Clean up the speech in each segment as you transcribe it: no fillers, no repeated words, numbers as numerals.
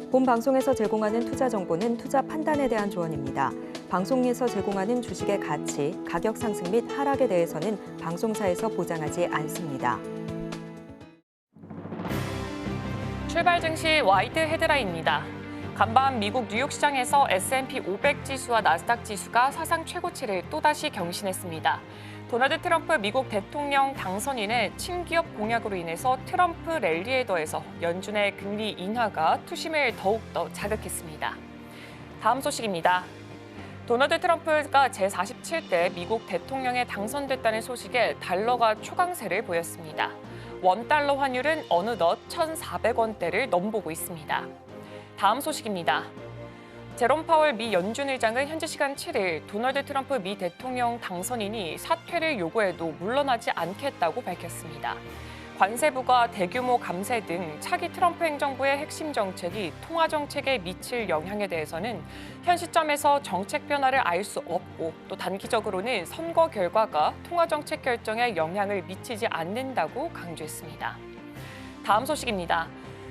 본 방송에서 제공하는 투자 정보는 투자 판단에 대한 조언입니다. 방송에서 제공하는 주식의 가치, 가격 상승 및 하락에 대해서는 방송사에서 보장하지 않습니다. 출발 증시 와이드 헤드라인입니다. 간밤 미국 뉴욕 시장에서 S&P 500 지수와 나스닥 지수가 사상 최고치를 또다시 경신했습니다. 도널드 트럼프 미국 대통령 당선인의 친기업 공약으로 인해서 트럼프 랠리에 더해서 연준의 금리 인하가 투심을 더욱더 자극했습니다. 다음 소식입니다. 도널드 트럼프가 제47대 미국 대통령에 당선됐다는 소식에 달러가 초강세를 보였습니다. 원달러 환율은 어느덧 1,400원대를 넘보고 있습니다. 다음 소식입니다. 제롬 파월 미 연준 의장은 현지 시간 7일 도널드 트럼프 미 대통령 당선인이 사퇴를 요구해도 물러나지 않겠다고 밝혔습니다. 관세부가 대규모 감세 등 차기 트럼프 행정부의 핵심 정책이 통화 정책에 미칠 영향에 대해서는 현 시점에서 정책 변화를 알 수 없고 또 단기적으로는 선거 결과가 통화 정책 결정에 영향을 미치지 않는다고 강조했습니다. 다음 소식입니다.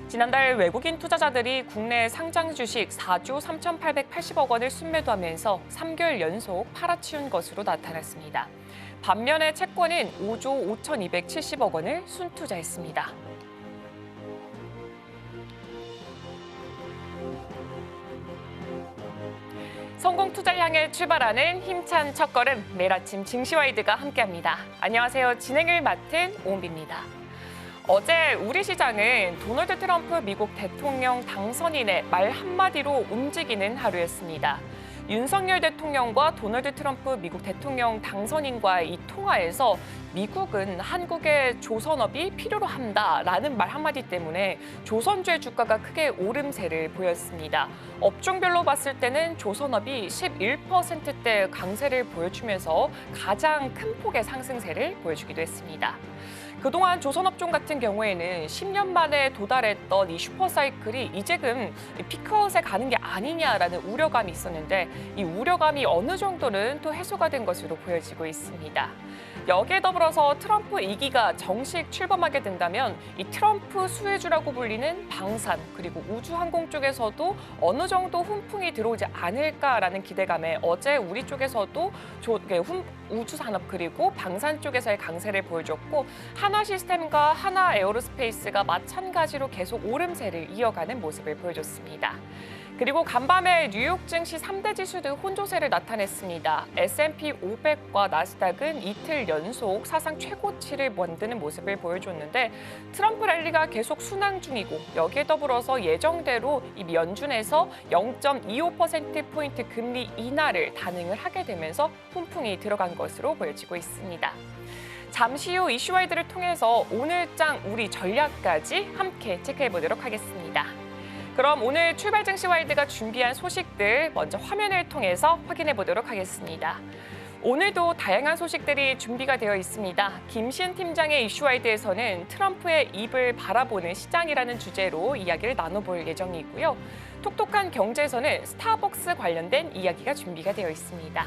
지난달 외국인 투자자들이 국내 상장 주식 4조 3,880억 원을 순매도하면서 3개월 연속 팔아치운 것으로 나타났습니다. 반면에 채권은 5조 5,270억 원을 순투자했습니다. 성공 투자를 향해 출발하는 힘찬 첫걸음, 매일 아침 증시와이드가 함께합니다. 안녕하세요. 진행을 맡은 오은비입니다. 어제 우리 시장은 도널드 트럼프 미국 대통령 당선인의 말 한마디로 움직이는 하루였습니다. 윤석열 대통령과 도널드 트럼프 미국 대통령 당선인과의 이 통화에서 미국은 한국의 조선업이 필요로 한다라는 말 한마디 때문에 조선주의 주가가 크게 오름세를 보였습니다. 업종별로 봤을 때는 조선업이 11%대 강세를 보여주면서 가장 큰 폭의 상승세를 보여주기도 했습니다. 그동안 조선업종 같은 경우에는 10년 만에 도달했던 이 슈퍼사이클이 이제금 피크아웃에 가는 게 아니냐라는 우려감이 있었는데 이 우려감이 어느 정도는 또 해소가 된 것으로 보여지고 있습니다. 여기에 더불어서 트럼프 2기가 정식 출범하게 된다면 이 트럼프 수혜주라고 불리는 방산 그리고 우주항공 쪽에서도 어느 정도 훈풍이 들어오지 않을까라는 기대감에 어제 우리 쪽에서도 우주산업 그리고 방산 쪽에서의 강세를 보여줬고 한화시스템과 하나에어로스페이스가 마찬가지로 계속 오름세를 이어가는 모습을 보여줬습니다. 그리고 간밤에 뉴욕 증시 3대 지수들 혼조세를 나타냈습니다. S&P 500과 나스닥은 이틀 연속 사상 최고치를 만드는 모습을 보여줬는데 트럼프 랠리가 계속 순항 중이고 여기에 더불어서 예정대로 이 연준에서 0.25%포인트 금리 인하를 단행을 하게 되면서 훈풍이 들어간 것으로 보여지고 있습니다. 잠시 후 이슈와이드를 통해서 오늘장 우리 전략까지 함께 체크해보도록 하겠습니다. 그럼 오늘 출발 증시 와이드가 준비한 소식들 먼저 화면을 통해서 확인해 보도록 하겠습니다. 오늘도 다양한 소식들이 준비가 되어 있습니다. 김신 팀장의 이슈와이드에서는 트럼프의 입을 바라보는 시장이라는 주제로 이야기를 나눠볼 예정이고요. 톡톡한 경제에서는 스타벅스 관련된 이야기가 준비가 되어 있습니다.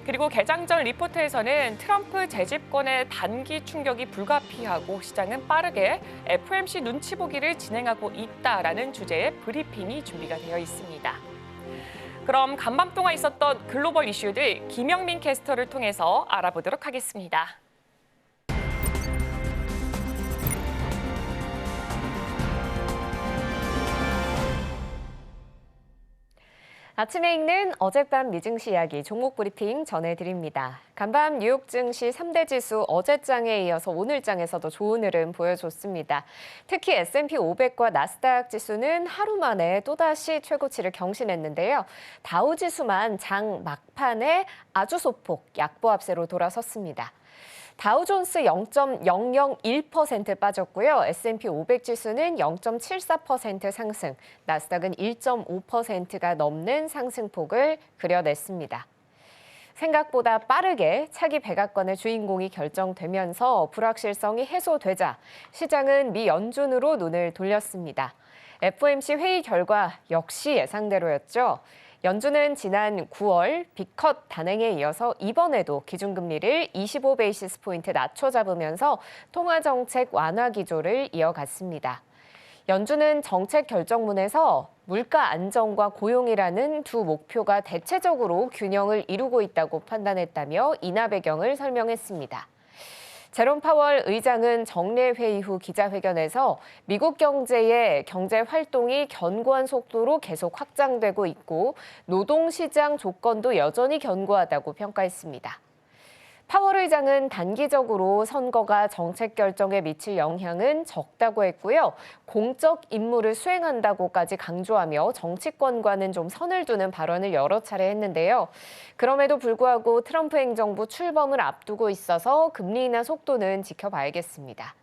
그리고 개장 전 리포트에서는 트럼프 재집권의 단기 충격이 불가피하고 시장은 빠르게 FOMC 눈치 보기를 진행하고 있다라는 주제의 브리핑이 준비가 되어 있습니다. 그럼 간밤 동안 있었던 글로벌 이슈들 김영민 캐스터를 통해서 알아보도록 하겠습니다. 아침에 읽는 어젯밤 미증시 이야기 종목 브리핑 전해드립니다. 간밤 뉴욕 증시 3대 지수 어제장에 이어서 오늘장에서도 좋은 흐름 보여줬습니다. 특히 S&P 500과 나스닥 지수는 하루 만에 또다시 최고치를 경신했는데요. 다우 지수만 장 막판에 아주 소폭 약보합세로 돌아섰습니다. 다우존스 0.001% 빠졌고요. S&P 500 지수는 0.74% 상승, 나스닥은 1.5%가 넘는 상승폭을 그려냈습니다. 생각보다 빠르게 차기 백악관의 주인공이 결정되면서 불확실성이 해소되자 시장은 미 연준으로 눈을 돌렸습니다. FOMC 회의 결과 역시 예상대로였죠. 연준은 지난 9월 빅컷 단행에 이어서 이번에도 기준금리를 25베이시스 포인트 낮춰 잡으면서 통화정책 완화 기조를 이어갔습니다. 연준은 정책 결정문에서 물가 안정과 고용이라는 두 목표가 대체적으로 균형을 이루고 있다고 판단했다며 인하 배경을 설명했습니다. 제롬 파월 의장은 정례 회의 후 기자회견에서 미국 경제의 경제 활동이 견고한 속도로 계속 확장되고 있고 노동시장 조건도 여전히 견고하다고 평가했습니다. 파월 의장은 단기적으로 선거가 정책 결정에 미칠 영향은 적다고 했고요. 공적 임무를 수행한다고까지 강조하며 정치권과는 좀 선을 두는 발언을 여러 차례 했는데요. 그럼에도 불구하고 트럼프 행정부 출범을 앞두고 있어서 금리 인하 속도는 지켜봐야겠습니다.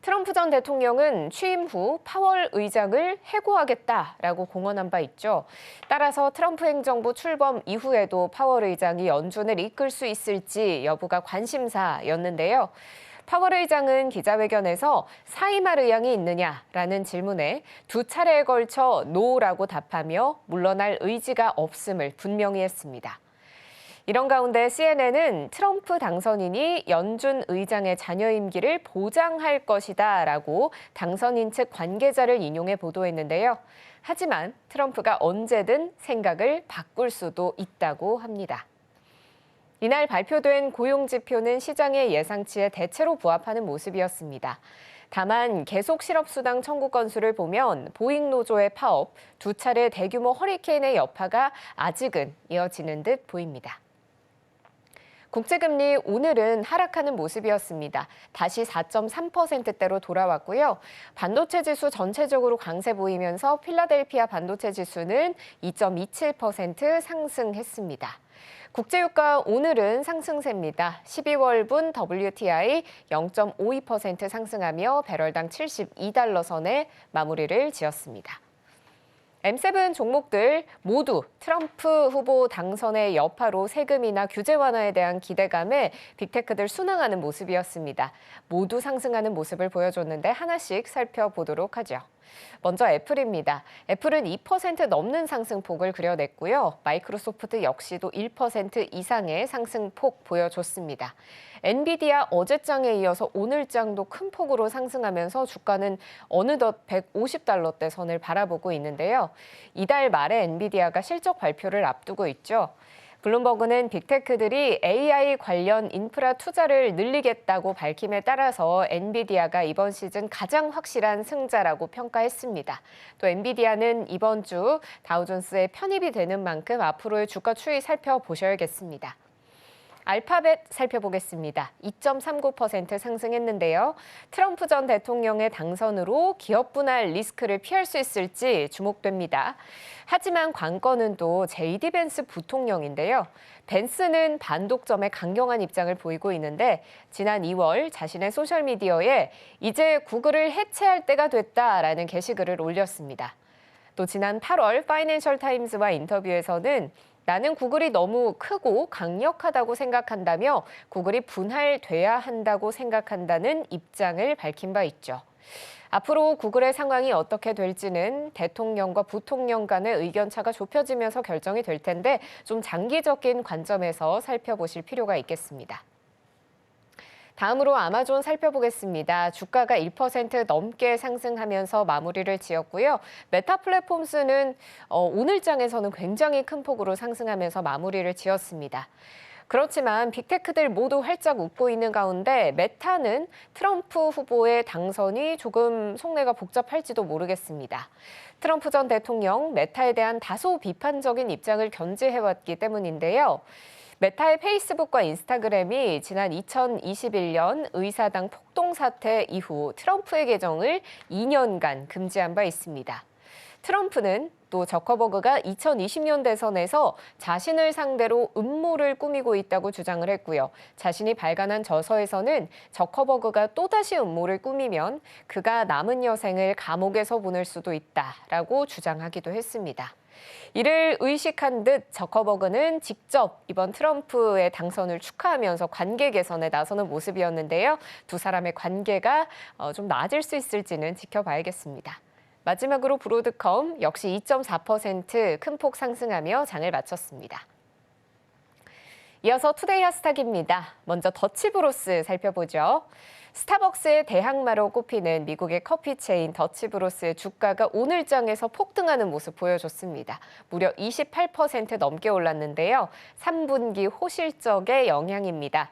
트럼프 전 대통령은 취임 후 파월 의장을 해고하겠다라고 공언한 바 있죠. 따라서 트럼프 행정부 출범 이후에도 파월 의장이 연준을 이끌 수 있을지 여부가 관심사였는데요. 파월 의장은 기자회견에서 사임할 의향이 있느냐라는 질문에 두 차례에 걸쳐 노라고 답하며 물러날 의지가 없음을 분명히 했습니다. 이런 가운데 CNN은 트럼프 당선인이 연준 의장의 자녀 임기를 보장할 것이다라고 당선인 측 관계자를 인용해 보도했는데요. 하지만 트럼프가 언제든 생각을 바꿀 수도 있다고 합니다. 이날 발표된 고용 지표는 시장의 예상치에 대체로 부합하는 모습이었습니다. 다만 계속 실업수당 청구 건수를 보면 보잉 노조의 파업, 두 차례 대규모 허리케인의 여파가 아직은 이어지는 듯 보입니다. 국제금리 오늘은 하락하는 모습이었습니다. 다시 4.3%대로 돌아왔고요. 반도체 지수 전체적으로 강세 보이면서 필라델피아 반도체 지수는 2.27% 상승했습니다. 국제유가 오늘은 상승세입니다. 12월분 WTI 0.52% 상승하며 배럴당 72달러 선에 마무리를 지었습니다. M7 종목들 모두 트럼프 후보 당선의 여파로 세금이나 규제 완화에 대한 기대감에 빅테크들 순항하는 모습이었습니다. 모두 상승하는 모습을 보여줬는데 하나씩 살펴보도록 하죠. 먼저 애플입니다. 애플은 2% 넘는 상승폭을 그려냈고요. 마이크로소프트 역시도 1% 이상의 상승폭 보여줬습니다. 엔비디아 어제장에 이어서 오늘장도 큰 폭으로 상승하면서 주가는 어느덧 150달러대 선을 바라보고 있는데요. 이달 말에 엔비디아가 실적 발표를 앞두고 있죠. 블룸버그는 빅테크들이 AI 관련 인프라 투자를 늘리겠다고 밝힘에 따라서 엔비디아가 이번 시즌 가장 확실한 승자라고 평가했습니다. 또 엔비디아는 이번 주 다우존스에 편입이 되는 만큼 앞으로의 주가 추이 살펴보셔야겠습니다. 알파벳 살펴보겠습니다. 2.39% 상승했는데요. 트럼프 전 대통령의 당선으로 기업 분할 리스크를 피할 수 있을지 주목됩니다. 하지만 관건은 또 JD 벤츠 부통령인데요. 벤츠는 반독점에 강경한 입장을 보이고 있는데 지난 2월 자신의 소셜미디어에 이제 구글을 해체할 때가 됐다라는 게시글을 올렸습니다. 또 지난 8월 파이낸셜 타임즈와 인터뷰에서는 나는 구글이 너무 크고 강력하다고 생각한다며 구글이 분할돼야 한다고 생각한다는 입장을 밝힌 바 있죠. 앞으로 구글의 상황이 어떻게 될지는 대통령과 부통령 간의 의견차가 좁혀지면서 결정이 될 텐데 좀 장기적인 관점에서 살펴보실 필요가 있겠습니다. 다음으로 아마존 살펴보겠습니다. 주가가 1% 넘게 상승하면서 마무리를 지었고요. 메타 플랫폼스는 오늘장에서는 굉장히 큰 폭으로 상승하면서 마무리를 지었습니다. 그렇지만 빅테크들 모두 활짝 웃고 있는 가운데 메타는 트럼프 후보의 당선이 조금 속내가 복잡할지도 모르겠습니다. 트럼프 전 대통령 메타에 대한 다소 비판적인 입장을 견지해왔기 때문인데요. 메타의 페이스북과 인스타그램이 지난 2021년 의사당 폭동 사태 이후 트럼프의 계정을 2년간 금지한 바 있습니다. 트럼프는 또 저커버그가 2020년 대선에서 자신을 상대로 음모를 꾸미고 있다고 주장을 했고요. 자신이 발간한 저서에서는 저커버그가 또다시 음모를 꾸미면 그가 남은 여생을 감옥에서 보낼 수도 있다라고 주장하기도 했습니다. 이를 의식한 듯 저커버그는 직접 이번 트럼프의 당선을 축하하면서 관계 개선에 나서는 모습이었는데요. 두 사람의 관계가 좀 나아질 수 있을지는 지켜봐야겠습니다. 마지막으로 브로드컴 역시 2.4% 큰 폭 상승하며 장을 마쳤습니다. 이어서 투데이 핫스탁입니다. 먼저 더치브로스 살펴보죠. 스타벅스의 대항마로 꼽히는 미국의 커피 체인 더치브로스의 주가가 오늘장에서 폭등하는 모습 보여줬습니다. 무려 28% 넘게 올랐는데요. 3분기 호실적의 영향입니다.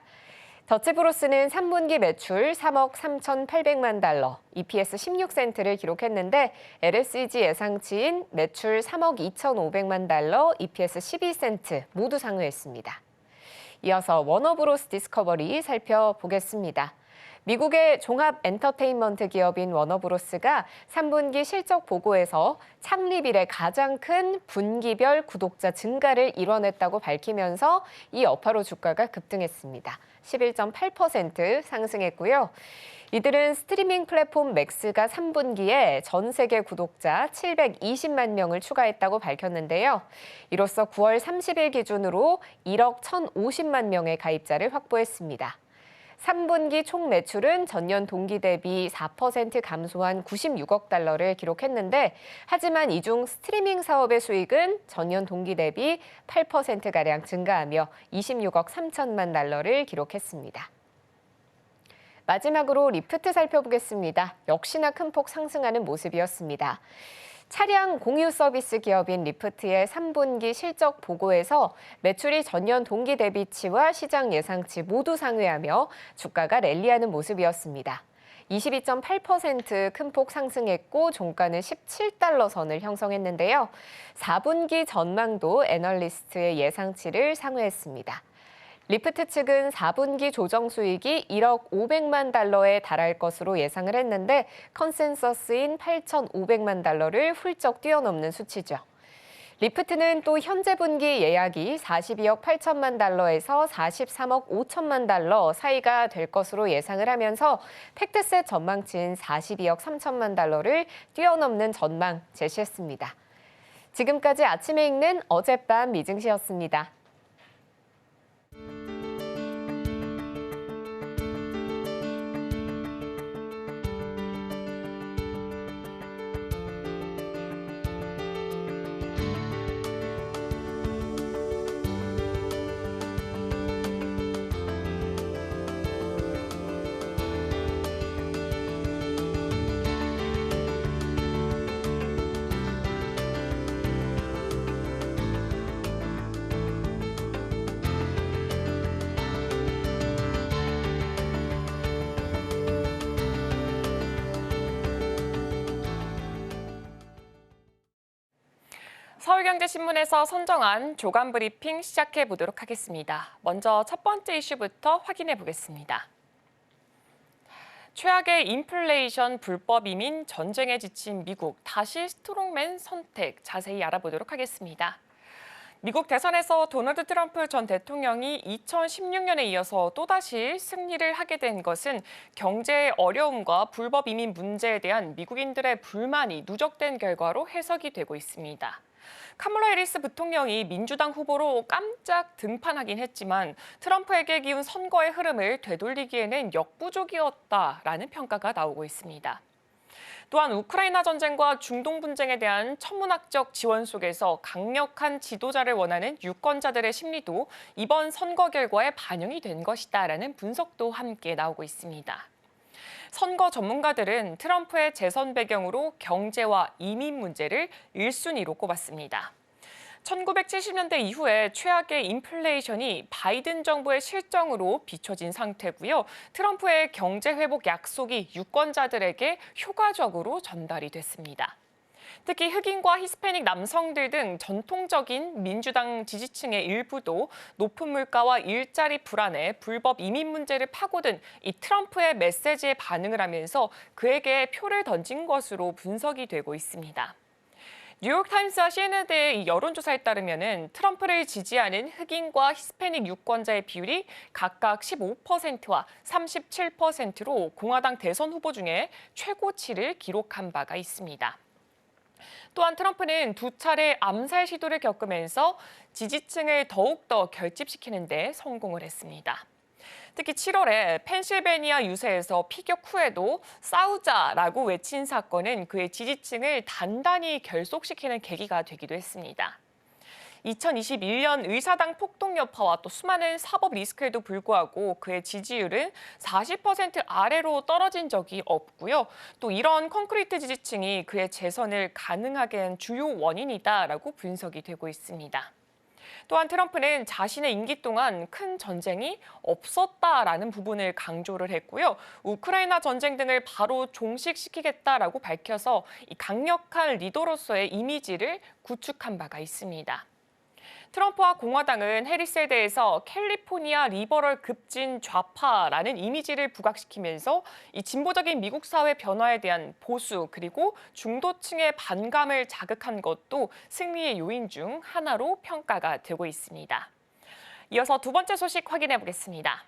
더치브로스는 3분기 매출 3억 3,800만 달러, EPS 16센트를 기록했는데 LSEG 예상치인 매출 3억 2,500만 달러, EPS 12센트 모두 상회했습니다. 이어서 워너브로스 디스커버리 살펴보겠습니다. 미국의 종합 엔터테인먼트 기업인 워너브로스가 3분기 실적 보고에서 창립 이래 가장 큰 분기별 구독자 증가를 이뤄냈다고 밝히면서 이 여파로 주가가 급등했습니다. 11.8% 상승했고요. 이들은 스트리밍 플랫폼 맥스가 3분기에 전 세계 구독자 720만 명을 추가했다고 밝혔는데요. 이로써 9월 30일 기준으로 1억 1,050만 명의 가입자를 확보했습니다. 3분기 총 매출은 전년 동기 대비 4% 감소한 96억 달러를 기록했는데 하지만 이 중 스트리밍 사업의 수익은 전년 동기 대비 8%가량 증가하며 26억 3천만 달러를 기록했습니다. 마지막으로 리프트 살펴보겠습니다. 역시나 큰 폭 상승하는 모습이었습니다. 차량 공유 서비스 기업인 리프트의 3분기 실적 보고에서 매출이 전년 동기 대비치와 시장 예상치 모두 상회하며 주가가 랠리하는 모습이었습니다. 22.8% 큰 폭 상승했고 종가는 17달러 선을 형성했는데요. 4분기 전망도 애널리스트의 예상치를 상회했습니다. 리프트 측은 4분기 조정 수익이 1억 500만 달러에 달할 것으로 예상을 했는데 컨센서스인 8,500만 달러를 훌쩍 뛰어넘는 수치죠. 리프트는 또 현재 분기 예약이 42억 8천만 달러에서 43억 5천만 달러 사이가 될 것으로 예상을 하면서 팩트셋 전망치인 42억 3천만 달러를 뛰어넘는 전망 제시했습니다. 지금까지 아침에 읽는 어젯밤 미증시였습니다. 서울경제신문에서 선정한 조간 브리핑 시작해 보도록 하겠습니다. 먼저 첫 번째 이슈부터 확인해 보겠습니다. 최악의 인플레이션, 불법 이민, 전쟁에 지친 미국, 다시 스트롱맨 선택 자세히 알아보도록 하겠습니다. 미국 대선에서 도널드 트럼프 전 대통령이 2016년에 이어서 또다시 승리를 하게 된 것은 경제의 어려움과 불법 이민 문제에 대한 미국인들의 불만이 누적된 결과로 해석이 되고 있습니다. 카멀라 해리스 부통령이 민주당 후보로 깜짝 등판하긴 했지만 트럼프에게 기운 선거의 흐름을 되돌리기에는 역부족이었다라는 평가가 나오고 있습니다. 또한 우크라이나 전쟁과 중동 분쟁에 대한 천문학적 지원 속에서 강력한 지도자를 원하는 유권자들의 심리도 이번 선거 결과에 반영이 된 것이다라는 분석도 함께 나오고 있습니다. 선거 전문가들은 트럼프의 재선 배경으로 경제와 이민 문제를 1순위로 꼽았습니다. 1970년대 이후에 최악의 인플레이션이 바이든 정부의 실정으로 비춰진 상태고요. 트럼프의 경제 회복 약속이 유권자들에게 효과적으로 전달이 됐습니다. 특히 흑인과 히스패닉 남성들 등 전통적인 민주당 지지층의 일부도 높은 물가와 일자리 불안에 불법 이민 문제를 파고든 이 트럼프의 메시지에 반응을 하면서 그에게 표를 던진 것으로 분석이 되고 있습니다. 뉴욕타임스와 CNN의 여론조사에 따르면 트럼프를 지지하는 흑인과 히스패닉 유권자의 비율이 각각 15%와 37%로 공화당 대선 후보 중에 최고치를 기록한 바가 있습니다. 또한 트럼프는 두 차례 암살 시도를 겪으면서 지지층을 더욱더 결집시키는 데 성공을 했습니다. 특히 7월에 펜실베니아 유세에서 피격 후에도 싸우자라고 외친 사건은 그의 지지층을 단단히 결속시키는 계기가 되기도 했습니다. 2021년 의사당 폭동 여파와 또 수많은 사법 리스크에도 불구하고 그의 지지율은 40% 아래로 떨어진 적이 없고요. 또 이런 콘크리트 지지층이 그의 재선을 가능하게 한 주요 원인이다라고 분석이 되고 있습니다. 또한 트럼프는 자신의 임기 동안 큰 전쟁이 없었다라는 부분을 강조를 했고요. 우크라이나 전쟁 등을 바로 종식시키겠다라고 밝혀서 이 강력한 리더로서의 이미지를 구축한 바가 있습니다. 트럼프와 공화당은 해리스에 대해서 캘리포니아 리버럴 급진 좌파라는 이미지를 부각시키면서 이 진보적인 미국 사회 변화에 대한 보수 그리고 중도층의 반감을 자극한 것도 승리의 요인 중 하나로 평가가 되고 있습니다. 이어서 두 번째 소식 확인해 보겠습니다.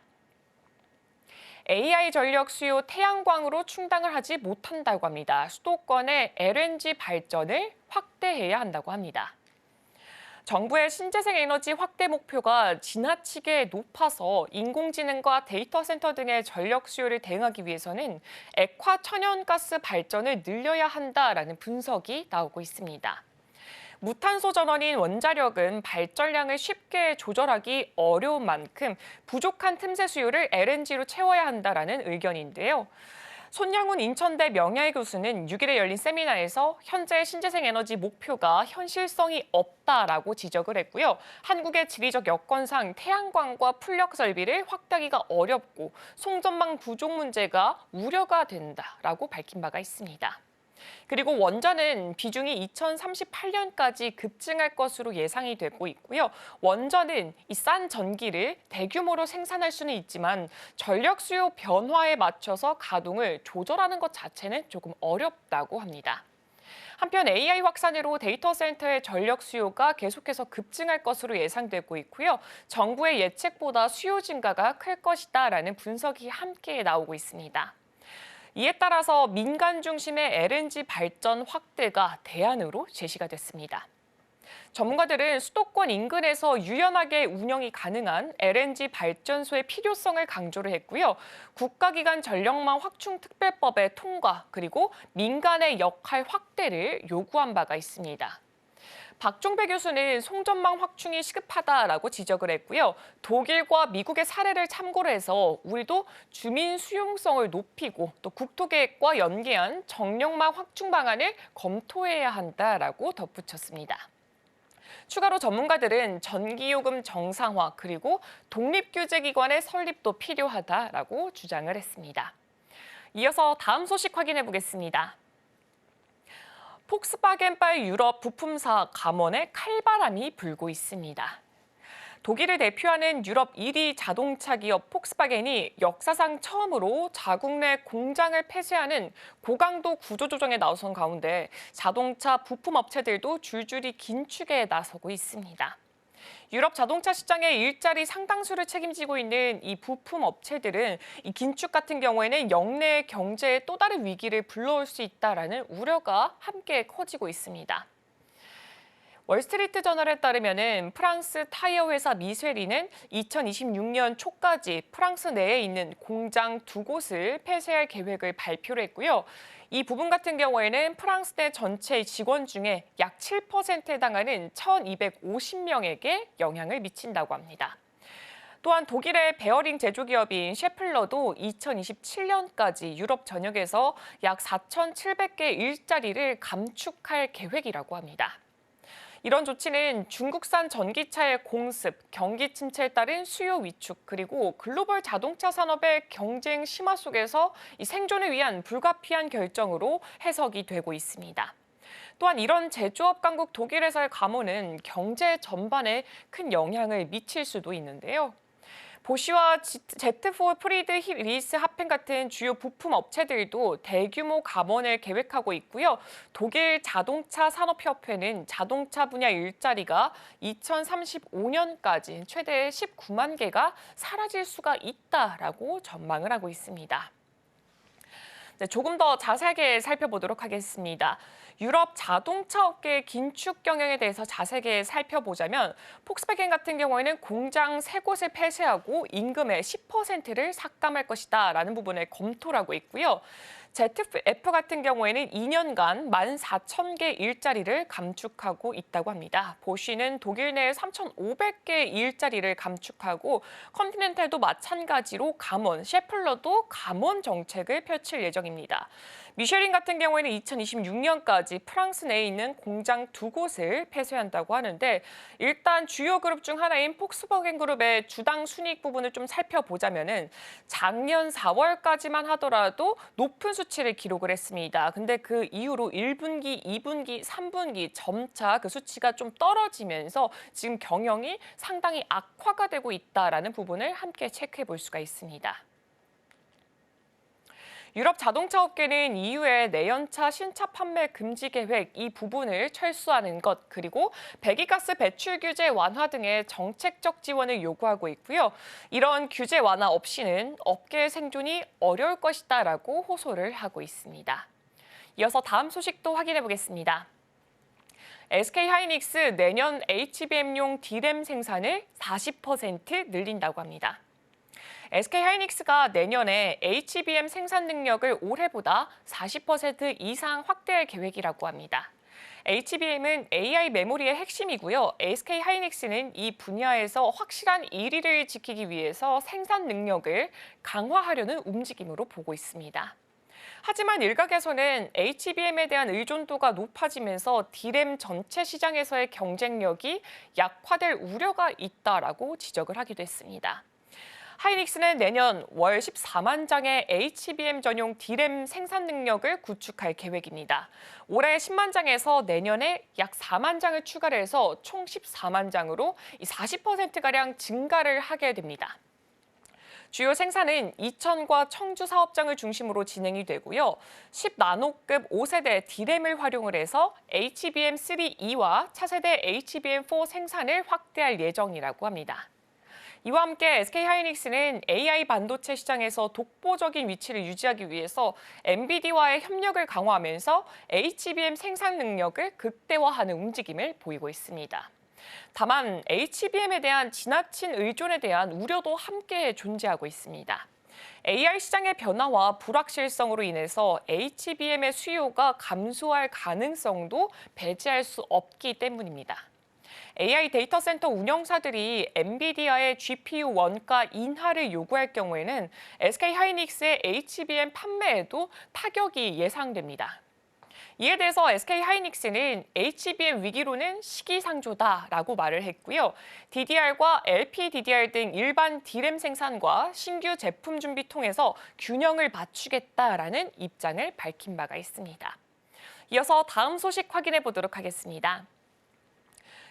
AI 전력 수요 태양광으로 충당을 하지 못한다고 합니다. 수도권의 LNG 발전을 확대해야 한다고 합니다. 정부의 신재생 에너지 확대 목표가 지나치게 높아서 인공지능과 데이터 센터 등의 전력 수요를 대응하기 위해서는 액화 천연가스 발전을 늘려야 한다라는 분석이 나오고 있습니다. 무탄소 전원인 원자력은 발전량을 쉽게 조절하기 어려운 만큼 부족한 틈새 수요를 LNG로 채워야 한다라는 의견인데요. 손양훈 인천대 명예의 교수는 6일에 열린 세미나에서 현재 신재생 에너지 목표가 현실성이 없다라고 지적을 했고요. 한국의 지리적 여건상 태양광과 풍력 설비를 확대하기가 어렵고 송전망 부족 문제가 우려가 된다라고 밝힌 바가 있습니다. 그리고 원전은 비중이 2038년까지 급증할 것으로 예상이 되고 있고요. 원전은 이 싼 전기를 대규모로 생산할 수는 있지만 전력 수요 변화에 맞춰서 가동을 조절하는 것 자체는 조금 어렵다고 합니다. 한편 AI 확산으로 데이터 센터의 전력 수요가 계속해서 급증할 것으로 예상되고 있고요. 정부의 예측보다 수요 증가가 클 것이다라는 분석이 함께 나오고 있습니다. 이에 따라서 민간 중심의 LNG 발전 확대가 대안으로 제시가 됐습니다. 전문가들은 수도권 인근에서 유연하게 운영이 가능한 LNG 발전소의 필요성을 강조를 했고요. 국가기관 전력망 확충 특별법의 통과 그리고 민간의 역할 확대를 요구한 바가 있습니다. 박종배 교수는 송전망 확충이 시급하다라고 지적을 했고요. 독일과 미국의 사례를 참고를 해서 우리도 주민 수용성을 높이고 또 국토계획과 연계한 정력망 확충 방안을 검토해야 한다라고 덧붙였습니다. 추가로 전문가들은 전기요금 정상화 그리고 독립규제기관의 설립도 필요하다라고 주장을 했습니다. 이어서 다음 소식 확인해 보겠습니다. 폭스바겐발 유럽 부품사 감원에 칼바람이 불고 있습니다. 독일을 대표하는 유럽 1위 자동차 기업 폭스바겐이 역사상 처음으로 자국 내 공장을 폐쇄하는 고강도 구조조정에 나선 가운데 자동차 부품 업체들도 줄줄이 긴축에 나서고 있습니다. 유럽 자동차 시장의 일자리 상당수를 책임지고 있는 이 부품 업체들은 이 긴축 같은 경우에는 역내 경제에 또 다른 위기를 불러올 수 있다라는 우려가 함께 커지고 있습니다. 월스트리트 저널에 따르면 프랑스 타이어 회사 미쉐린은 2026년 초까지 프랑스 내에 있는 공장 2곳을 폐쇄할 계획을 발표를 했고요. 이 부분 같은 경우에는 프랑스 내 전체 직원 중에 약 7%에 해당하는 1,250명에게 영향을 미친다고 합니다. 또한 독일의 베어링 제조기업인 셰플러도 2027년까지 유럽 전역에서 약 4,700개 일자리를 감축할 계획이라고 합니다. 이런 조치는 중국산 전기차의 공습, 경기 침체에 따른 수요 위축, 그리고 글로벌 자동차 산업의 경쟁 심화 속에서 이 생존을 위한 불가피한 결정으로 해석이 되고 있습니다. 또한 이런 제조업 강국 독일에서의 감원은 경제 전반에 큰 영향을 미칠 수도 있는데요. 보쉬와 제트포 프리드 리스 하펜 같은 주요 부품 업체들도 대규모 감원을 계획하고 있고요. 독일 자동차 산업협회는 자동차 분야 일자리가 2035년까지 최대 19만 개가 사라질 수가 있다라고 전망을 하고 있습니다. 네, 조금 더 자세하게 살펴보도록 하겠습니다. 유럽 자동차 업계의 긴축 경영에 대해서 자세하게 살펴보자면 폭스바겐 같은 경우에는 공장 3곳을 폐쇄하고 임금의 10%를 삭감할 것이다라는 부분을 검토를 하고 있고요. ZF 같은 경우에는 2년간 14,000개 일자리를 감축하고 있다고 합니다. 보쉬는 독일 내 3,500개 일자리를 감축하고 컨티넨탈도 마찬가지로 감원, 셰플러도 감원 정책을 펼칠 예정입니다. 미쉐린 같은 경우에는 2026년까지 프랑스 내에 있는 공장 2곳을 폐쇄한다고 하는데 일단 주요 그룹 중 하나인 폭스바겐 그룹의 주당 순이익 부분을 좀 살펴보자면은 작년 4월까지만 하더라도 높은 수치를 기록을 했습니다. 근데 그 이후로 1분기, 2분기, 3분기 점차 그 수치가 좀 떨어지면서 지금 경영이 상당히 악화가 되고 있다라는 부분을 함께 체크해 볼 수가 있습니다. 유럽 자동차 업계는 EU의 내연차 신차 판매 금지 계획 이 부분을 철수하는 것 그리고 배기가스 배출 규제 완화 등의 정책적 지원을 요구하고 있고요. 이런 규제 완화 없이는 업계의 생존이 어려울 것이다라고 호소를 하고 있습니다. 이어서 다음 소식도 확인해 보겠습니다. SK하이닉스 내년 HBM용 D램 생산을 40% 늘린다고 합니다. SK하이닉스가 내년에 HBM 생산 능력을 올해보다 40% 이상 확대할 계획이라고 합니다. HBM은 AI 메모리의 핵심이고요. SK하이닉스는 이 분야에서 확실한 1위를 지키기 위해서 생산 능력을 강화하려는 움직임으로 보고 있습니다. 하지만 일각에서는 HBM에 대한 의존도가 높아지면서 D램 전체 시장에서의 경쟁력이 약화될 우려가 있다라고 지적을 하기도 했습니다. 하이닉스는 내년 월 14만 장의 HBM 전용 D램 생산 능력을 구축할 계획입니다. 올해 10만 장에서 내년에 약 4만 장을 추가를 해서 총 14만 장으로 40%가량 증가를 하게 됩니다. 주요 생산은 이천과 청주 사업장을 중심으로 진행이 되고요. 10나노급 5세대 D램을 활용을 해서 HBM3E와 차세대 HBM4 생산을 확대할 예정이라고 합니다. 이와 함께 SK하이닉스는 AI 반도체 시장에서 독보적인 위치를 유지하기 위해서 엔비디아와의 협력을 강화하면서 HBM 생산 능력을 극대화하는 움직임을 보이고 있습니다. 다만 HBM에 대한 지나친 의존에 대한 우려도 함께 존재하고 있습니다. AI 시장의 변화와 불확실성으로 인해서 HBM의 수요가 감소할 가능성도 배제할 수 없기 때문입니다. AI 데이터 센터 운영사들이 엔비디아의 GPU 원가 인하를 요구할 경우에는 SK하이닉스의 HBM 판매에도 타격이 예상됩니다. 이에 대해서 SK하이닉스는 HBM 위기로는 시기상조다라고 말을 했고요. DDR과 LPDDR 등 일반 D램 생산과 신규 제품 준비 통해서 균형을 맞추겠다라는 입장을 밝힌 바가 있습니다. 이어서 다음 소식 확인해 보도록 하겠습니다.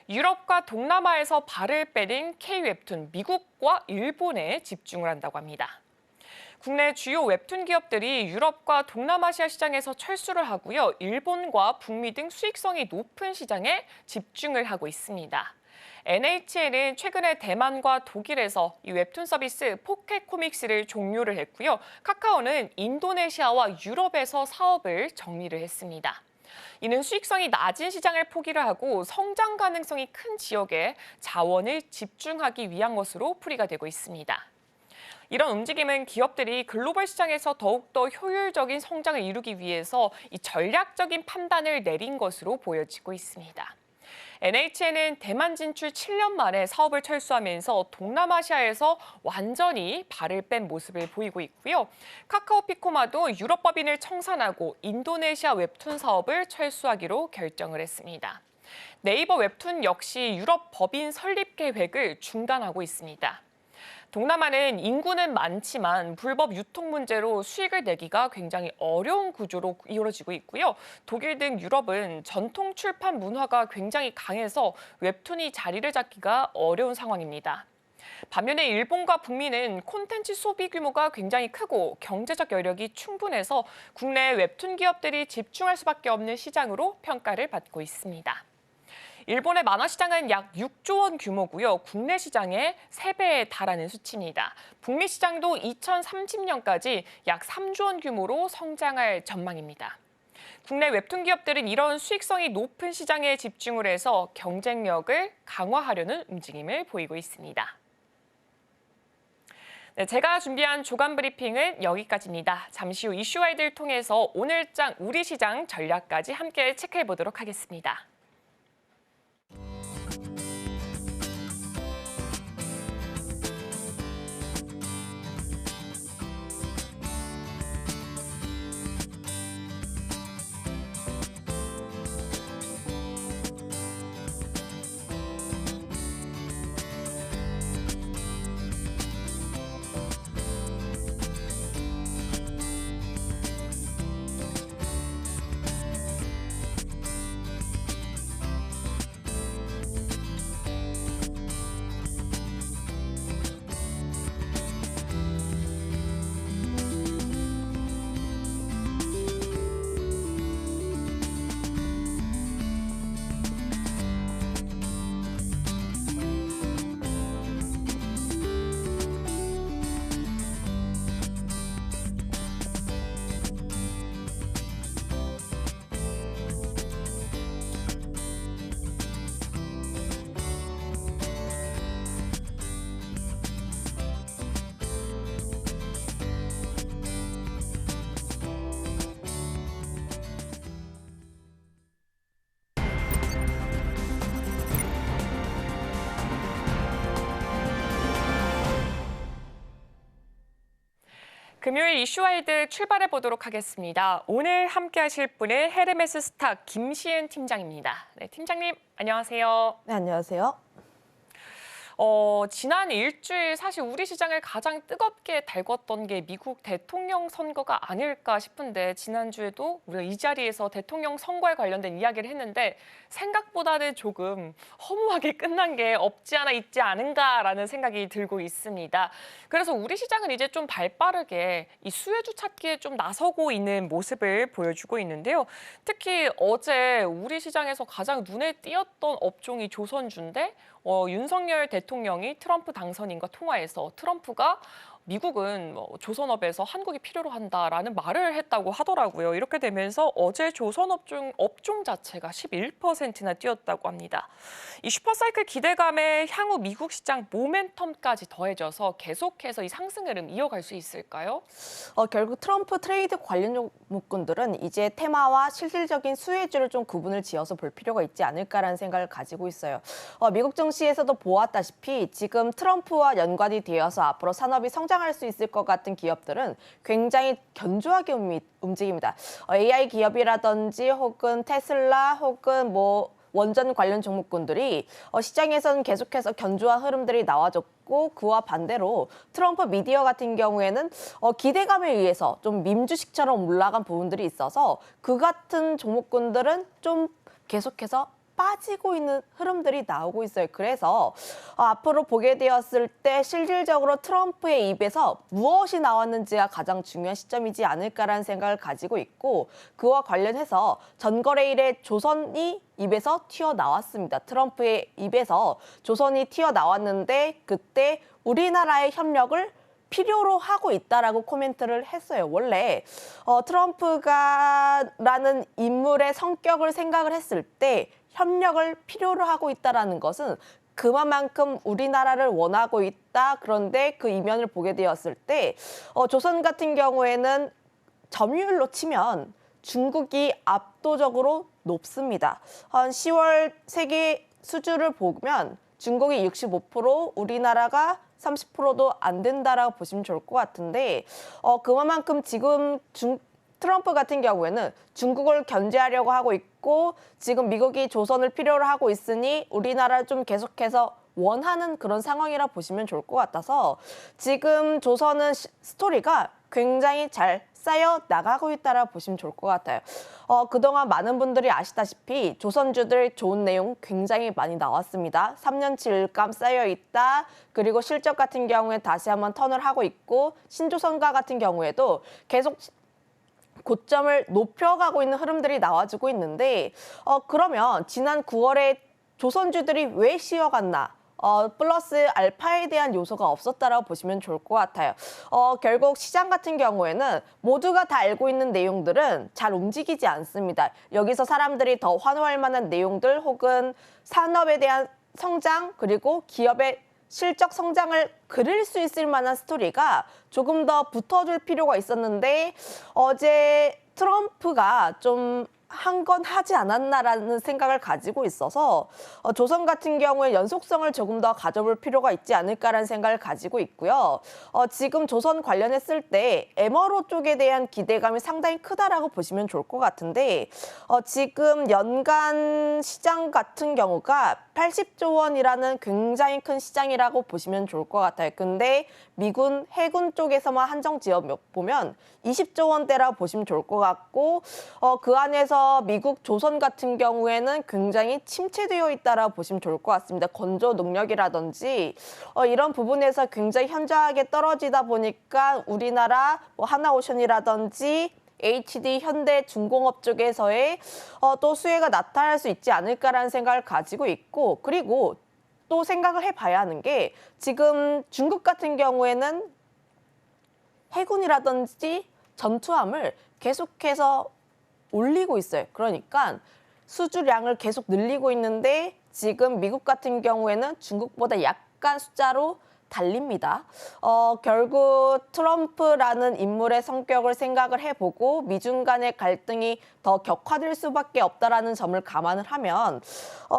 유럽과 동남아에서 발을 빼는 K-웹툰, 미국과 일본에 집중을 한다고 합니다. 국내 주요 웹툰 기업들이 유럽과 동남아시아 시장에서 철수를 하고요. 일본과 북미 등 수익성이 높은 시장에 집중을 하고 있습니다. NHN은 최근에 대만과 독일에서 이 웹툰 서비스 포켓코믹스를 종료를 했고요. 카카오는 인도네시아와 유럽에서 사업을 정리를 했습니다. 이는 수익성이 낮은 시장을 포기를 하고 성장 가능성이 큰 지역에 자원을 집중하기 위한 것으로 풀이가 되고 있습니다. 이런 움직임은 기업들이 글로벌 시장에서 더욱더 효율적인 성장을 이루기 위해서 이 전략적인 판단을 내린 것으로 보여지고 있습니다. NHN은 대만 진출 7년 만에 사업을 철수하면서 동남아시아에서 완전히 발을 뺀 모습을 보이고 있고요. 카카오 피코마도 유럽 법인을 청산하고 인도네시아 웹툰 사업을 철수하기로 결정을 했습니다. 네이버 웹툰 역시 유럽 법인 설립 계획을 중단하고 있습니다. 동남아는 인구는 많지만 불법 유통 문제로 수익을 내기가 굉장히 어려운 구조로 이루어지고 있고요. 독일 등 유럽은 전통 출판 문화가 굉장히 강해서 웹툰이 자리를 잡기가 어려운 상황입니다. 반면에 일본과 북미는 콘텐츠 소비 규모가 굉장히 크고 경제적 여력이 충분해서 국내 웹툰 기업들이 집중할 수밖에 없는 시장으로 평가를 받고 있습니다. 일본의 만화 시장은 약 6조 원 규모고요. 국내 시장의 3배에 달하는 수치입니다. 북미 시장도 2030년까지 약 3조 원 규모로 성장할 전망입니다. 국내 웹툰 기업들은 이런 수익성이 높은 시장에 집중을 해서 경쟁력을 강화하려는 움직임을 보이고 있습니다. 네, 제가 준비한 주간 브리핑은 여기까지입니다. 잠시 후 이슈와이드를 통해서 오늘장 우리 시장 전략까지 함께 체크해 보도록 하겠습니다. 금요일 이슈와이드 출발해 보도록 하겠습니다. 오늘 함께 하실 분은 헤르메스 스타 김시은 팀장입니다. 네, 팀장님 안녕하세요. 네, 안녕하세요. 지난 일주일 사실 우리 시장을 가장 뜨겁게 달궜던 게 미국 대통령 선거가 아닐까 싶은데 지난주에도 우리가 이 자리에서 대통령 선거에 관련된 이야기를 했는데 생각보다는 조금 허무하게 끝난 게 없지 않아 있지 않은가라는 생각이 들고 있습니다. 그래서 우리 시장은 이제 좀 발빠르게 이 수혜주 찾기에 좀 나서고 있는 모습을 보여주고 있는데요. 특히 어제 우리 시장에서 가장 눈에 띄었던 업종이 조선주인데 윤석열 대통령이 트럼프 당선인과 통화해서 트럼프가 미국은 조선업에서 한국이 필요로 한다라는 말을 했다고 하더라고요. 이렇게 되면서 어제 조선업종 자체가 11%나 뛰었다고 합니다. 이 슈퍼사이클 기대감에 향후 미국 시장 모멘텀까지 더해져서 계속해서 이 상승 흐름 이어갈 수 있을까요? 결국 트럼프 트레이드 관련 종목군들은 이제 테마와 실질적인 수혜주를 좀 구분을 지어서 볼 필요가 있지 않을까라는 생각을 가지고 있어요. 미국 증시에서도 보았다시피 지금 트럼프와 연관이 되어서 앞으로 산업이 성장할 수 있을 것 같은 기업들은 굉장히 견조하게 움직입니다. AI 기업이라든지 혹은 테슬라 혹은 원전 관련 종목군들이 시장에서는 계속해서 견조한 흐름들이 나와줬고 그와 반대로 트럼프 미디어 같은 경우에는 기대감에 의해서 좀 밈주식처럼 올라간 부분들이 있어서 그 같은 종목군들은 좀 계속해서 빠지고 있는 흐름들이 나오고 있어요. 그래서 앞으로 보게 되었을 때 실질적으로 트럼프의 입에서 무엇이 나왔는지가 가장 중요한 시점이지 않을까라는 생각을 가지고 있고 그와 관련해서 전거래일에 조선이 입에서 튀어나왔습니다. 트럼프의 입에서 조선이 튀어나왔는데 그때 우리나라의 협력을 필요로 하고 있다라고 코멘트를 했어요. 원래 트럼프가라는 인물의 성격을 생각을 했을 때 협력을 필요로 하고 있다라는 것은 그만큼 우리나라를 원하고 있다. 그런데 그 이면을 보게 되었을 때 조선 같은 경우에는 점유율로 치면 중국이 압도적으로 높습니다. 한 10월 세계 수주를 보면 중국이 65%, 우리나라가 30%도 안 된다라고 보시면 좋을 것 같은데 그만큼 지금 트럼프 같은 경우에는 중국을 견제하려고 하고 있고 지금 미국이 조선을 필요로 하고 있으니 우리나라를 좀 계속해서 원하는 그런 상황이라 보시면 좋을 것 같아서 지금 조선은 스토리가 굉장히 잘 쌓여 나가고 있다라 보시면 좋을 것 같아요. 그동안 많은 분들이 아시다시피 조선주들 좋은 내용 굉장히 많이 나왔습니다. 3년치 일감 쌓여 있다. 그리고 실적 같은 경우에 다시 한번 턴을 하고 있고 신조선가 같은 경우에도 계속 고점을 높여가고 있는 흐름들이 나와주고 있는데 그러면 지난 9월에 조선주들이 왜 쉬어갔나? 플러스 알파에 대한 요소가 없었다라고 보시면 좋을 것 같아요. 결국 시장 같은 경우에는 모두가 다 알고 있는 내용들은 잘 움직이지 않습니다. 여기서 사람들이 더 환호할 만한 내용들 혹은 산업에 대한 성장 그리고 기업의 실적 성장을 그릴 수 있을 만한 스토리가 조금 더 붙어줄 필요가 있었는데 어제 트럼프가 좀 한 건 하지 않았나라는 생각을 가지고 있어서 조선 같은 경우에 연속성을 조금 더 가져볼 필요가 있지 않을까라는 생각을 가지고 있고요. 지금 조선 관련했을 때 에머로 쪽에 대한 기대감이 상당히 크다라고 보시면 좋을 것 같은데 지금 연간 시장 같은 경우가 80조 원이라는 굉장히 큰 시장이라고 보시면 좋을 것 같아요. 근데 미군, 해군 쪽에서만 한정 지어 보면 20조 원대라고 보시면 좋을 것 같고 그 안에서 미국 조선 같은 경우에는 굉장히 침체되어 있다라고 보시면 좋을 것 같습니다. 건조 능력이라든지 이런 부분에서 굉장히 현저하게 떨어지다 보니까 우리나라 뭐 하나오션이라든지 HD, 현대, 중공업 쪽에서의 또 수혜가 나타날 수 있지 않을까라는 생각을 가지고 있고 그리고 또 생각을 해봐야 하는 게 지금 중국 같은 경우에는 해군이라든지 전투함을 계속해서 올리고 있어요. 그러니까 수주량을 계속 늘리고 있는데 지금 미국 같은 경우에는 중국보다 약간 숫자로 달립니다. 결국 트럼프라는 인물의 성격을 생각을 해보고 미중 간의 갈등이 더 격화될 수밖에 없다라는 점을 감안을 하면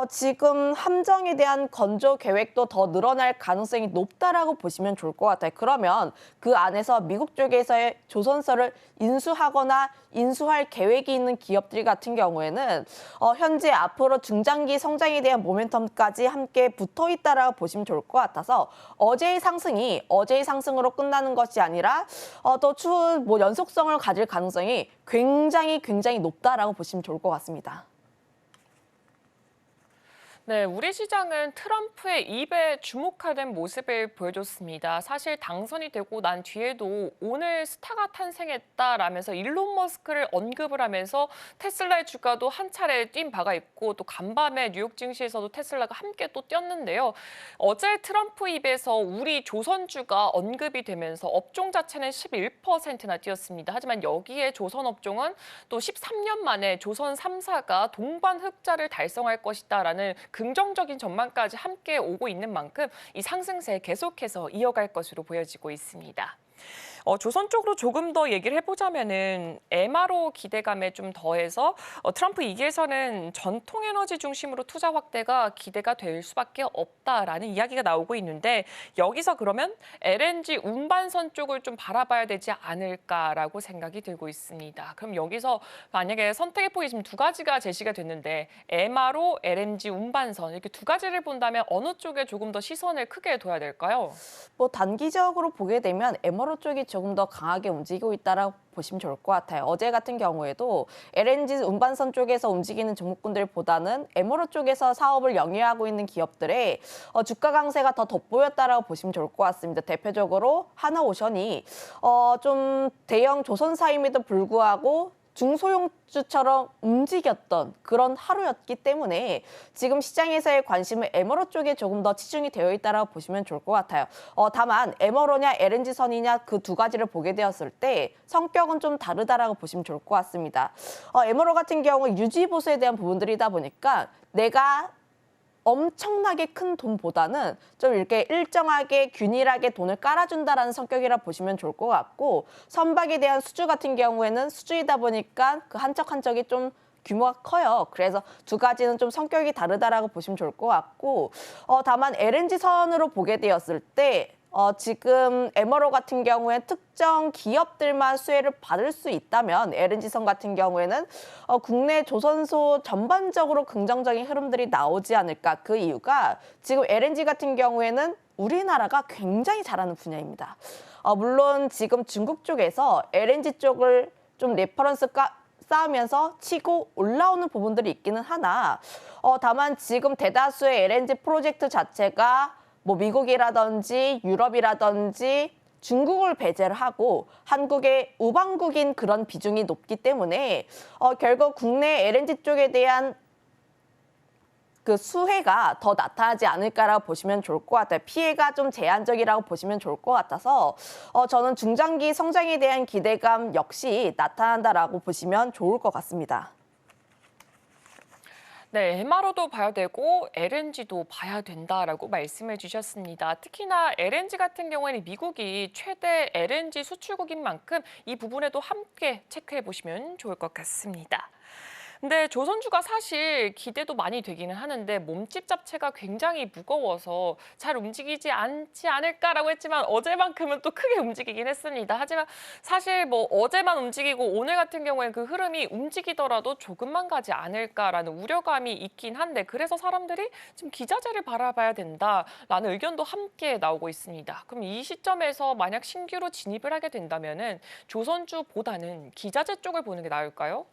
지금 함정에 대한 건조 계획도 더 늘어날 가능성이 높다라고 보시면 좋을 것 같아요. 그러면 그 안에서 미국 쪽에서의 조선소를 인수하거나 인수할 계획이 있는 기업들 같은 경우에는 현재 앞으로 중장기 성장에 대한 모멘텀까지 함께 붙어 있다라고 보시면 좋을 것 같아서 어제의 상승이 어제의 상승으로 끝나는 것이 아니라 또 추후 뭐 연속성을 가질 가능성이 굉장히 높다라고 보시면 좋을 것 같습니다. 네, 우리 시장은 트럼프의 입에 주목하는 모습을 보여줬습니다. 사실 당선이 되고 난 뒤에도 오늘 스타가 탄생했다라면서 일론 머스크를 언급을 하면서 테슬라의 주가도 한 차례 뛴 바가 있고 또 간밤에 뉴욕 증시에서도 테슬라가 함께 또 뛰었는데요. 어제 트럼프 입에서 우리 조선주가 언급이 되면서 업종 자체는 11%나 뛰었습니다. 하지만 여기에 조선업종은 또 13년 만에 조선 3사가 동반 흑자를 달성할 것이다라는 긍정적인 전망까지 함께 오고 있는 만큼 이 상승세 계속해서 이어갈 것으로 보여지고 있습니다. 조선 쪽으로 조금 더 얘기를 해보자면은 MRO 기대감에 좀 더해서 트럼프 2기에서는 전통 에너지 중심으로 투자 확대가 기대가 될 수밖에 없다라는 이야기가 나오고 있는데 여기서 그러면 LNG 운반선 쪽을 좀 바라봐야 되지 않을까라고 생각이 들고 있습니다. 그럼 여기서 만약에 선택의 폭이 지금 두 가지가 제시가 됐는데 MRO, LNG 운반선 이렇게 두 가지를 본다면 어느 쪽에 조금 더 시선을 크게 둬야 될까요? 뭐 단기적으로 보게 되면 MRO 쪽이 조금 더 강하게 움직이고 있다라고 보시면 좋을 것 같아요. 어제 같은 경우에도 LNG 운반선 쪽에서 움직이는 종목군들보다는 MRO 쪽에서 사업을 영위하고 있는 기업들의 주가 강세가 더 돋보였다라고 보시면 좋을 것 같습니다. 대표적으로 하나오션이 좀 대형 조선사임에도 불구하고 중소형주처럼 움직였던 그런 하루였기 때문에 지금 시장에서의 관심은 MRO 쪽에 조금 더 치중이 되어 있다고 보시면 좋을 것 같아요. 다만 MRO냐 LNG선이냐 그 두 가지를 보게 되었을 때 성격은 좀 다르다라고 보시면 좋을 것 같습니다. MRO 같은 경우 유지보수에 대한 부분들이다 보니까 내가 엄청나게 큰 돈보다는 좀 이렇게 일정하게 균일하게 돈을 깔아준다라는 성격이라 보시면 좋을 것 같고 선박에 대한 수주 같은 경우에는 수주이다 보니까 그 한 척 한 척이 좀 규모가 커요. 그래서 두 가지는 좀 성격이 다르다라고 보시면 좋을 것 같고 다만 LNG선으로 보게 되었을 때 지금 MRO 같은 경우에 특정 기업들만 수혜를 받을 수 있다면 LNG선 같은 경우에는 국내 조선소 전반적으로 긍정적인 흐름들이 나오지 않을까. 그 이유가 지금 LNG 같은 경우에는 우리나라가 굉장히 잘하는 분야입니다. 물론 지금 중국 쪽에서 LNG 쪽을 좀 레퍼런스 쌓으면서 치고 올라오는 부분들이 있기는 하나 다만 지금 대다수의 LNG 프로젝트 자체가 뭐 미국이라든지 유럽이라든지 중국을 배제를 하고 한국의 우방국인 그런 비중이 높기 때문에 결국 국내 LNG 쪽에 대한 그 수혜가 더 나타나지 않을까라고 보시면 좋을 것 같아요. 피해가 좀 제한적이라고 보시면 좋을 것 같아서 저는 중장기 성장에 대한 기대감 역시 나타난다라고 보시면 좋을 것 같습니다. 네, MRO도 봐야 되고 LNG도 봐야 된다라고 말씀을 주셨습니다. 특히나 LNG 같은 경우에는 미국이 최대 LNG 수출국인 만큼 이 부분에도 함께 체크해 보시면 좋을 것 같습니다. 근데 조선주가 사실 기대도 많이 되기는 하는데 몸집 자체가 굉장히 무거워서 잘 움직이지 않지 않을까라고 했지만 어제만큼은 또 크게 움직이긴 했습니다. 하지만 사실 뭐 어제만 움직이고 오늘 같은 경우에는 그 흐름이 움직이더라도 조금만 가지 않을까라는 우려감이 있긴 한데 그래서 사람들이 지금 기자재를 바라봐야 된다라는 의견도 함께 나오고 있습니다. 그럼 이 시점에서 만약 신규로 진입을 하게 된다면은 조선주보다는 기자재 쪽을 보는 게 나을까요?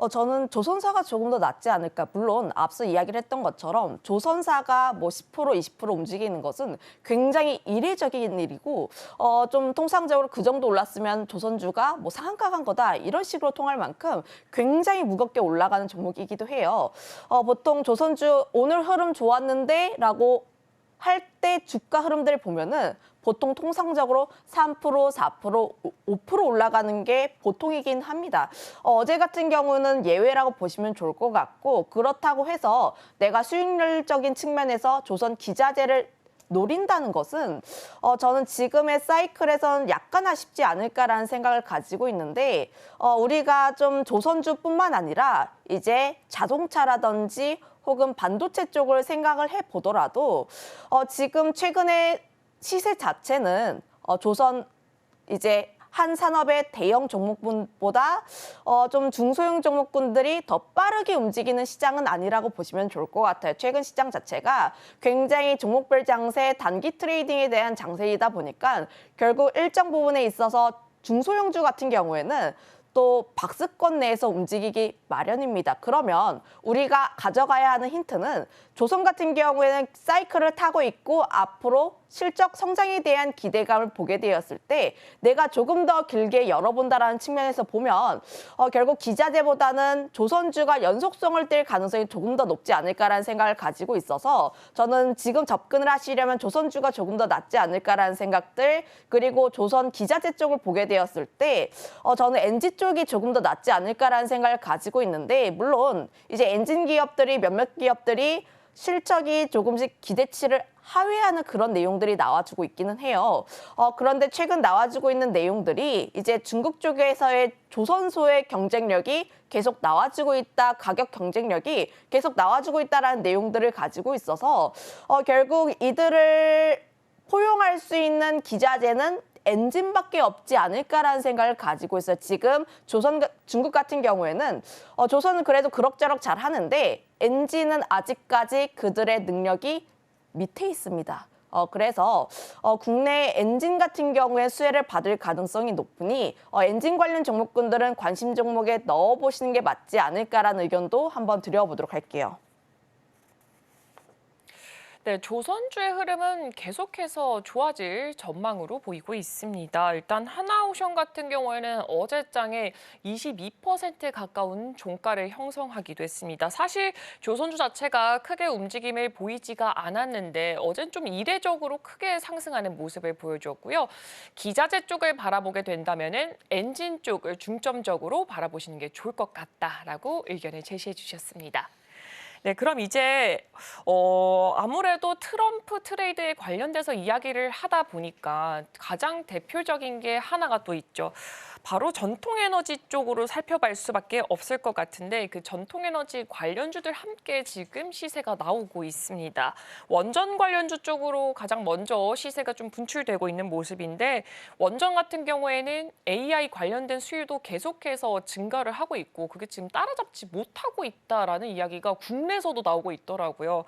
저는 조선사가 조금 더 낫지 않을까. 물론 앞서 이야기를 했던 것처럼 조선사가 뭐 10%, 20% 움직이는 것은 굉장히 이례적인 일이고 좀 통상적으로 그 정도 올랐으면 조선주가 뭐 상한가 간 거다 이런 식으로 통할 만큼 굉장히 무겁게 올라가는 종목이기도 해요. 보통 조선주 오늘 흐름 좋았는데 라고 할 때 주가 흐름들을 보면은 보통 통상적으로 3%, 4%, 5% 올라가는 게 보통이긴 합니다. 어제 같은 경우는 예외라고 보시면 좋을 것 같고 그렇다고 해서 내가 수익률적인 측면에서 조선 기자재를 노린다는 것은 저는 지금의 사이클에서는 약간 아쉽지 않을까라는 생각을 가지고 있는데 우리가 좀 조선주뿐만 아니라 이제 자동차라든지 혹은 반도체 쪽을 생각을 해보더라도 지금 최근에 시세 자체는 조선 이제 한 산업의 대형 종목군보다 좀 중소형 종목군들이 더 빠르게 움직이는 시장은 아니라고 보시면 좋을 것 같아요. 최근 시장 자체가 굉장히 종목별 장세, 단기 트레이딩에 대한 장세이다 보니까 결국 일정 부분에 있어서 중소형주 같은 경우에는 또 박스권 내에서 움직이기 마련입니다. 그러면 우리가 가져가야 하는 힌트는 조선 같은 경우에는 사이클을 타고 있고 앞으로 실적 성장에 대한 기대감을 보게 되었을 때 내가 조금 더 길게 열어본다라는 측면에서 보면 결국 기자재보다는 조선주가 연속성을 띨 가능성이 조금 더 높지 않을까라는 생각을 가지고 있어서 저는 지금 접근을 하시려면 조선주가 조금 더 낫지 않을까라는 생각들 그리고 조선 기자재 쪽을 보게 되었을 때 저는 엔진 쪽이 조금 더 낫지 않을까라는 생각을 가지고 있는데 물론 이제 엔진 기업들이 몇몇 기업들이 실적이 조금씩 기대치를 하회하는 그런 내용들이 나와주고 있기는 해요. 그런데 최근 나와주고 있는 내용들이 이제 중국 쪽에서의 조선소의 경쟁력이 계속 나와주고 있다, 가격 경쟁력이 계속 나와주고 있다라는 내용들을 가지고 있어서 결국 이들을 포용할 수 있는 기자재는 엔진밖에 없지 않을까라는 생각을 가지고 있어요. 지금 중국 같은 경우에는 조선은 그래도 그럭저럭 잘 하는데 엔진은 아직까지 그들의 능력이 밑에 있습니다. 그래서 국내 엔진 같은 경우에 수혜를 받을 가능성이 높으니 엔진 관련 종목군들은 관심 종목에 넣어보시는 게 맞지 않을까라는 의견도 한번 드려보도록 할게요. 네, 조선주의 흐름은 계속해서 좋아질 전망으로 보이고 있습니다. 일단 하나오션 같은 경우에는 어제장에 22% 가까운 종가를 형성하기도 했습니다. 사실 조선주 자체가 크게 움직임을 보이지가 않았는데 어젠 좀 이례적으로 크게 상승하는 모습을 보여주었고요. 기자재 쪽을 바라보게 된다면은 엔진 쪽을 중점적으로 바라보시는 게 좋을 것 같다라고 의견을 제시해 주셨습니다. 네, 그럼 이제 아무래도 트럼프 트레이드에 관련돼서 이야기를 하다 보니까 가장 대표적인 게 하나가 또 있죠. 바로 전통에너지 쪽으로 살펴볼 수밖에 없을 것 같은데 그 전통에너지 관련주들 함께 지금 시세가 나오고 있습니다. 원전 관련주 쪽으로 가장 먼저 시세가 좀 분출되고 있는 모습인데 원전 같은 경우에는 AI 관련된 수요도 계속해서 증가를 하고 있고 그게 지금 따라잡지 못하고 있다라는 이야기가 국내에서도 나오고 있더라고요.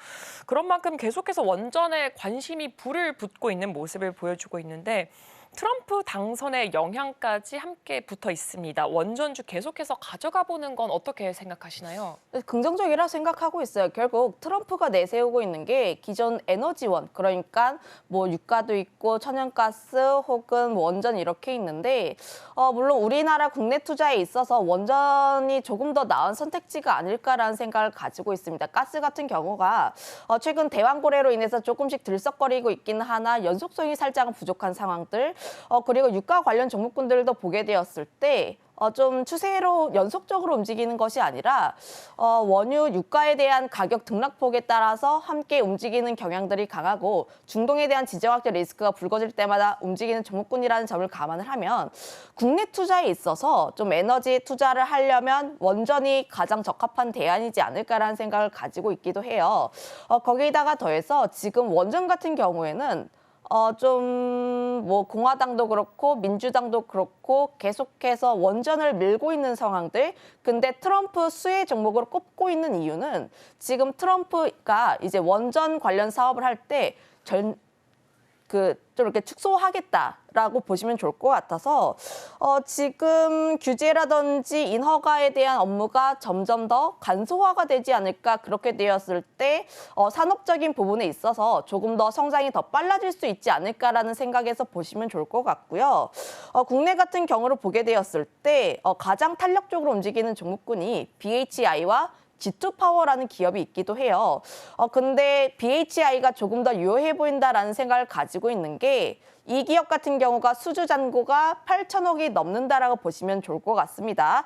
그런 만큼 계속해서 원전에 관심이 불을 붙고 있는 모습을 보여주고 있는데 트럼프 당선의 영향까지 함께 붙어 있습니다. 원전주 계속해서 가져가 보는 건 어떻게 생각하시나요? 긍정적이라 생각하고 있어요. 결국 트럼프가 내세우고 있는 게 기존 에너지원, 그러니까 뭐 유가도 있고 천연가스 혹은 원전 이렇게 있는데 물론 우리나라 국내 투자에 있어서 원전이 조금 더 나은 선택지가 아닐까라는 생각을 가지고 있습니다. 가스 같은 경우가 최근 대왕고래로 인해서 조금씩 들썩거리고 있기는 하나 연속성이 살짝은 부족한 상황들 그리고 유가 관련 종목군들도 보게 되었을 때 좀 추세로 연속적으로 움직이는 것이 아니라 원유 유가에 대한 가격 등락폭에 따라서 함께 움직이는 경향들이 강하고 중동에 대한 지정학적 리스크가 불거질 때마다 움직이는 종목군이라는 점을 감안을 하면 국내 투자에 있어서 좀 에너지 투자를 하려면 원전이 가장 적합한 대안이지 않을까라는 생각을 가지고 있기도 해요. 거기다가 더해서 지금 원전 같은 경우에는 좀 뭐 공화당도 그렇고 민주당도 그렇고 계속해서 원전을 밀고 있는 상황들. 근데 트럼프 수혜 종목으로 꼽고 있는 이유는 지금 트럼프가 이제 원전 관련 사업을 할 때 좀 이렇게 축소하겠다라고 보시면 좋을 것 같아서 지금 규제라든지 인허가에 대한 업무가 점점 더 간소화가 되지 않을까 그렇게 되었을 때 산업적인 부분에 있어서 조금 더 성장이 더 빨라질 수 있지 않을까라는 생각에서 보시면 좋을 것 같고요. 국내 같은 경우를 보게 되었을 때 가장 탄력적으로 움직이는 종목군이 BHI와 G2파워라는 기업이 있기도 해요. 근데 BHI가 조금 더 유효해 보인다라는 생각을 가지고 있는 게 이 기업 같은 경우가 수주 잔고가 8천억이 넘는다라고 보시면 좋을 것 같습니다.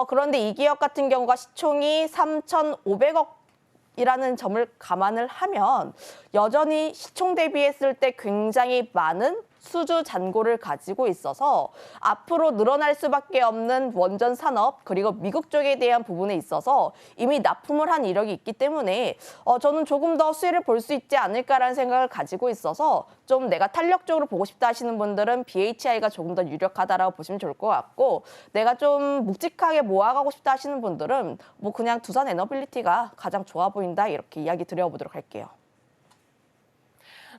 그런데 이 기업 같은 경우가 시총이 3,500억이라는 점을 감안을 하면 여전히 시총 대비했을 때 굉장히 많은 수주 잔고를 가지고 있어서 앞으로 늘어날 수밖에 없는 원전 산업 그리고 미국 쪽에 대한 부분에 있어서 이미 납품을 한 이력이 있기 때문에 저는 조금 더 수혜를 볼 수 있지 않을까라는 생각을 가지고 있어서 좀 내가 탄력적으로 보고 싶다 하시는 분들은 BHI가 조금 더 유력하다라고 보시면 좋을 것 같고 내가 좀 묵직하게 모아가고 싶다 하시는 분들은 뭐 그냥 두산 에너빌리티가 가장 좋아 보인다 이렇게 이야기 드려보도록 할게요.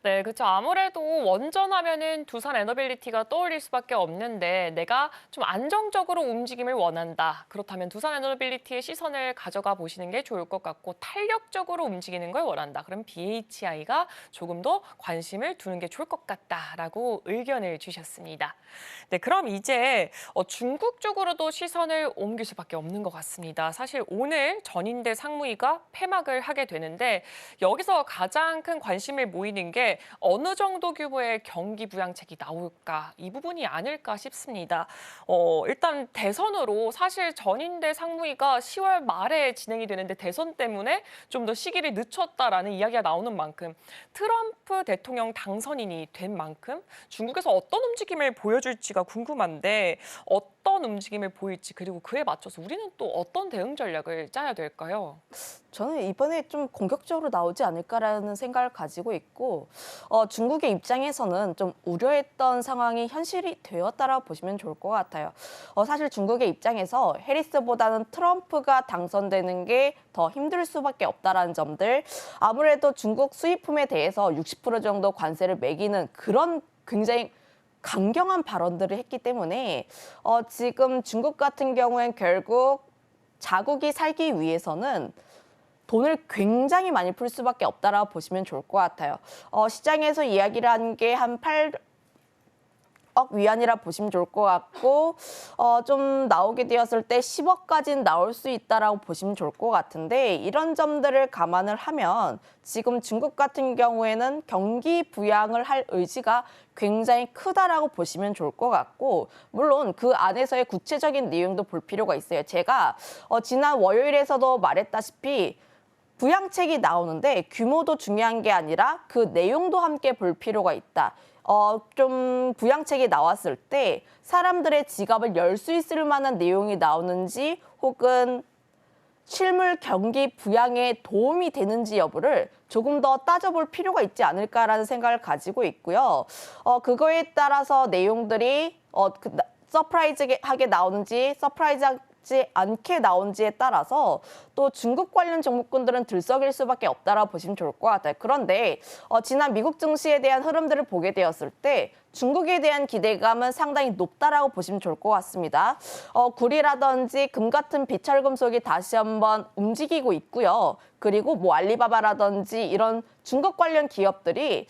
네, 그렇죠. 아무래도 원전하면은 두산 에너빌리티가 떠올릴 수밖에 없는데 내가 좀 안정적으로 움직임을 원한다. 그렇다면 두산 에너빌리티의 시선을 가져가 보시는 게 좋을 것 같고 탄력적으로 움직이는 걸 원한다. 그럼 BHI가 조금 더 관심을 두는 게 좋을 것 같다라고 의견을 주셨습니다. 네, 그럼 이제 중국 쪽으로도 시선을 옮길 수밖에 없는 것 같습니다. 사실 오늘 전인대 상무위가 폐막을 하게 되는데 여기서 가장 큰 관심을 모이는 게 어느 정도 규모의 경기 부양책이 나올까 이 부분이 아닐까 싶습니다. 일단 대선으로 사실 전인대 상무위가 10월 말에 진행이 되는데 대선 때문에 좀 더 시기를 늦췄다라는 이야기가 나오는 만큼 트럼프 대통령 당선인이 된 만큼 중국에서 어떤 움직임을 보여줄지가 궁금한데 어떤 움직임을 보일지 그리고 그에 맞춰서 우리는 또 어떤 대응 전략을 짜야 될까요? 저는 이번에 좀 공격적으로 나오지 않을까라는 생각을 가지고 있고 중국의 입장에서는 좀 우려했던 상황이 현실이 되었다라고 보시면 좋을 것 같아요. 사실 중국의 입장에서 해리스보다는 트럼프가 당선되는 게 더 힘들 수밖에 없다라는 점들 아무래도 중국 수입품에 대해서 60% 정도 관세를 매기는 그런 굉장히 강경한 발언들을 했기 때문에 지금 중국 같은 경우엔 결국 자국이 살기 위해서는 돈을 굉장히 많이 풀 수밖에 없다라고 보시면 좋을 것 같아요. 시장에서 이야기를 한 게 한 8억 위안이라 보시면 좋을 것 같고 좀 나오게 되었을 때 10억까지는 나올 수 있다라고 보시면 좋을 것 같은데 이런 점들을 감안을 하면 지금 중국 같은 경우에는 경기 부양을 할 의지가 굉장히 크다라고 보시면 좋을 것 같고 물론 그 안에서의 구체적인 내용도 볼 필요가 있어요. 제가 지난 월요일에서도 말했다시피 부양책이 나오는데 규모도 중요한 게 아니라 그 내용도 함께 볼 필요가 있다. 좀 부양책이 나왔을 때 사람들의 지갑을 열 수 있을 만한 내용이 나오는지 혹은 실물 경기 부양에 도움이 되는지 여부를 조금 더 따져볼 필요가 있지 않을까라는 생각을 가지고 있고요. 그거에 따라서 내용들이 서프라이즈하게 나오는지 서프라이즈하지 않게 나온지에 따라서 또 중국 관련 종목군들은 들썩일 수밖에 없다라고 보시면 좋을 것 같아요. 그런데 지난 미국 증시에 대한 흐름들을 보게 되었을 때 중국에 대한 기대감은 상당히 높다라고 보시면 좋을 것 같습니다. 구리라든지 금 같은 비철금속이 다시 한번 움직이고 있고요. 그리고 뭐 알리바바라든지 이런 중국 관련 기업들이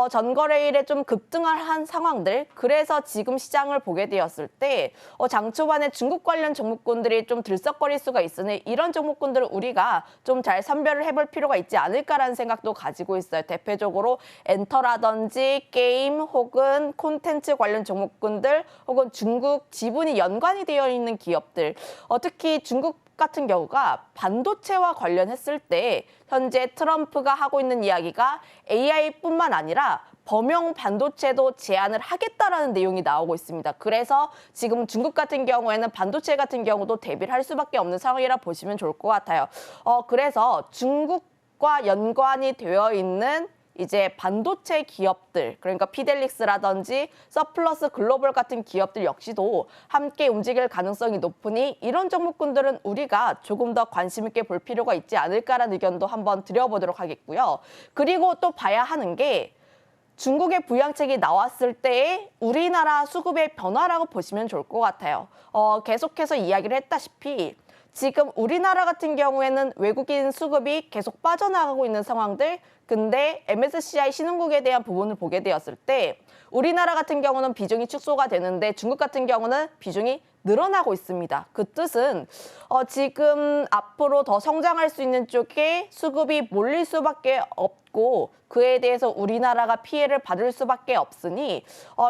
전거래일에 좀 급등을 한 상황들 그래서 지금 시장을 보게 되었을 때 장 초반에 중국 관련 종목군들이 좀 들썩거릴 수가 있으니 이런 종목군들 종목군들을 우리가 좀 잘 선별을 해볼 필요가 있지 않을까라는 생각도 가지고 있어요. 대표적으로 엔터라든지 게임 혹은 콘텐츠 관련 종목군들 혹은 중국 지분이 연관이 되어 있는 기업들, 특히 중국 같은 경우가 반도체와 관련했을 때 현재 트럼프가 하고 있는 이야기가 AI뿐만 아니라 범용 반도체도 제한을 하겠다라는 내용이 나오고 있습니다. 그래서 지금 중국 같은 경우에는 반도체 같은 경우도 대비를 할 수밖에 없는 상황이라 보시면 좋을 것 같아요. 그래서 중국과 연관이 되어 있는 이제 반도체 기업들, 그러니까 피델릭스라든지 서플러스 글로벌 같은 기업들 역시도 함께 움직일 가능성이 높으니 이런 종목군들은 우리가 조금 더 관심 있게 볼 필요가 있지 않을까라는 의견도 한번 드려보도록 하겠고요. 그리고 또 봐야 하는 게 중국의 부양책이 나왔을 때의 우리나라 수급의 변화라고 보시면 좋을 것 같아요. 계속해서 이야기를 했다시피 지금 우리나라 같은 경우에는 외국인 수급이 계속 빠져나가고 있는 상황들, 근데 MSCI 신흥국에 대한 부분을 보게 되었을 때 우리나라 같은 경우는 비중이 축소가 되는데 중국 같은 경우는 비중이 늘어나고 있습니다. 그 뜻은 지금 앞으로 더 성장할 수 있는 쪽에 수급이 몰릴 수밖에 없고 그에 대해서 우리나라가 피해를 받을 수밖에 없으니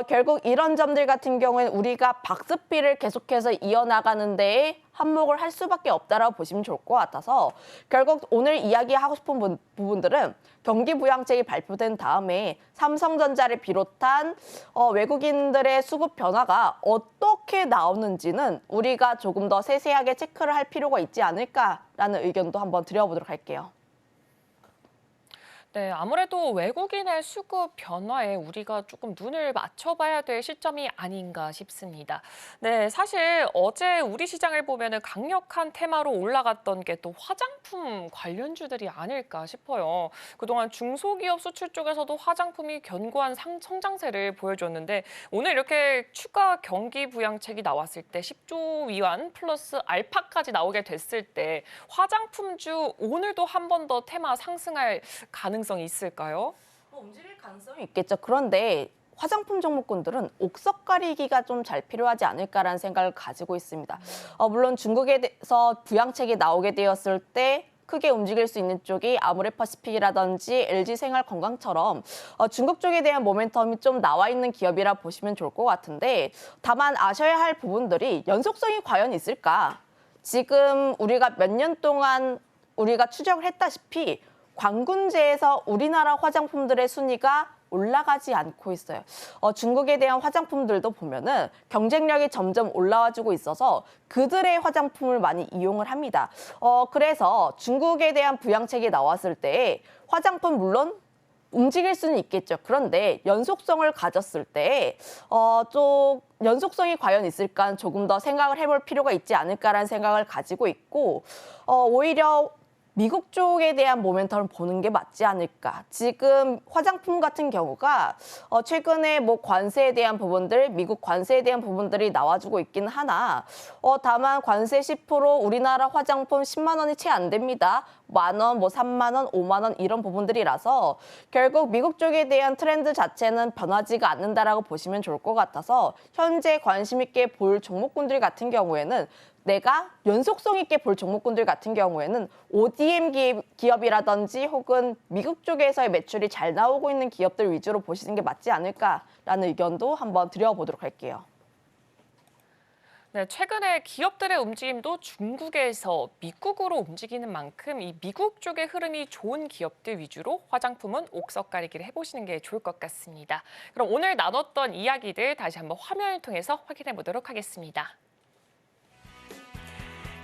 결국 이런 점들 같은 경우에는 우리가 박스피를 계속해서 이어나가는 데에 한몫을 할 수밖에 없다라고 보시면 좋을 것 같아서 결국 오늘 이야기하고 싶은 부분들은 경기 부양책이 발표된 다음에 삼성전자를 비롯한 외국인들의 수급 변화가 어떻게 나오는지는 우리가 조금 더 세세하게 체크를 할 필요가 있지 않을까라는 의견도 한번 드려보도록 할게요. 네, 아무래도 외국인의 수급 변화에 우리가 조금 눈을 맞춰봐야 될 시점이 아닌가 싶습니다. 네, 사실 어제 우리 시장을 보면은 강력한 테마로 올라갔던 게 또 화장품 관련주들이 아닐까 싶어요. 그동안 중소기업 수출 쪽에서도 화장품이 견고한 성장세를 보여줬는데 오늘 이렇게 추가 경기 부양책이 나왔을 때 10조 위안 플러스 알파까지 나오게 됐을 때 화장품주 오늘도 한 번 더 테마 상승할 가능성이 있을까요? 움직일 가능성이 있겠죠. 그런데 화장품 종목군들은 옥석 가리기가 좀 잘 필요하지 않을까라는 생각을 가지고 있습니다. 물론 중국에서 부양책이 나오게 되었을 때 크게 움직일 수 있는 쪽이 아모레퍼시픽이라든지 LG생활건강처럼 중국 쪽에 대한 모멘텀이 좀 나와 있는 기업이라 보시면 좋을 것 같은데 다만 아셔야 할 부분들이 연속성이 과연 있을까? 지금 우리가 몇 년 동안 우리가 추적을 했다시피 광군제에서 우리나라 화장품들의 순위가 올라가지 않고 있어요. 중국에 대한 화장품들도 보면은 경쟁력이 점점 올라와주고 있어서 그들의 화장품을 많이 이용을 합니다. 그래서 중국에 대한 부양책이 나왔을 때 화장품 물론 움직일 수는 있겠죠. 그런데 연속성을 가졌을 때 좀 연속성이 과연 있을까 조금 더 생각을 해볼 필요가 있지 않을까라는 생각을 가지고 있고 오히려 미국 쪽에 대한 모멘텀을 보는 게 맞지 않을까. 지금 화장품 같은 경우가 최근에 뭐 관세에 대한 부분들, 미국 관세에 대한 부분들이 나와주고 있긴 하나 다만 관세 10% 우리나라 화장품 10만 원이 채 안 됩니다. 10,000원, 뭐 3만 원, 5만 원 이런 부분들이라서 결국 미국 쪽에 대한 트렌드 자체는 변하지가 않는다라고 보시면 좋을 것 같아서 현재 관심 있게 볼 종목군들 같은 경우에는 내가 연속성 있게 볼 종목군들 같은 경우에는 ODM 기업이라든지 혹은 미국 쪽에서의 매출이 잘 나오고 있는 기업들 위주로 보시는 게 맞지 않을까라는 의견도 한번 드려보도록 할게요. 네, 최근에 기업들의 움직임도 중국에서 미국으로 움직이는 만큼 이 미국 쪽의 흐름이 좋은 기업들 위주로 화장품은 옥석 가리기를 해보시는 게 좋을 것 같습니다. 그럼 오늘 나눴던 이야기들 다시 한번 화면을 통해서 확인해 보도록 하겠습니다.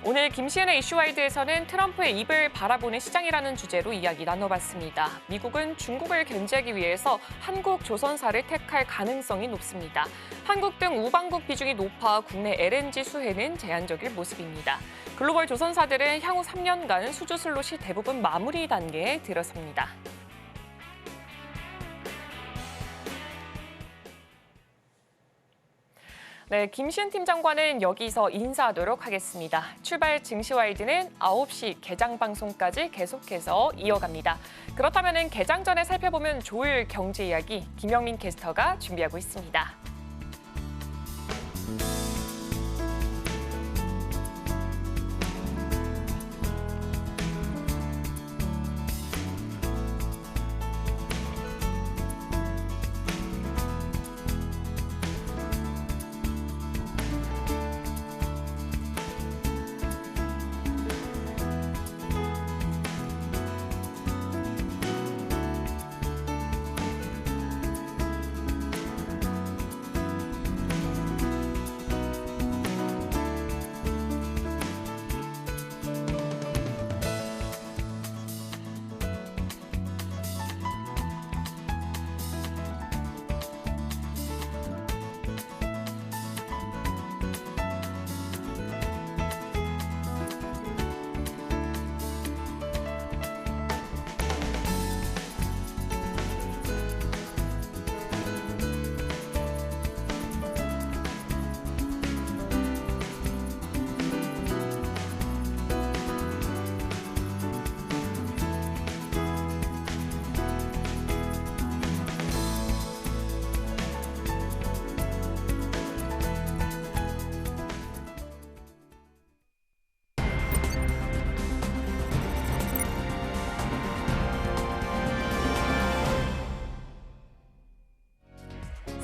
오늘 김시은의 이슈와이드에서는 트럼프의 입을 바라보는 시장이라는 주제로 이야기 나눠봤습니다. 미국은 중국을 견제하기 위해서 한국 조선사를 택할 가능성이 높습니다. 한국 등 우방국 비중이 높아 국내 LNG 수혜는 제한적일 모습입니다. 글로벌 조선사들은 향후 3년간 수주 슬롯이 대부분 마무리 단계에 들어섭니다. 네, 김시은 팀장과는 여기서 인사하도록 하겠습니다. 출발 증시와이드는 9시 개장 방송까지 계속해서 이어갑니다. 그렇다면 개장 전에 살펴보면 좋을 경제 이야기 김영민 캐스터가 준비하고 있습니다.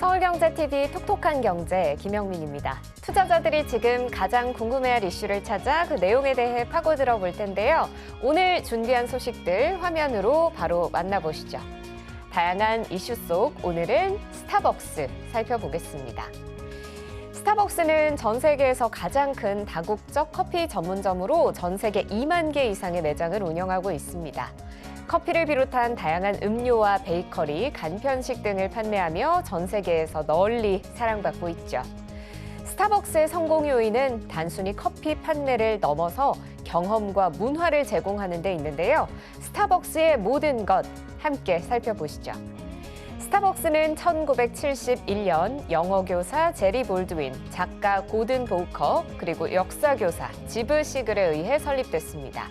서울경제TV 톡톡한 경제 김영민입니다. 투자자들이 지금 가장 궁금해할 이슈를 찾아 그 내용에 대해 파고들어 볼 텐데요. 오늘 준비한 소식들 화면으로 바로 만나보시죠. 다양한 이슈 속 오늘은 스타벅스 살펴보겠습니다. 스타벅스는 전 세계에서 가장 큰 다국적 커피 전문점으로 전 세계 2만 개 이상의 매장을 운영하고 있습니다. 커피를 비롯한 다양한 음료와 베이커리, 간편식 등을 판매하며 전 세계에서 널리 사랑받고 있죠. 스타벅스의 성공 요인은 단순히 커피 판매를 넘어서 경험과 문화를 제공하는 데 있는데요. 스타벅스의 모든 것 함께 살펴보시죠. 스타벅스는 1971년 영어 교사 제리 볼드윈, 작가 고든 보우커, 그리고 역사 교사 지브 시글에 의해 설립됐습니다.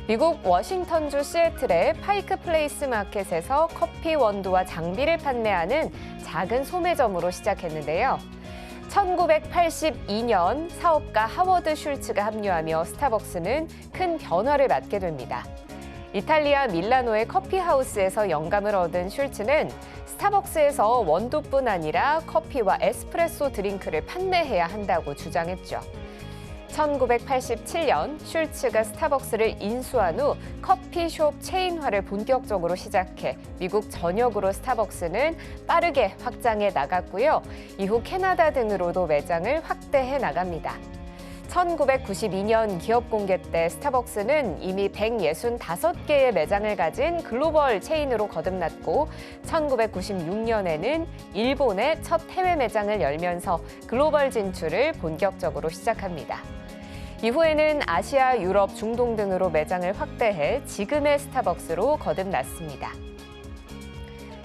미국 워싱턴주 시애틀의 파이크 플레이스 마켓에서 커피 원두와 장비를 판매하는 작은 소매점으로 시작했는데요. 1982년 사업가 하워드 슐츠가 합류하며 스타벅스는 큰 변화를 맞게 됩니다. 이탈리아 밀라노의 커피하우스에서 영감을 얻은 슐츠는 스타벅스에서 원두뿐 아니라 커피와 에스프레소 드링크를 판매해야 한다고 주장했죠. 1987년 슐츠가 스타벅스를 인수한 후 커피숍 체인화를 본격적으로 시작해 미국 전역으로 스타벅스는 빠르게 확장해 나갔고요. 이후 캐나다 등으로도 매장을 확대해 나갑니다. 1992년 기업 공개 때 스타벅스는 이미 165개의 매장을 가진 글로벌 체인으로 거듭났고 1996년에는 일본의 첫 해외 매장을 열면서 글로벌 진출을 본격적으로 시작합니다. 이후에는 아시아, 유럽, 중동 등으로 매장을 확대해 지금의 스타벅스로 거듭났습니다.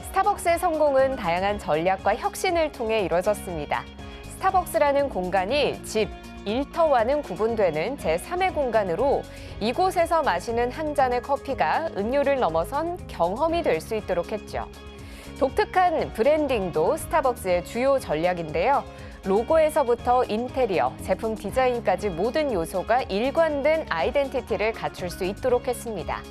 스타벅스의 성공은 다양한 전략과 혁신을 통해 이루어졌습니다. 스타벅스라는 공간이 집, 일터와는 구분되는 제3의 공간으로 이곳에서 마시는 한 잔의 커피가 음료를 넘어선 경험이 될 수 있도록 했죠. 독특한 브랜딩도 스타벅스의 주요 전략인데요. 로고에서부터 인테리어, 제품 디자인까지 모든 요소가 일관된 아이덴티티를 갖출 수 있도록 했습니다.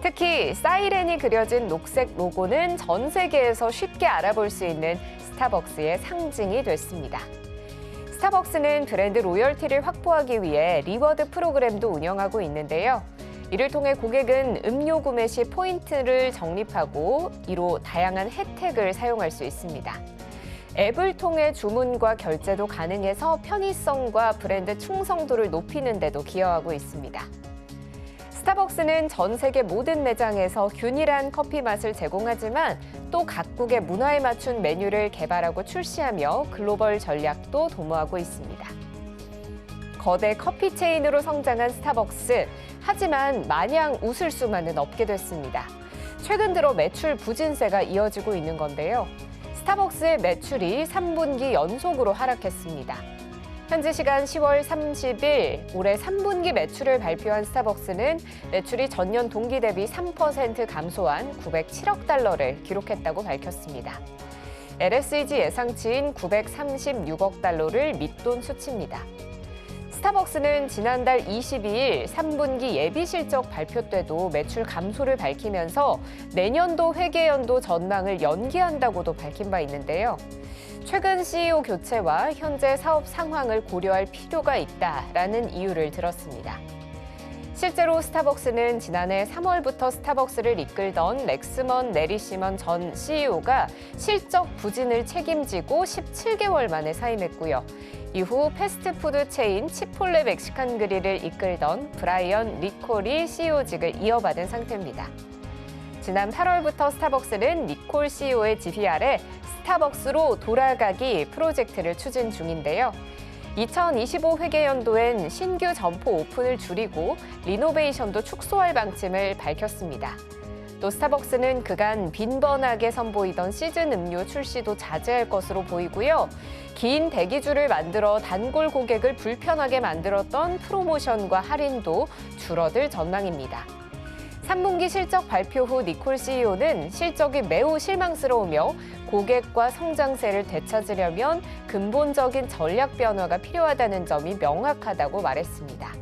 특히 사이렌이 그려진 녹색 로고는 전 세계에서 쉽게 알아볼 수 있는 스타벅스의 상징이 됐습니다. 스타벅스는 브랜드 로열티를 확보하기 위해 리워드 프로그램도 운영하고 있는데요. 이를 통해 고객은 음료 구매 시 포인트를 적립하고 이로 다양한 혜택을 사용할 수 있습니다. 앱을 통해 주문과 결제도 가능해서 편의성과 브랜드 충성도를 높이는 데도 기여하고 있습니다. 스타벅스는 전 세계 모든 매장에서 균일한 커피 맛을 제공하지만 또 각국의 문화에 맞춘 메뉴를 개발하고 출시하며 글로벌 전략도 도모하고 있습니다. 거대 커피 체인으로 성장한 스타벅스, 하지만 마냥 웃을 수만은 없게 됐습니다. 최근 들어 매출 부진세가 이어지고 있는 건데요. 스타벅스의 매출이 3분기 연속으로 하락했습니다. 현지 시간 10월 30일 올해 3분기 매출을 발표한 스타벅스는 매출이 전년 동기 대비 3% 감소한 907억 달러를 기록했다고 밝혔습니다. LSEG 예상치인 936억 달러를 밑돈 수치입니다. 스타벅스는 지난달 22일 3분기 예비 실적 발표 때도 매출 감소를 밝히면서 내년도 회계연도 전망을 연기한다고도 밝힌 바 있는데요. 최근 CEO 교체와 현재 사업 상황을 고려할 필요가 있다라는 이유를 들었습니다. 실제로 스타벅스는 지난해 3월부터 스타벅스를 이끌던 렉스먼 내리시먼 전 CEO가 실적 부진을 책임지고 17개월 만에 사임했고요. 이후 패스트푸드 체인 치폴레 멕시칸 그릴을 이끌던 브라이언 리콜이 CEO직을 이어받은 상태입니다. 지난 8월부터 스타벅스는 니콜 CEO의 지휘 아래 스타벅스로 돌아가기 프로젝트를 추진 중인데요. 2025 회계연도엔 신규 점포 오픈을 줄이고 리노베이션도 축소할 방침을 밝혔습니다. 또 스타벅스는 그간 빈번하게 선보이던 시즌 음료 출시도 자제할 것으로 보이고요. 긴 대기줄을 만들어 단골 고객을 불편하게 만들었던 프로모션과 할인도 줄어들 전망입니다. 3분기 실적 발표 후 니콜 CEO는 실적이 매우 실망스러우며 고객과 성장세를 되찾으려면 근본적인 전략 변화가 필요하다는 점이 명확하다고 말했습니다.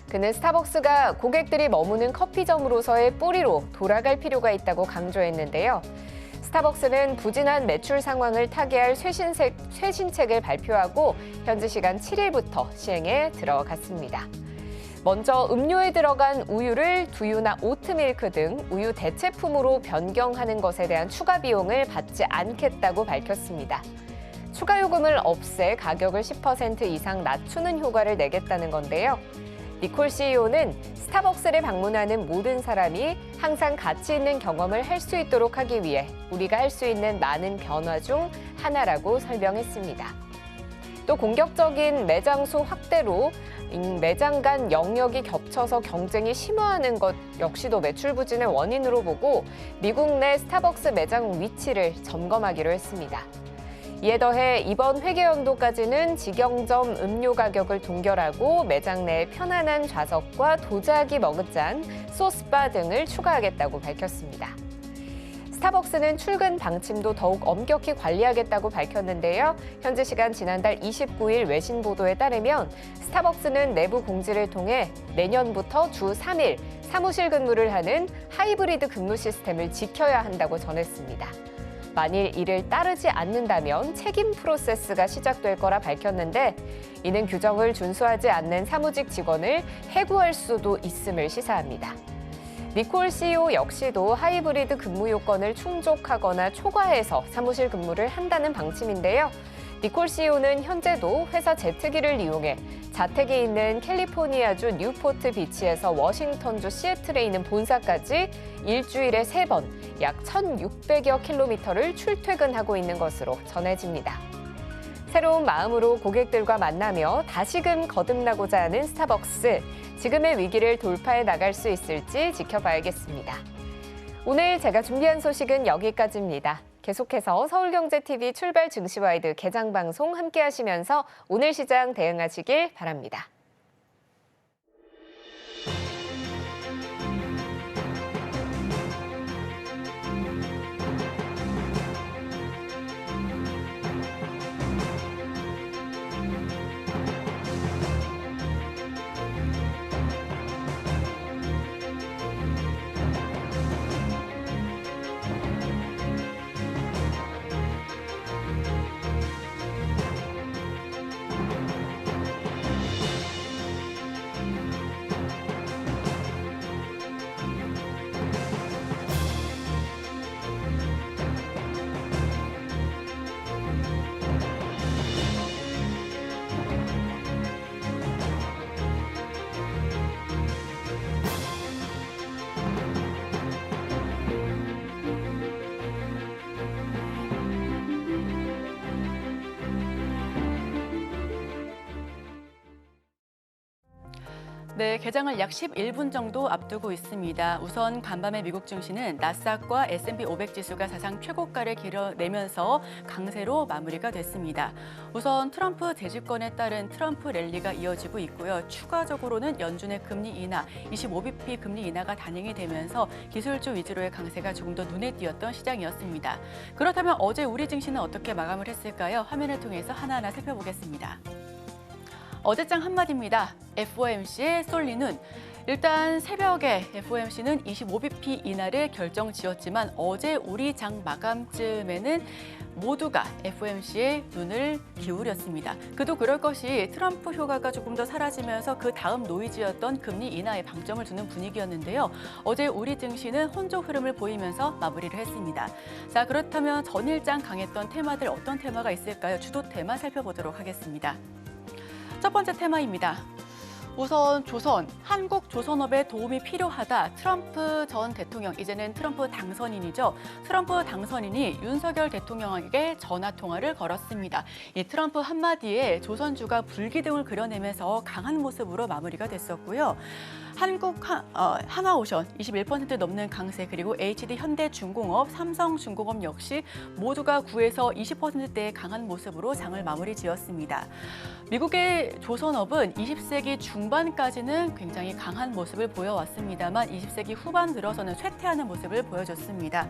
그는 스타벅스가 고객들이 머무는 커피점으로서의 뿌리로 돌아갈 필요가 있다고 강조했는데요. 스타벅스는 부진한 매출 상황을 타개할 쇄신책을 발표하고 현지 시간 7일부터 시행에 들어갔습니다. 먼저 음료에 들어간 우유를 두유나 오트밀크 등 우유 대체품으로 변경하는 것에 대한 추가 비용을 받지 않겠다고 밝혔습니다. 추가 요금을 없애 가격을 10% 이상 낮추는 효과를 내겠다는 건데요. 니콜 CEO는 스타벅스를 방문하는 모든 사람이 항상 가치 있는 경험을 할 수 있도록 하기 위해 우리가 할 수 있는 많은 변화 중 하나라고 설명했습니다. 또 공격적인 매장 수 확대로 매장 간 영역이 겹쳐서 경쟁이 심화하는 것 역시도 매출 부진의 원인으로 보고 미국 내 스타벅스 매장 위치를 점검하기로 했습니다. 이에 더해 이번 회계연도까지는 직영점 음료 가격을 동결하고 매장 내 편안한 좌석과 도자기 머그잔, 소스바 등을 추가하겠다고 밝혔습니다. 스타벅스는 출근 방침도 더욱 엄격히 관리하겠다고 밝혔는데요. 현지 시간 지난달 29일 외신 보도에 따르면 스타벅스는 내부 공지를 통해 내년부터 주 3일 사무실 근무를 하는 하이브리드 근무 시스템을 지켜야 한다고 전했습니다. 만일 이를 따르지 않는다면 책임 프로세스가 시작될 거라 밝혔는데 이는 규정을 준수하지 않는 사무직 직원을 해고할 수도 있음을 시사합니다. 니콜 CEO 역시도 하이브리드 근무 요건을 충족하거나 초과해서 사무실 근무를 한다는 방침인데요. 니콜 CEO는 현재도 회사 제트기를 이용해 자택에 있는 캘리포니아주 뉴포트 비치에서 워싱턴주 시애틀에 있는 본사까지 일주일에 3번, 약 1,600여 킬로미터를 출퇴근하고 있는 것으로 전해집니다. 새로운 마음으로 고객들과 만나며 다시금 거듭나고자 하는 스타벅스. 지금의 위기를 돌파해 나갈 수 있을지 지켜봐야겠습니다. 오늘 제가 준비한 소식은 여기까지입니다. 계속해서 서울경제TV 출발 증시와이드 개장방송 함께 하시면서 오늘 시장 대응하시길 바랍니다. 네, 개장을 약 11분 정도 앞두고 있습니다. 우선 간밤에 미국 증시는 나스닥과 S&P 500 지수가 사상 최고가를 기록내면서 강세로 마무리가 됐습니다. 우선 트럼프 재집권에 따른 트럼프 랠리가 이어지고 있고요. 추가적으로는 연준의 금리 인하, 25bp 금리 인하가 단행이 되면서 기술주 위주로의 강세가 조금 더 눈에 띄었던 시장이었습니다. 그렇다면 어제 우리 증시는 어떻게 마감을 했을까요? 화면을 통해서 하나하나 살펴보겠습니다. 어제장 한마디입니다. FOMC의 쏠리는 일단 새벽에 FOMC는 25bp 인하를 결정지었지만 어제 우리 장 마감쯤에는 모두가 FOMC에 눈을 기울였습니다. 그도 그럴 것이 트럼프 효과가 조금 더 사라지면서 그 다음 노이즈였던 금리 인하에 방점을 두는 분위기였는데요. 어제 우리 증시는 혼조 흐름을 보이면서 마무리를 했습니다. 자, 그렇다면 전일장 강했던 테마들 어떤 테마가 있을까요? 주도 테마 살펴보도록 하겠습니다. 첫 번째 테마입니다. 우선 조선, 한국 조선업에 도움이 필요하다. 트럼프 전 대통령, 이제는 트럼프 당선인이죠. 트럼프 당선인이 윤석열 대통령에게 전화 통화를 걸었습니다. 이 트럼프 한마디에 조선주가 불기둥을 그려내면서 강한 모습으로 마무리가 됐었고요. 한국 하나오션 21% 넘는 강세, 그리고 HD 현대중공업, 삼성중공업 역시 모두가 9에서 20%대의 강한 모습으로 장을 마무리 지었습니다. 미국의 조선업은 20세기 중반까지는 굉장히 강한 모습을 보여왔습니다만 20세기 후반 들어서는 쇠퇴하는 모습을 보여줬습니다.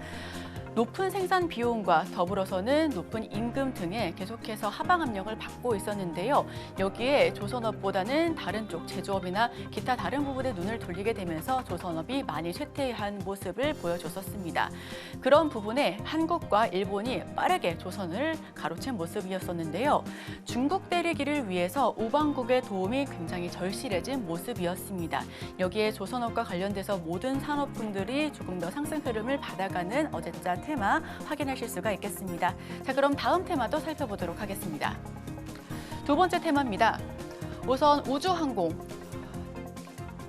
높은 생산 비용과 더불어서는 높은 임금 등에 계속해서 하방 압력을 받고 있었는데요. 여기에 조선업보다는 다른 쪽 제조업이나 기타 다른 부분에 눈을 돌리게 되면서 조선업이 많이 쇠퇴한 모습을 보여줬었습니다. 그런 부분에 한국과 일본이 빠르게 조선을 가로챈 모습이었었는데요. 중국 때리기를 위해서 우방국의 도움이 굉장히 절실해진 모습이었습니다. 여기에 조선업과 관련돼서 모든 산업군들이 조금 더 상승 흐름을 받아가는 어제자 테마 확인하실 수가 있겠습니다. 자, 그럼 다음 테마도 살펴보도록 하겠습니다. 두 번째 테마입니다. 우선 우주항공.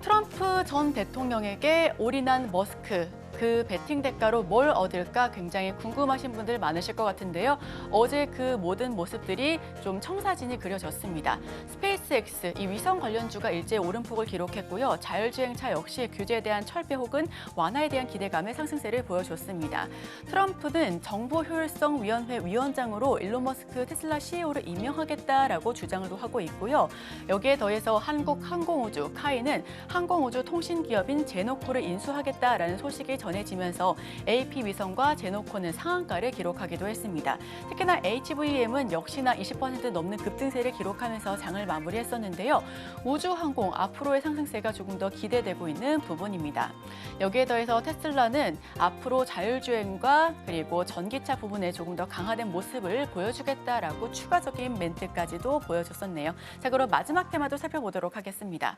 트럼프 전 대통령에게 올인한 머스크. 그 베팅 대가로 뭘 얻을까 굉장히 궁금하신 분들 많으실 것 같은데요. 어제 그 모든 모습들이 좀 청사진이 그려졌습니다. 스페이스X, 이 위성 관련주가 일제 오름폭을 기록했고요. 자율주행차 역시 규제에 대한 철폐 혹은 완화에 대한 기대감의 상승세를 보여줬습니다. 트럼프는 정보효율성위원회 위원장으로 일론 머스크 테슬라 CEO를 임명하겠다라고 주장을 하고 있고요. 여기에 더해서 한국항공우주, 카이는 항공우주 통신기업인 제노코를 인수하겠다라는 소식이 전해지면서 AP 위성과 제노코는 상한가를 기록하기도 했습니다. 특히나 HVM은 역시나 20% 넘는 급등세를 기록하면서 장을 마무리했었는데요. 우주항공 앞으로의 상승세가 조금 더 기대되고 있는 부분입니다. 여기에 더해서 테슬라는 앞으로 자율주행과 그리고 전기차 부분에 조금 더 강화된 모습을 보여주겠다라고 추가적인 멘트까지도 보여줬었네요. 자, 그럼 마지막 테마도 살펴보도록 하겠습니다.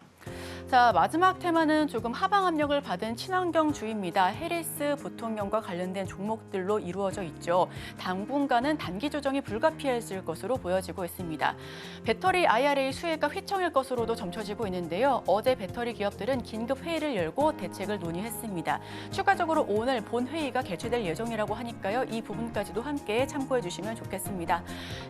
자, 마지막 테마는 조금 하방 압력을 받은 친환경주의입니다. 해리스 부통령과 관련된 종목들로 이루어져 있죠. 당분간은 단기 조정이 불가피했을 것으로 보여지고 있습니다. 배터리 IRA 수혜가 휘청일 것으로도 점쳐지고 있는데요. 어제 배터리 기업들은 긴급 회의를 열고 대책을 논의했습니다. 추가적으로 오늘 본회의가 개최될 예정이라고 하니까요. 이 부분까지도 함께 참고해 주시면 좋겠습니다.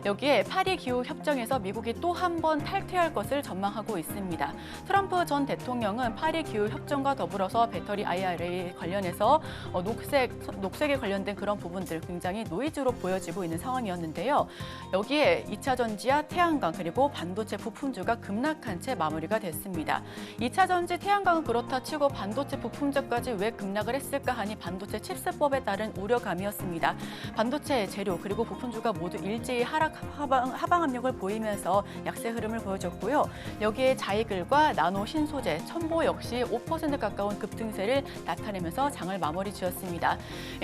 여기에 파리 기후 협정에서 미국이 또 한 번 탈퇴할 것을 전망하고 있습니다. 트럼프 전 대통령은 파리 기후 협정과 더불어서 배터리 IRA 관련해서 녹색에 관련된 그런 부분들 굉장히 노이즈로 보여지고 있는 상황이었는데요. 여기에 2차 전지와 태양광 그리고 반도체 부품주가 급락한 채 마무리가 됐습니다. 2차 전지 태양광은 그렇다 치고 반도체 부품주까지 왜 급락을 했을까 하니 반도체 칩스법에 따른 우려감이었습니다. 반도체 재료 그리고 부품주가 모두 일제히 하방 압력을 보이면서 약세 흐름을 보여줬고요. 여기에 자이글과 나노 신소재, 첨보 역시 5% 가까운 급등세를 나타내면서 장을 마무리 지었습니다.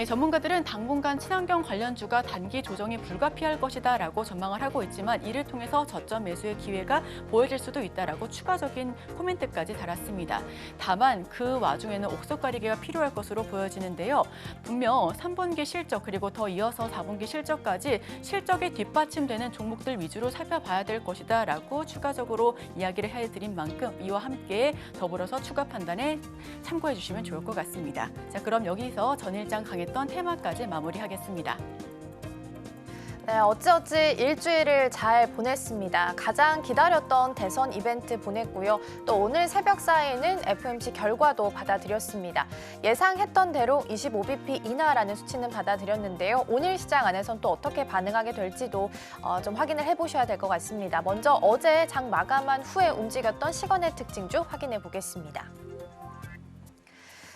전문가들은 당분간 친환경 관련주가 단기 조정이 불가피할 것이다라고 전망을 하고 있지만 이를 통해서 저점 매수의 기회가 보여질 수도 있다라고 추가적인 코멘트까지 달았습니다. 다만 그 와중에는 옥석 가리기가 필요할 것으로 보여지는데요. 분명 3분기 실적 그리고 더 이어서 4분기 실적까지 실적이 뒷받침되는 종목들 위주로 살펴봐야 될 것이다라고 추가적으로 이야기를 해드린 만큼 이와 함께 더불어서 추가 판단에 참고해 주시면 좋을 것 같습니다. 자, 그럼 여기서 전일장 강했던 테마까지 마무리하겠습니다. 네, 어찌어찌 일주일을 잘 보냈습니다. 가장 기다렸던 대선 이벤트 보냈고요. 또 오늘 새벽 사이에는 FOMC 결과도 받아들였습니다. 예상했던 대로 25bp 인하라는 수치는 받아들였는데요. 오늘 시장 안에선 또 어떻게 반응하게 될지도 좀 확인을 해보셔야 될 것 같습니다. 먼저 어제 장 마감한 후에 움직였던 시간의 특징주 확인해 보겠습니다.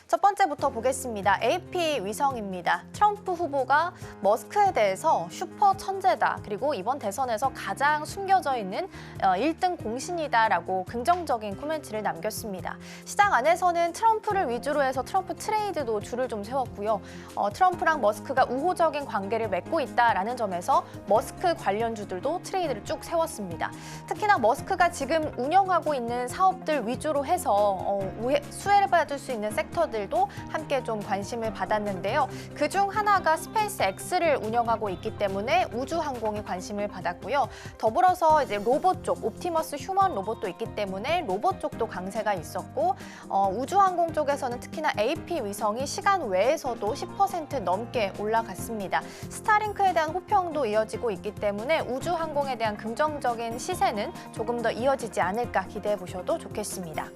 첫 번째부터 보겠습니다. AP 위성입니다. 트럼프 후보가 머스크에 대해서 슈퍼 천재다. 그리고 이번 대선에서 가장 숨겨져 있는 1등 공신이다라고 긍정적인 코멘트를 남겼습니다. 시장 안에서는 트럼프를 위주로 해서 트럼프 트레이드도 줄을 좀 세웠고요. 트럼프랑 머스크가 우호적인 관계를 맺고 있다라는 점에서 머스크 관련주들도 트레이드를 쭉 세웠습니다. 특히나 머스크가 지금 운영하고 있는 사업들 위주로 해서 수혜를 받을 수 있는 섹터들 도 함께 좀 관심을 받았는데요. 그중 하나가 스페이스X를 운영하고 있기 때문에 우주항공이 관심을 받았고요. 더불어서 이제 로봇 쪽, 옵티머스 휴먼 로봇도 있기 때문에 로봇 쪽도 강세가 있었고 우주항공 쪽에서는 특히나 AP 위성이 시간 외에서도 10% 넘게 올라갔습니다. 스타링크에 대한 호평도 이어지고 있기 때문에 우주항공에 대한 긍정적인 시세는 조금 더 이어지지 않을까 기대해 보셔도 좋겠습니다.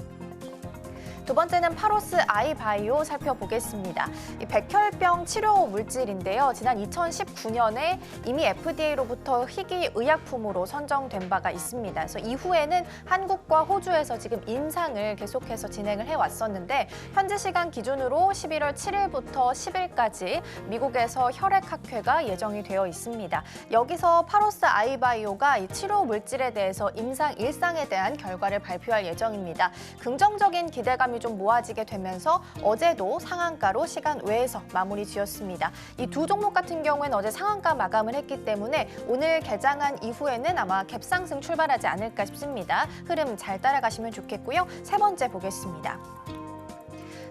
두 번째는 파로스 아이바이오 살펴보겠습니다. 이 백혈병 치료 물질인데요. 지난 2019년에 이미 FDA로부터 희귀 의약품으로 선정된 바가 있습니다. 그래서 이후에는 한국과 호주에서 지금 임상을 계속해서 진행을 해왔었는데 현지 시간 기준으로 11월 7일부터 10일까지 미국에서 혈액학회가 예정이 되어 있습니다. 여기서 파로스 아이바이오가 이 치료 물질에 대해서 임상 1상에 대한 결과를 발표할 예정입니다. 긍정적인 기대감이 좀 모아지게 되면서 어제도 상한가로 시간 외에서 마무리 지었습니다. 이 두 종목 같은 경우에는 어제 상한가 마감을 했기 때문에 오늘 개장한 이후에는 아마 갭상승 출발하지 않을까 싶습니다. 흐름 잘 따라가시면 좋겠고요. 세 번째 보겠습니다.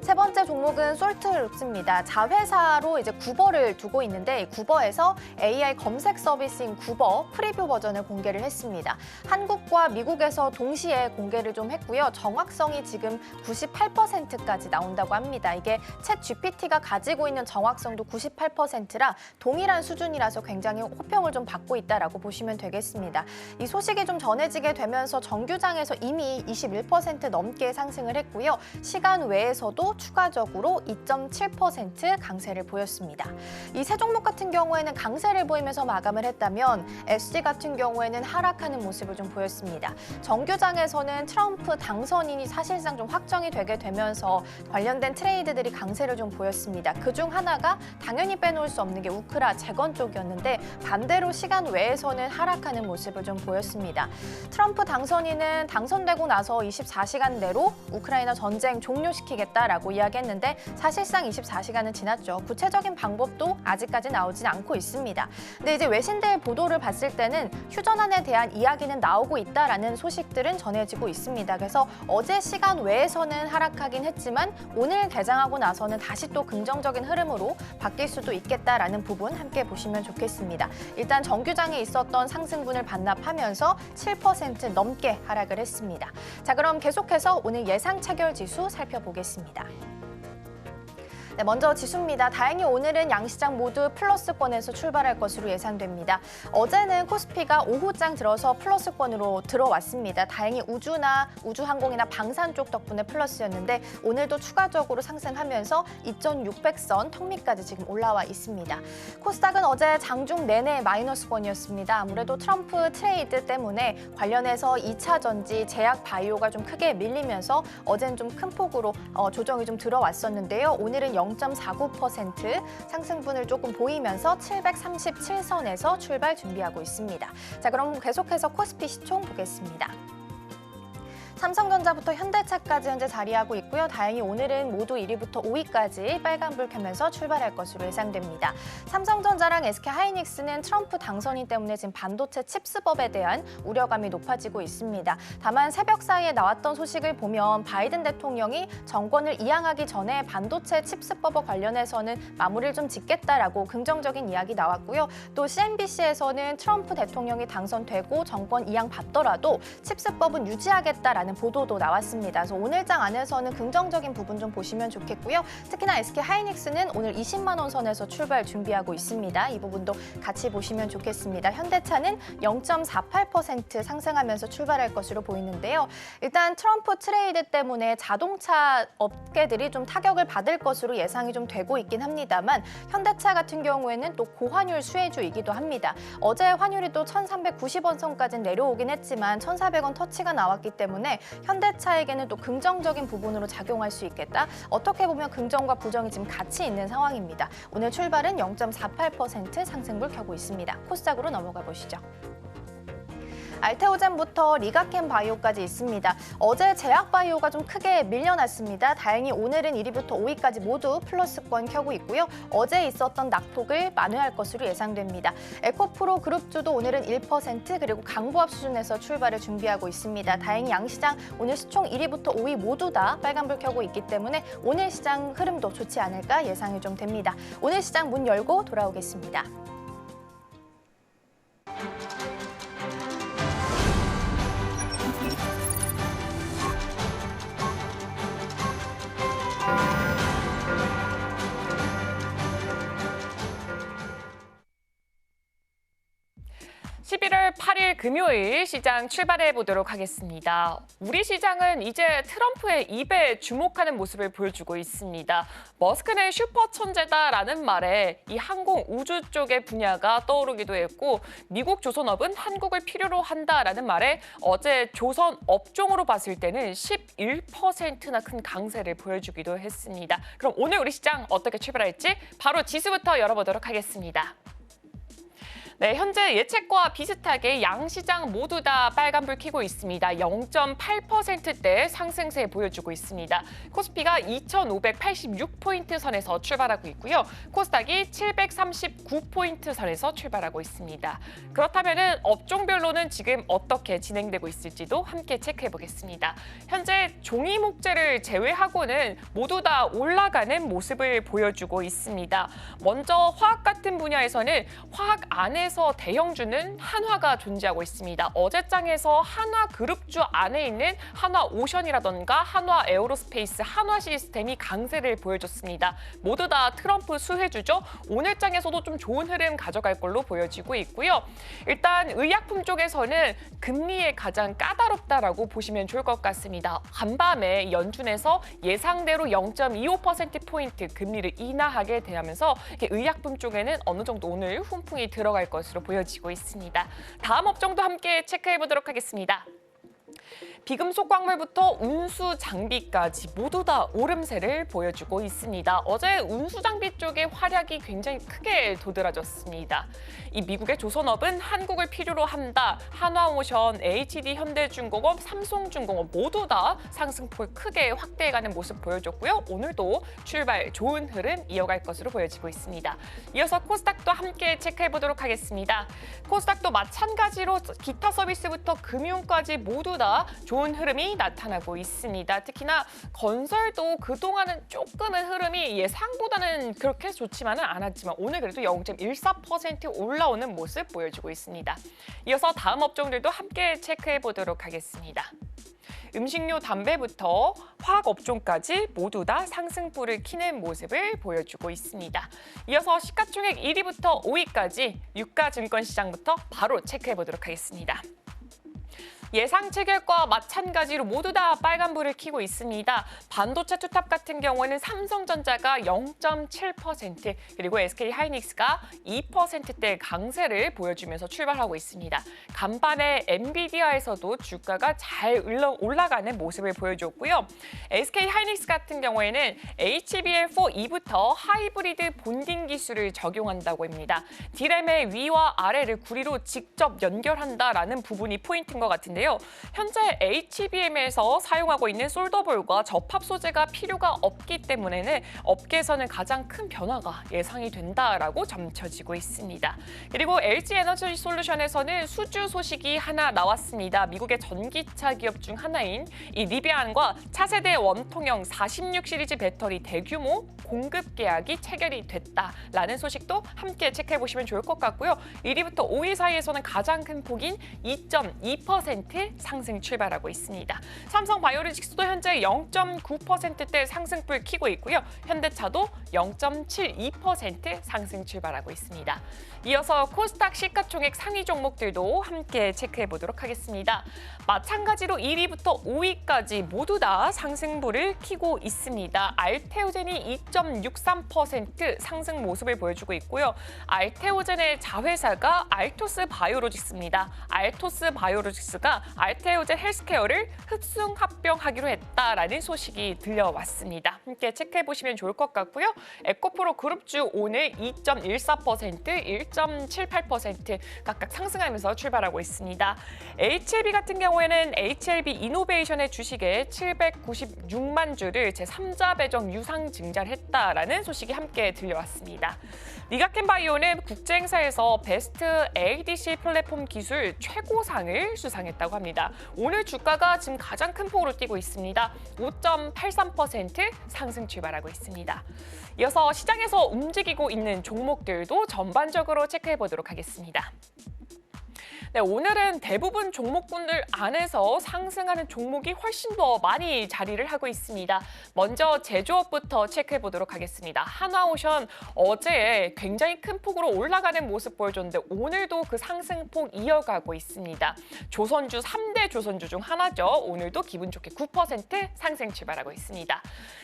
세 번째 종목은 솔트룩스입니다. 자회사로 이제 구버를 두고 있는데 구버에서 AI 검색 서비스인 구버 프리뷰 버전을 공개를 했습니다. 한국과 미국에서 동시에 공개를 좀 했고요. 정확성이 지금 98%까지 나온다고 합니다. 이게 챗 GPT가 가지고 있는 정확성도 98%라 동일한 수준이라서 굉장히 호평을 좀 받고 있다라고 보시면 되겠습니다. 이 소식이 좀 전해지게 되면서 정규장에서 이미 21% 넘게 상승을 했고요. 시간 외에서도 추가적으로 2.7% 강세를 보였습니다. 이 세 종목 같은 경우에는 강세를 보이면서 마감을 했다면 SG 같은 경우에는 하락하는 모습을 좀 보였습니다. 정규장에서는 트럼프 당선인이 사실상 좀 확정이 되게 되면서 관련된 트레이드들이 강세를 좀 보였습니다. 그중 하나가 당연히 빼놓을 수 없는 게 우크라 재건 쪽이었는데 반대로 시간 외에서는 하락하는 모습을 좀 보였습니다. 트럼프 당선인은 당선되고 나서 24시간 내로 우크라이나 전쟁 종료시키겠다라고 이야기했는데 사실상 24시간은 지났죠. 구체적인 방법도 아직까지 나오진 않고 있습니다. 근데 이제 외신들 보도를 봤을 때는 휴전안에 대한 이야기는 나오고 있다라는 소식들은 전해지고 있습니다. 그래서 어제 시간 외에서는 하락하긴 했지만 오늘 개장하고 나서는 다시 또 긍정적인 흐름으로 바뀔 수도 있겠다라는 부분 함께 보시면 좋겠습니다. 일단 정규장에 있었던 상승분을 반납하면서 7% 넘게 하락을 했습니다. 자, 그럼 계속해서 오늘 예상 체결 지수 살펴보겠습니다. 네, 먼저 지수입니다. 다행히 오늘은 양시장 모두 플러스권에서 출발할 것으로 예상됩니다. 어제는 코스피가 오후장 들어서 플러스권으로 들어왔습니다. 다행히 우주항공이나 방산 쪽 덕분에 플러스였는데 오늘도 추가적으로 상승하면서 2,600선 턱 밑까지 지금 올라와 있습니다. 코스닥은 어제 장중 내내 마이너스권이었습니다. 아무래도 트럼프 트레이드 때문에 관련해서 2차 전지, 제약 바이오가 좀 크게 밀리면서 어제는 좀 큰 폭으로 조정이 좀 들어왔었는데요. 오늘은 0.49% 상승분을 조금 보이면서 737선에서 출발 준비하고 있습니다. 자, 그럼 계속해서 코스피 시총 보겠습니다. 삼성전자부터 현대차까지 현재 자리하고 있고요. 다행히 오늘은 모두 1위부터 5위까지 빨간불 켜면서 출발할 것으로 예상됩니다. 삼성전자랑 SK하이닉스는 트럼프 당선인 때문에 지금 반도체 칩스법에 대한 우려감이 높아지고 있습니다. 다만 새벽 사이에 나왔던 소식을 보면 바이든 대통령이 정권을 이양하기 전에 반도체 칩스법과 관련해서는 마무리를 좀 짓겠다라고 긍정적인 이야기 나왔고요. 또 CNBC에서는 트럼프 대통령이 당선되고 정권 이양 받더라도 칩스법은 유지하겠다라는 보도도 나왔습니다. 그래서 오늘장 안에서는 긍정적인 부분 좀 보시면 좋겠고요. 특히나 SK하이닉스는 오늘 20만 원 선에서 출발 준비하고 있습니다. 이 부분도 같이 보시면 좋겠습니다. 현대차는 0.48% 상승하면서 출발할 것으로 보이는데요. 일단 트럼프 트레이드 때문에 자동차 업계들이 좀 타격을 받을 것으로 예상이 좀 되고 있긴 합니다만 현대차 같은 경우에는 또 고환율 수혜주이기도 합니다. 어제 환율이 또 1,390원 선까지 내려오긴 했지만 1,400원 터치가 나왔기 때문에 현대차에게는 또 긍정적인 부분으로 작용할 수 있겠다. 어떻게 보면 긍정과 부정이 지금 같이 있는 상황입니다. 오늘 출발은 0.48% 상승불 켜고 있습니다. 코스닥으로 넘어가 보시죠. 알테오젠부터 리가켄 바이오까지 있습니다. 어제 제약 바이오가 좀 크게 밀려났습니다. 다행히 오늘은 1위부터 5위까지 모두 플러스권 켜고 있고요. 어제 있었던 낙폭을 만회할 것으로 예상됩니다. 에코프로 그룹주도 오늘은 1% 그리고 강보합 수준에서 출발을 준비하고 있습니다. 다행히 양시장 오늘 시총 1위부터 5위 모두 다 빨간불 켜고 있기 때문에 오늘 시장 흐름도 좋지 않을까 예상이 좀 됩니다. 오늘 시장 문 열고 돌아오겠습니다. (11월) 10월 8일 금요일 시장 출발해 보도록 하겠습니다. 우리 시장은 이제 트럼프의 입에 주목하는 모습을 보여주고 있습니다. 머스크는 슈퍼 천재다라는 말에 이 항공 우주 쪽의 분야가 떠오르기도 했고 미국 조선업은 한국을 필요로 한다라는 말에 어제 조선 업종으로 봤을 때는 11%나 큰 강세를 보여주기도 했습니다. 그럼 오늘 우리 시장 어떻게 출발할지 바로 지수부터 열어보도록 하겠습니다. 네, 현재 예측과 비슷하게 양시장 모두 다 빨간불 켜고 있습니다. 0.8%대 상승세 보여주고 있습니다. 코스피가 2,586포인트 선에서 출발하고 있고요. 코스닥이 739포인트 선에서 출발하고 있습니다. 그렇다면 업종별로는 지금 어떻게 진행되고 있을지도 함께 체크해 보겠습니다. 현재 종이 목재를 제외하고는 모두 다 올라가는 모습을 보여주고 있습니다. 먼저 화학 같은 분야에서는 화학 안에서 대형주는 한화가 존재하고 있습니다. 어제장에서 한화그룹주 안에 있는 한화오션이라던가 한화에어로스페이스, 한화시스템이 강세를 보여줬습니다. 모두 다 트럼프 수혜주죠. 오늘장에서도 좀 좋은 흐름 가져갈 걸로 보여지고 있고요. 일단 의약품 쪽에서는 금리에 가장 까다롭다라고 보시면 좋을 것 같습니다. 간밤에 연준에서 예상대로 0.25%포인트 금리를 인하하게 되면서 의약품 쪽에는 어느 정도 오늘 훈풍이 들어갈 것으로 보여지고 있습니다. 다음 업종도 함께 체크해 보도록 하겠습니다. 비금속 광물부터 운수 장비까지 모두 다 오름세를 보여주고 있습니다. 어제 운수 장비 쪽의 활약이 굉장히 크게 도드라졌습니다. 이 미국의 조선업은 한국을 필요로 한다. 한화오션, HD 현대중공업, 삼성중공업 모두 다 상승폭을 크게 확대해가는 모습 보여줬고요. 오늘도 출발 좋은 흐름 이어갈 것으로 보여지고 있습니다. 이어서 코스닥도 함께 체크해 보도록 하겠습니다. 코스닥도 마찬가지로 기타 서비스부터 금융까지 모두 다 좋은 흐름이 나타나고 있습니다. 특히나 건설도 그동안은 조금은 흐름이 예상보다는 그렇게 좋지만은 않았지만 오늘 그래도 0.14% 올라오는 모습 보여주고 있습니다. 이어서 다음 업종들도 함께 체크해 보도록 하겠습니다. 음식료, 담배부터 화학 업종까지 모두 다 상승폭을 키는 모습을 보여주고 있습니다. 이어서 시가총액 1위부터 5위까지 유가증권시장부터 바로 체크해 보도록 하겠습니다. 예상 체결과 마찬가지로 모두 다 빨간불을 켜고 있습니다. 반도체 투탑 같은 경우에는 삼성전자가 0.7% 그리고 SK하이닉스가 2%대 강세를 보여주면서 출발하고 있습니다. 간밤에 엔비디아에서도 주가가 잘 올라가는 모습을 보여줬고요. SK하이닉스 같은 경우에는 HBM4E부터 하이브리드 본딩 기술을 적용한다고 합니다. D램의 위와 아래를 구리로 직접 연결한다라는 부분이 포인트인 것 같은데 현재 HBM에서 사용하고 있는 솔더볼과 접합 소재가 필요가 없기 때문에는 업계에서는 가장 큰 변화가 예상이 된다라고 점쳐지고 있습니다. 그리고 LG 에너지 솔루션에서는 수주 소식이 하나 나왔습니다. 미국의 전기차 기업 중 하나인 이 리비안과 차세대 원통형 46 시리즈 배터리 대규모 공급 계약이 체결이 됐다라는 소식도 함께 체크해 보시면 좋을 것 같고요. 1위부터 5위 사이에서는 가장 큰 폭인 2.2% 상승 출발하고 있습니다. 삼성바이오로직스도 현재 0.9%대 상승폭을 켜고 있고요. 현대차도 0.72% 상승 출발하고 있습니다. 이어서 코스닥 시가총액 상위 종목들도 함께 체크해 보도록 하겠습니다. 마찬가지로 1위부터 5위까지 모두 다 상승폭을 켜고 있습니다. 알테오젠이 2.63% 상승 모습을 보여주고 있고요. 알테오젠의 자회사가 알토스 바이오로직스입니다. 알토스 바이오로직스가 알테오젠 헬스케어를 흡승 합병하기로 했다라는 소식이 들려왔습니다. 함께 체크해 보시면 좋을 것 같고요. 에코프로 그룹주 오늘 2.14%, 1.78% 각각 상승하면서 출발하고 있습니다. HLB 같은 경우에는 HLB 이노베이션의 주식에 796만 주를 제3자 배정 유상 증자했다라는 소식이 함께 들려왔습니다. 리가켄바이오는 국제행사에서 베스트 ADC 플랫폼 기술 최고상을 수상했다고 합니다. 오늘 주가가 지금 가장 큰 폭으로 뛰고 있습니다. 5.83% 상승 출발하고 있습니다. 이어서 시장에서 움직이고 있는 종목들도 전반적으로 체크해 보도록 하겠습니다. 네, 오늘은 대부분 종목군들 안에서 상승하는 종목이 훨씬 더 많이 자리를 하고 있습니다. 먼저 제조업부터 체크해 보도록 하겠습니다. 한화오션 어제 굉장히 큰 폭으로 올라가는 모습 보여줬는데 오늘도 그 상승폭 이어가고 있습니다. 조선주 3대 조선주 중 하나죠. 오늘도 기분 좋게 9% 상승 출발하고 있습니다.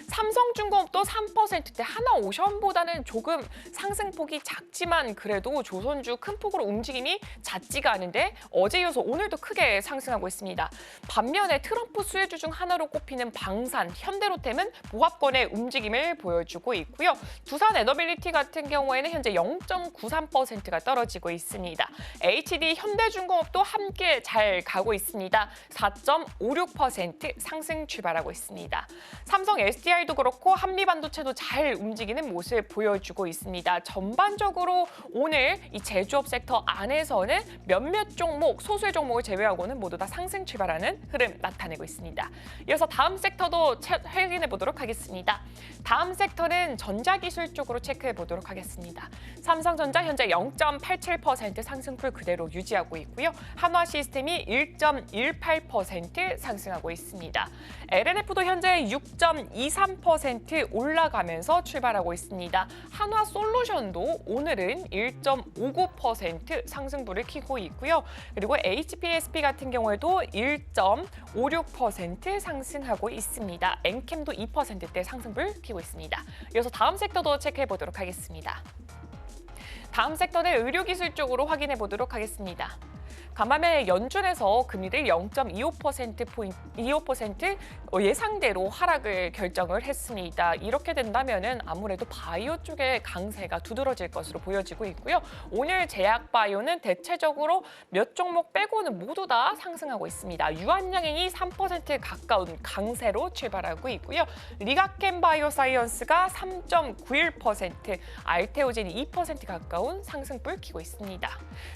삼성중공업도 3%대 한화오션보다는 조금 상승폭이 작지만 그래도 조선주 큰 폭으로 움직임이 잦지가 않은데 어제 이어서 오늘도 크게 상승하고 있습니다. 반면에 트럼프 수혜주 중 하나로 꼽히는 방산, 현대로템은 보합권의 움직임을 보여주고 있고요. 두산 에너빌리티 같은 경우에는 현재 0.93%가 떨어지고 있습니다. HD 현대중공업도 함께 잘 가고 있습니다. 4.56% 상승 출발하고 있습니다. 삼성 SDI도 그렇고 한미반도체도 잘 움직이는 모습 보여주고 있습니다. 전반적으로 오늘 이 제조업 섹터 안에서는 몇몇 종목, 소수의 종목을 제외하고는 모두 다 상승 출발하는 흐름 나타내고 있습니다. 이어서 다음 섹터도 확인해 보도록 하겠습니다. 다음 섹터는 전자기술 쪽으로 체크해 보도록 하겠습니다. 삼성전자 현재 0.87% 상승폭 그대로 유지하고 있고요. 한화시스템이 1.18% 상승하고 있습니다. LNF도 현재 6.23% 올라가면서 출발하고 있습니다. 한화솔루션도 오늘은 1.59% 상승부를 켜고 있고요. 그리고 HPSP 같은 경우에도 1.56% 상승하고 있습니다. 엔캠도 2%대 상승부를 켜고 있습니다. 이어서 다음 섹터도 체크해 보도록 하겠습니다. 다음 섹터는 의료기술 쪽으로 확인해 보도록 하겠습니다. 간밤에 연준에서 금리를 0.25% 예상대로 하락을 결정을 했습니다. 이렇게 된다면은 아무래도 바이오 쪽의 강세가 두드러질 것으로 보여지고 있고요. 오늘 제약바이오는 대체적으로 몇 종목 빼고는 모두 다 상승하고 있습니다. 유한양행이 3% 가까운 강세로 출발하고 있고요. 리가켄 바이오사이언스가 3.91%, 알테오젠이 2% 가까운 상승폭을 켜고 있습니다.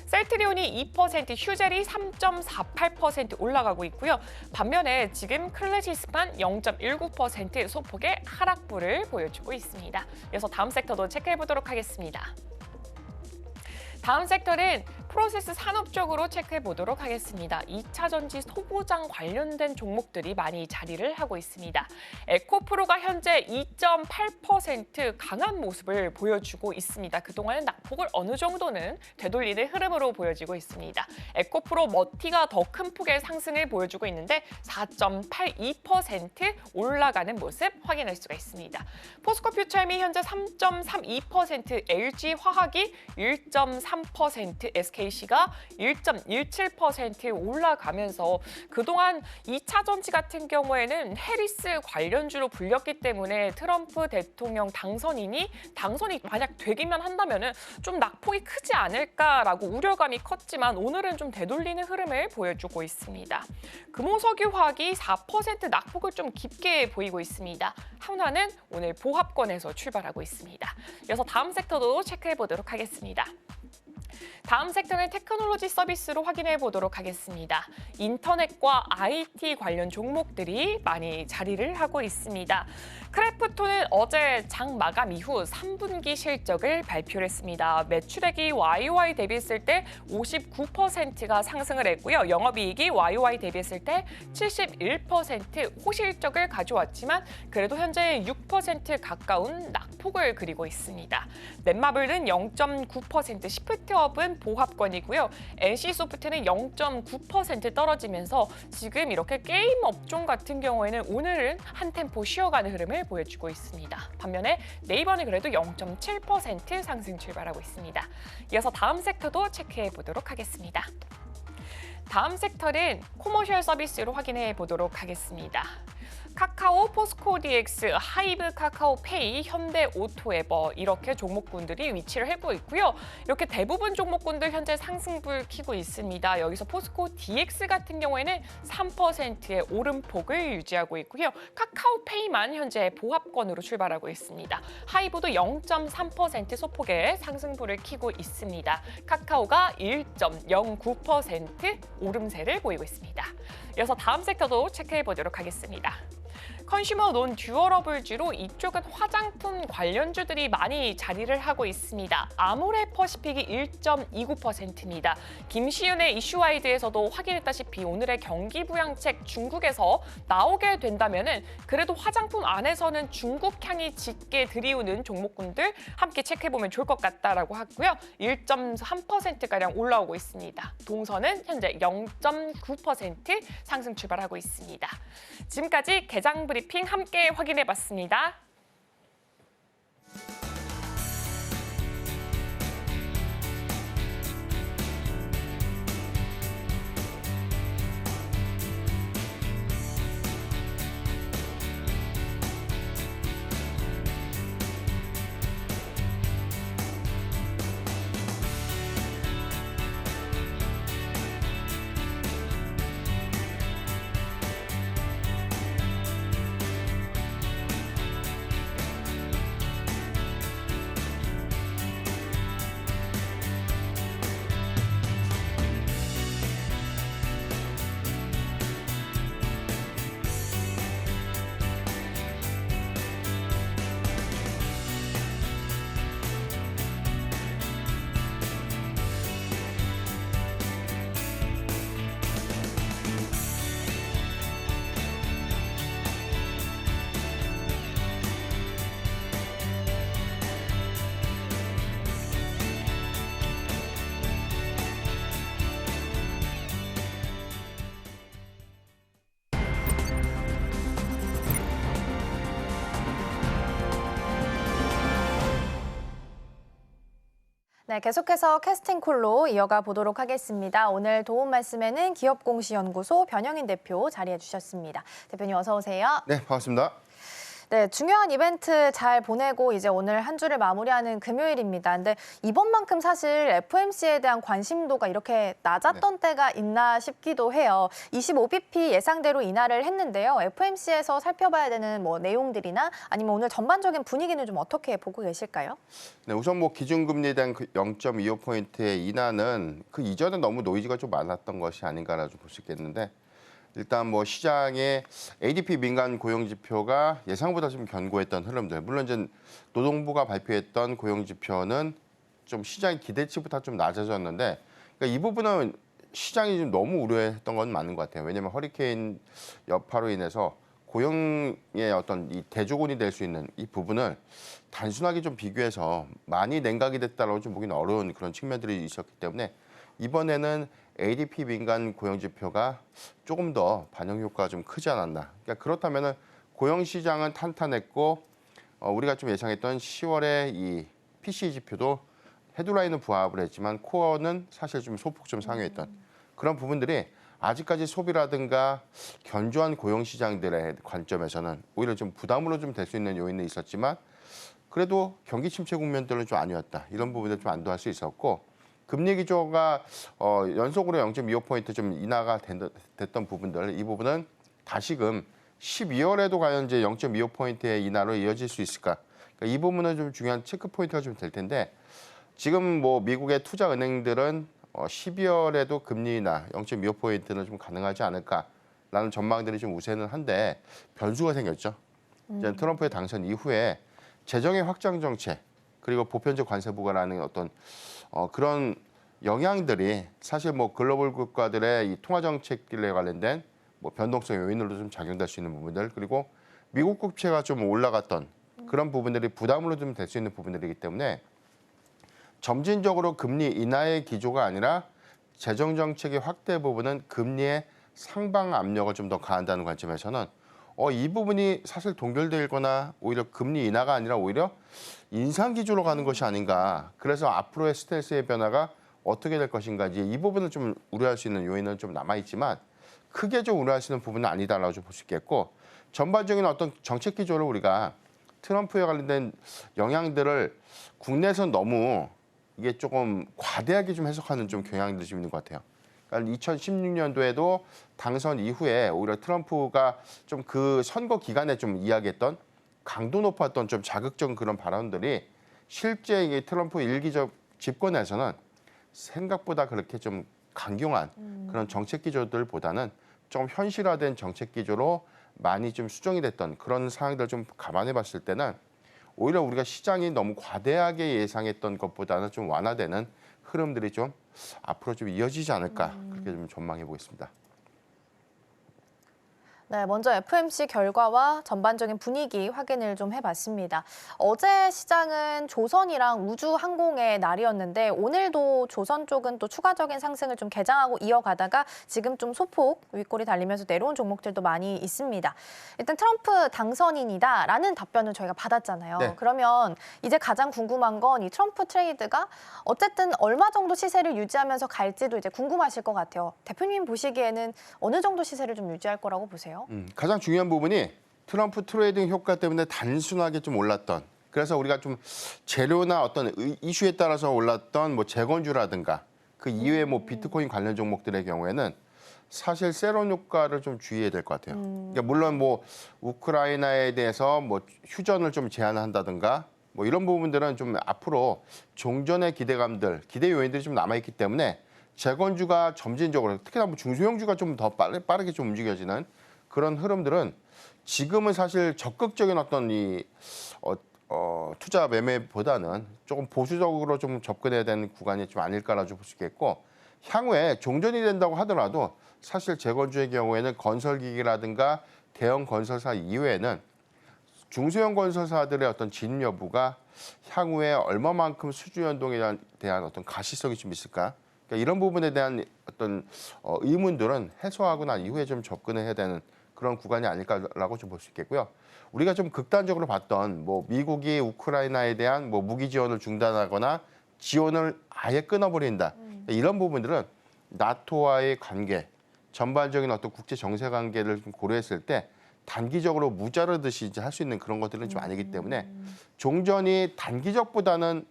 셀트리온이 2%, 휴젤이 3.48% 올라가고 있고요. 반면에 지금 클래시스만 0.19% 소폭의 하락부를 보여주고 있습니다. 이어서 다음 섹터도 체크해 보도록 하겠습니다. 다음 섹터는 프로세스 산업 쪽으로 체크해 보도록 하겠습니다. 2차 전지 소고장 관련된 종목들이 많이 자리를 하고 있습니다. 에코프로가 현재 2.8% 강한 모습을 보여주고 있습니다. 그동안은 낙폭을 어느 정도는 되돌리는 흐름으로 보여지고 있습니다. 에코프로 머티가 더 큰 폭의 상승을 보여주고 있는데 4.82% 올라가는 모습 확인할 수가 있습니다. 포스코퓨처엠이 현재 3.32%, LG화학이 1.3%, SKC가 1.17% 올라가면서 그동안 2차 전지 같은 경우에는 해리스 관련주로 불렸기 때문에 트럼프 대통령 당선이 만약 되기만 한다면 좀 낙폭이 크지 않을까라고 우려감이 컸지만 오늘은 좀 되돌리는 흐름을 보여주고 있습니다. 금호석유화학이 4% 낙폭을 좀 깊게 보이고 있습니다. 한화는 오늘 보합권에서 출발하고 있습니다. 이어서 다음 섹터도 체크해 보도록 하겠습니다. 다음 섹터는 테크놀로지 서비스로 확인해 보도록 하겠습니다. 인터넷과 IT 관련 종목들이 많이 자리를 하고 있습니다. 크래프톤은 어제 장 마감 이후 3분기 실적을 발표를 했습니다. 매출액이 YOY 대비했을 때 59%가 상승을 했고요. 영업이익이 YOY 대비했을 때 71% 호실적을 가져왔지만 그래도 현재 6% 가까운 낙폭을 그리고 있습니다. 넷마블은 0.9%, 시프트업은 보합권이고요. NC소프트는 0.9% 떨어지면서 지금 이렇게 게임 업종 같은 경우에는 오늘은 한 템포 쉬어가는 흐름을 보여주고 있습니다. 반면에 네이버는 그래도 0.7% 상승 출발하고 있습니다. 이어서 다음 섹터도 체크해 보도록 하겠습니다. 다음 섹터는 코머셜 서비스로 확인해 보도록 하겠습니다. 카카오, 포스코DX, 하이브 카카오페이, 현대오토에버 이렇게 종목군들이 위치를 하고 있고요. 이렇게 대부분 종목군들 현재 상승불 켜고 있습니다. 여기서 포스코DX 같은 경우에는 3%의 오름폭을 유지하고 있고요. 카카오페이만 현재 보합권으로 출발하고 있습니다. 하이브도 0.3% 소폭의 상승불을 켜고 있습니다. 카카오가 1.09% 오름세를 보이고 있습니다. 이어서 다음 섹터도 체크해 보도록 하겠습니다. 컨슈머 논 듀어러블주로 이쪽은 화장품 관련주들이 많이 자리를 하고 있습니다. 아모레퍼시픽이 1.29%입니다. 김시윤의 이슈와이드에서도 확인했다시피 오늘의 경기 부양책 중국에서 나오게 된다면은 그래도 화장품 안에서는 중국 향이 짙게 들이우는 종목군들 함께 체크해보면 좋을 것 같다라고 하고요. 1.3%가량 올라오고 있습니다. 동선은 현재 0.9% 상승 출발하고 있습니다. 지금까지 개장 브리핑 함께 확인해봤습니다. 네, 계속해서 캐스팅콜로 이어가 보도록 하겠습니다. 오늘 도움 말씀에는 기업공시연구소 변영인 대표 자리해 주셨습니다. 대표님 어서 오세요. 네, 반갑습니다. 네, 중요한 이벤트 잘 보내고 이제 오늘 한 주를 마무리하는 금요일입니다. 근데 이번만큼 사실 FOMC에 대한 관심도가 이렇게 낮았던 때가 있나 싶기도 해요. 25bp 예상대로 인하를 했는데요. FOMC에서 살펴봐야 되는 뭐 내용들이나 아니면 오늘 전반적인 분위기는 좀 어떻게 보고 계실까요? 네, 우선 뭐 기준금리에 대한 그 0.25포인트의 인하는 그 이전에 너무 노이즈가 좀 많았던 것이 아닌가라고 볼 수 있겠는데 일단 뭐 시장의 ADP 민간 고용 지표가 예상보다 좀 견고했던 흐름들. 물론 이제 노동부가 발표했던 고용 지표는 좀 시장 기대치보다 좀 낮아졌는데 그러니까 이 부분은 시장이 좀 너무 우려했던 건 맞는 것 같아요. 왜냐하면 허리케인 여파로 인해서 고용의 어떤 이 대조군이 될 수 있는 이 부분을 단순하게 좀 비교해서 많이 냉각이 됐다라고 좀 보기는 어려운 그런 측면들이 있었기 때문에 이번에는 ADP 민간 고용 지표가 조금 더 반영 효과가 좀 크지 않았나. 그러니까 그렇다면은 고용 시장은 탄탄했고 우리가 좀 예상했던 10월에 이 PCE 지표도 헤드라인은 부합을 했지만 코어는 사실 좀 소폭 좀 상회했던 그런 부분들이 아직까지 소비라든가 견조한 고용 시장들의 관점에서는 오히려 좀 부담으로 좀 될 수 있는 요인은 있었지만 그래도 경기 침체 국면들은 좀 아니었다. 이런 부분들 좀 안도할 수 있었고 금리 기조가 연속으로 0.25포인트 좀 인하가 됐던 부분들 이 부분은 다시금 12월에도 과연 이제 0.25포인트의 인하로 이어질 수 있을까? 그러니까 이 부분은 좀 중요한 체크 포인트가 좀 될 텐데 지금 뭐 미국의 투자 은행들은 12월에도 금리 인하 0.25포인트는 좀 가능하지 않을까라는 전망들이 좀 우세는 한데 변수가 생겼죠. 이제 트럼프의 당선 이후에 재정의 확장 정책 그리고 보편적 관세 부과라는 어떤 그런 영향들이 사실 뭐 글로벌 국가들의 이 통화 정책들에 관련된 뭐 변동성 요인으로 좀 작용될 수 있는 부분들 그리고 미국 국채가 좀 올라갔던 그런 부분들이 부담으로 좀 될 수 있는 부분들이기 때문에 점진적으로 금리 인하의 기조가 아니라 재정 정책의 확대 부분은 금리의 상방 압력을 좀 더 가한다는 관점에서는 이 부분이 사실 동결되거나 오히려 금리 인하가 아니라 오히려 인상 기조로 가는 것이 아닌가. 그래서 앞으로의 스탠스의 변화가 어떻게 될 것인가. 이제 이 부분을 좀 우려할 수 있는 요인은 좀 남아있지만 크게 좀 우려할 수 있는 부분은 아니다라고 좀 볼 수 있겠고 전반적인 어떤 정책 기조를 우리가 트럼프에 관련된 영향들을 국내에서 너무 이게 조금 과대하게 좀 해석하는 좀 경향들이 좀 있는 것 같아요. 그러니까 2016년도에도 당선 이후에 오히려 트럼프가 좀 그 선거 기간에 좀 이야기했던 강도 높았던 좀 자극적인 그런 발언들이 실제 이게 트럼프 일기적 집권에서는 생각보다 그렇게 좀 강경한 그런 정책 기조들보다는 좀 현실화된 정책 기조로 많이 좀 수정이 됐던 그런 상황들을 좀 감안해 봤을 때는 오히려 우리가 시장이 너무 과대하게 예상했던 것보다는 좀 완화되는 흐름들이 좀 앞으로 좀 이어지지 않을까 그렇게 좀 전망해 보겠습니다. 네, 먼저 FOMC 결과와 전반적인 분위기 확인을 좀 해봤습니다. 어제 시장은 조선이랑 우주항공의 날이었는데 오늘도 조선 쪽은 또 추가적인 상승을 좀 개장하고 이어가다가 지금 좀 소폭 윗골이 달리면서 내려온 종목들도 많이 있습니다. 일단 트럼프 당선인이다라는 답변을 저희가 받았잖아요. 네. 그러면 이제 가장 궁금한 건 이 트럼프 트레이드가 어쨌든 얼마 정도 시세를 유지하면서 갈지도 이제 궁금하실 것 같아요. 대표님 보시기에는 어느 정도 시세를 좀 유지할 거라고 보세요? 가장 중요한 부분이 트럼프 트레이딩 효과 때문에 단순하게 좀 올랐던 그래서 우리가 좀 재료나 어떤 이슈에 따라서 올랐던 뭐 재건주라든가 그 이외의 뭐 비트코인 관련 종목들의 경우에는 사실 세론 효과를 좀 주의해야 될 것 같아요. 그러니까 물론 뭐 우크라이나에 대해서 뭐 휴전을 좀 제한한다든가 뭐 이런 부분들은 좀 앞으로 종전의 기대감들, 기대 요인들이 좀 남아있기 때문에 재건주가 점진적으로 특히나 뭐 중소형주가 좀 더 빠르게 좀 움직여지는 그런 흐름들은 지금은 사실 적극적인 어떤 이 투자 매매보다는 조금 보수적으로 좀 접근해야 되는 구간이 좀 아닐까라고 볼 수 있겠고 향후에 종전이 된다고 하더라도 사실 재건주의 경우에는 건설기기라든가 대형 건설사 이외에는 중소형 건설사들의 어떤 진입 여부가 향후에 얼마만큼 수주 연동에 대한 어떤 가시성이 좀 있을까? 그러니까 이런 부분에 대한 어떤 의문들은 해소하고 난 이후에 좀 접근을 해야 되는 그런 구간이 아닐까라고 좀 볼 수 있겠고요. 우리가 좀 극단적으로 봤던 뭐 미국이 우크라이나에 대한 뭐 무기 지원을 중단하거나 지원을 아예 끊어버린다. 이런 부분들은 나토와의 관계, 전반적인 어떤 국제 정세 관계를 좀 고려했을 때 단기적으로 무자르듯이 이제 할 수 있는 그런 것들은 좀 아니기 때문에 종전이 단기적보다는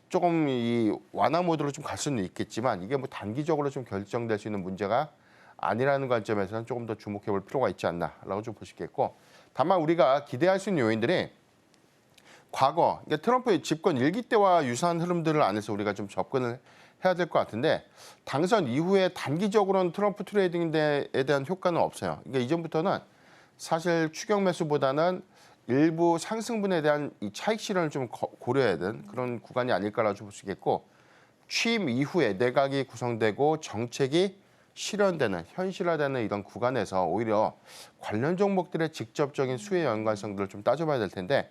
조금 이 완화 모드로 좀 갈 수는 있겠지만 이게 뭐 단기적으로 좀 결정될 수 있는 문제가 아니라는 관점에서는 조금 더 주목해 볼 필요가 있지 않나라고 좀 볼 수 있겠고 다만 우리가 기대할 수 있는 요인들이 과거 그러니까 트럼프의 집권 1기 때와 유사한 흐름들을 안에서 우리가 좀 접근을 해야 될 것 같은데 당선 이후에 단기적으로는 트럼프 트레이딩에 대한 효과는 없어요. 그러니까 이전부터는 사실 추격 매수보다는 일부 상승분에 대한 이 차익 실현을 좀 고려해야 되는 그런 구간이 아닐까라고 볼 수 있겠고 취임 이후에 내각이 구성되고 정책이 실현되는 현실화되는 이런 구간에서 오히려 관련 종목들의 직접적인 수혜 연관성들을 좀 따져봐야 될 텐데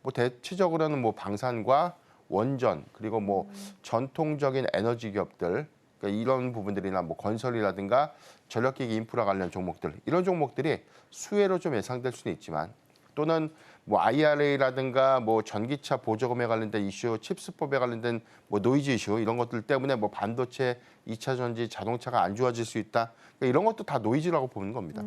뭐 대체적으로는 뭐 방산과 원전 그리고 뭐 전통적인 에너지 기업들 그러니까 이런 부분들이나 뭐 건설이라든가 전력기기 인프라 관련 종목들 이런 종목들이 수혜로 좀 예상될 수는 있지만 또는 뭐 IRA라든가 뭐 전기차 보조금에 관련된 이슈, 칩스법에 관련된 뭐 노이즈 이슈 이런 것들 때문에 뭐 반도체, 2차 전지, 자동차가 안 좋아질 수 있다. 그러니까 이런 것도 다 노이즈라고 보는 겁니다.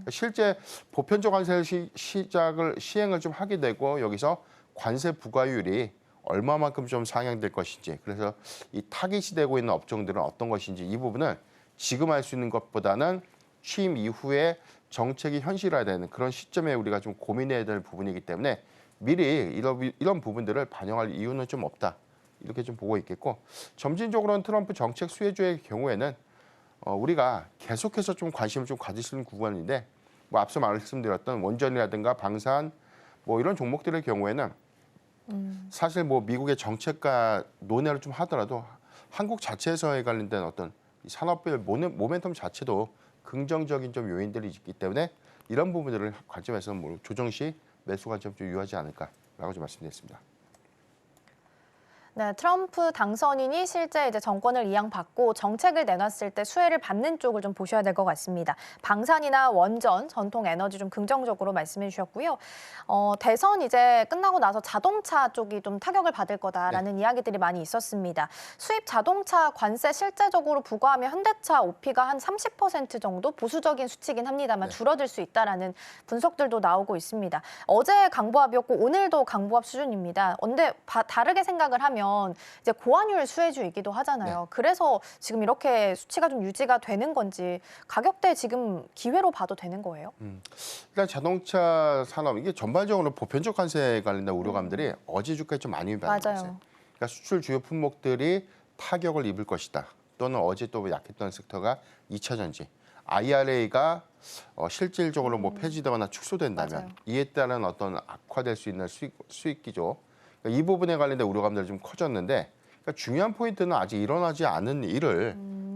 실제 보편적 관세 시행을 좀 하게 되고 여기서 관세 부과율이 얼마만큼 좀 상향될 것인지 그래서 이 타깃이 되고 있는 업종들은 어떤 것인지 이 부분을 지금 할 수 있는 것보다는 취임 이후에 정책이 현실화되는 그런 시점에 우리가 좀 고민해야 될 부분이기 때문에 미리 이런 부분들을 반영할 이유는 좀 없다. 이렇게 좀 보고 있겠고 점진적으로는 트럼프 정책 수혜주의 경우에는 우리가 계속해서 좀 관심을 좀 가질 수 있는 구간인데 뭐 앞서 말씀드렸던 원전이라든가 방산 뭐 이런 종목들의 경우에는 사실 뭐 미국의 정책과 논의를 좀 하더라도 한국 자체에서에 관련된 어떤 산업별 모멘텀 자체도 긍정적인 좀 요인들이 있기 때문에 이런 부분들을 관점에서 뭐 조정 시 매수 관점 좀 유효하지 않을까라고 좀 말씀드렸습니다. 네, 트럼프 당선인이 실제 이제 정권을 이양받고 정책을 내놨을 때 수혜를 받는 쪽을 좀 보셔야 될 것 같습니다. 방산이나 원전, 전통 에너지 좀 긍정적으로 말씀해 주셨고요. 대선 이제 끝나고 나서 자동차 쪽이 좀 타격을 받을 거다라는 이야기들이 많이 있었습니다. 수입 자동차 관세 실제적으로 부과하면 현대차 OP가 한 30% 정도 보수적인 수치긴 합니다만 줄어들 수 있다라는 분석들도 나오고 있습니다. 어제 강보합이었고 오늘도 강보합 수준입니다. 근데 다르게 생각을 하면 이제 고환율 수혜주이기도 하잖아요. 그래서 지금 이렇게 수치가 좀 유지가 되는 건지 가격대 지금 기회로 봐도 되는 거예요? 일단 자동차 산업 이게 전반적으로 보편적 관세에 관련된 우려감들이 어제 주가에 좀 많이 반영됐어요. 그러니까 수출 주요 품목들이 타격을 입을 것이다. 또는 어제 또 약했던 섹터가 2차 전지. IRA가 실질적으로 뭐 폐지되거나 축소된다면 맞아요. 이에 따른 어떤 악화될 수 있는 수익 기조 그러니까 이 부분에 관련된 우려감들이 좀 커졌는데 그러니까 중요한 포인트는 아직 일어나지 않은 일을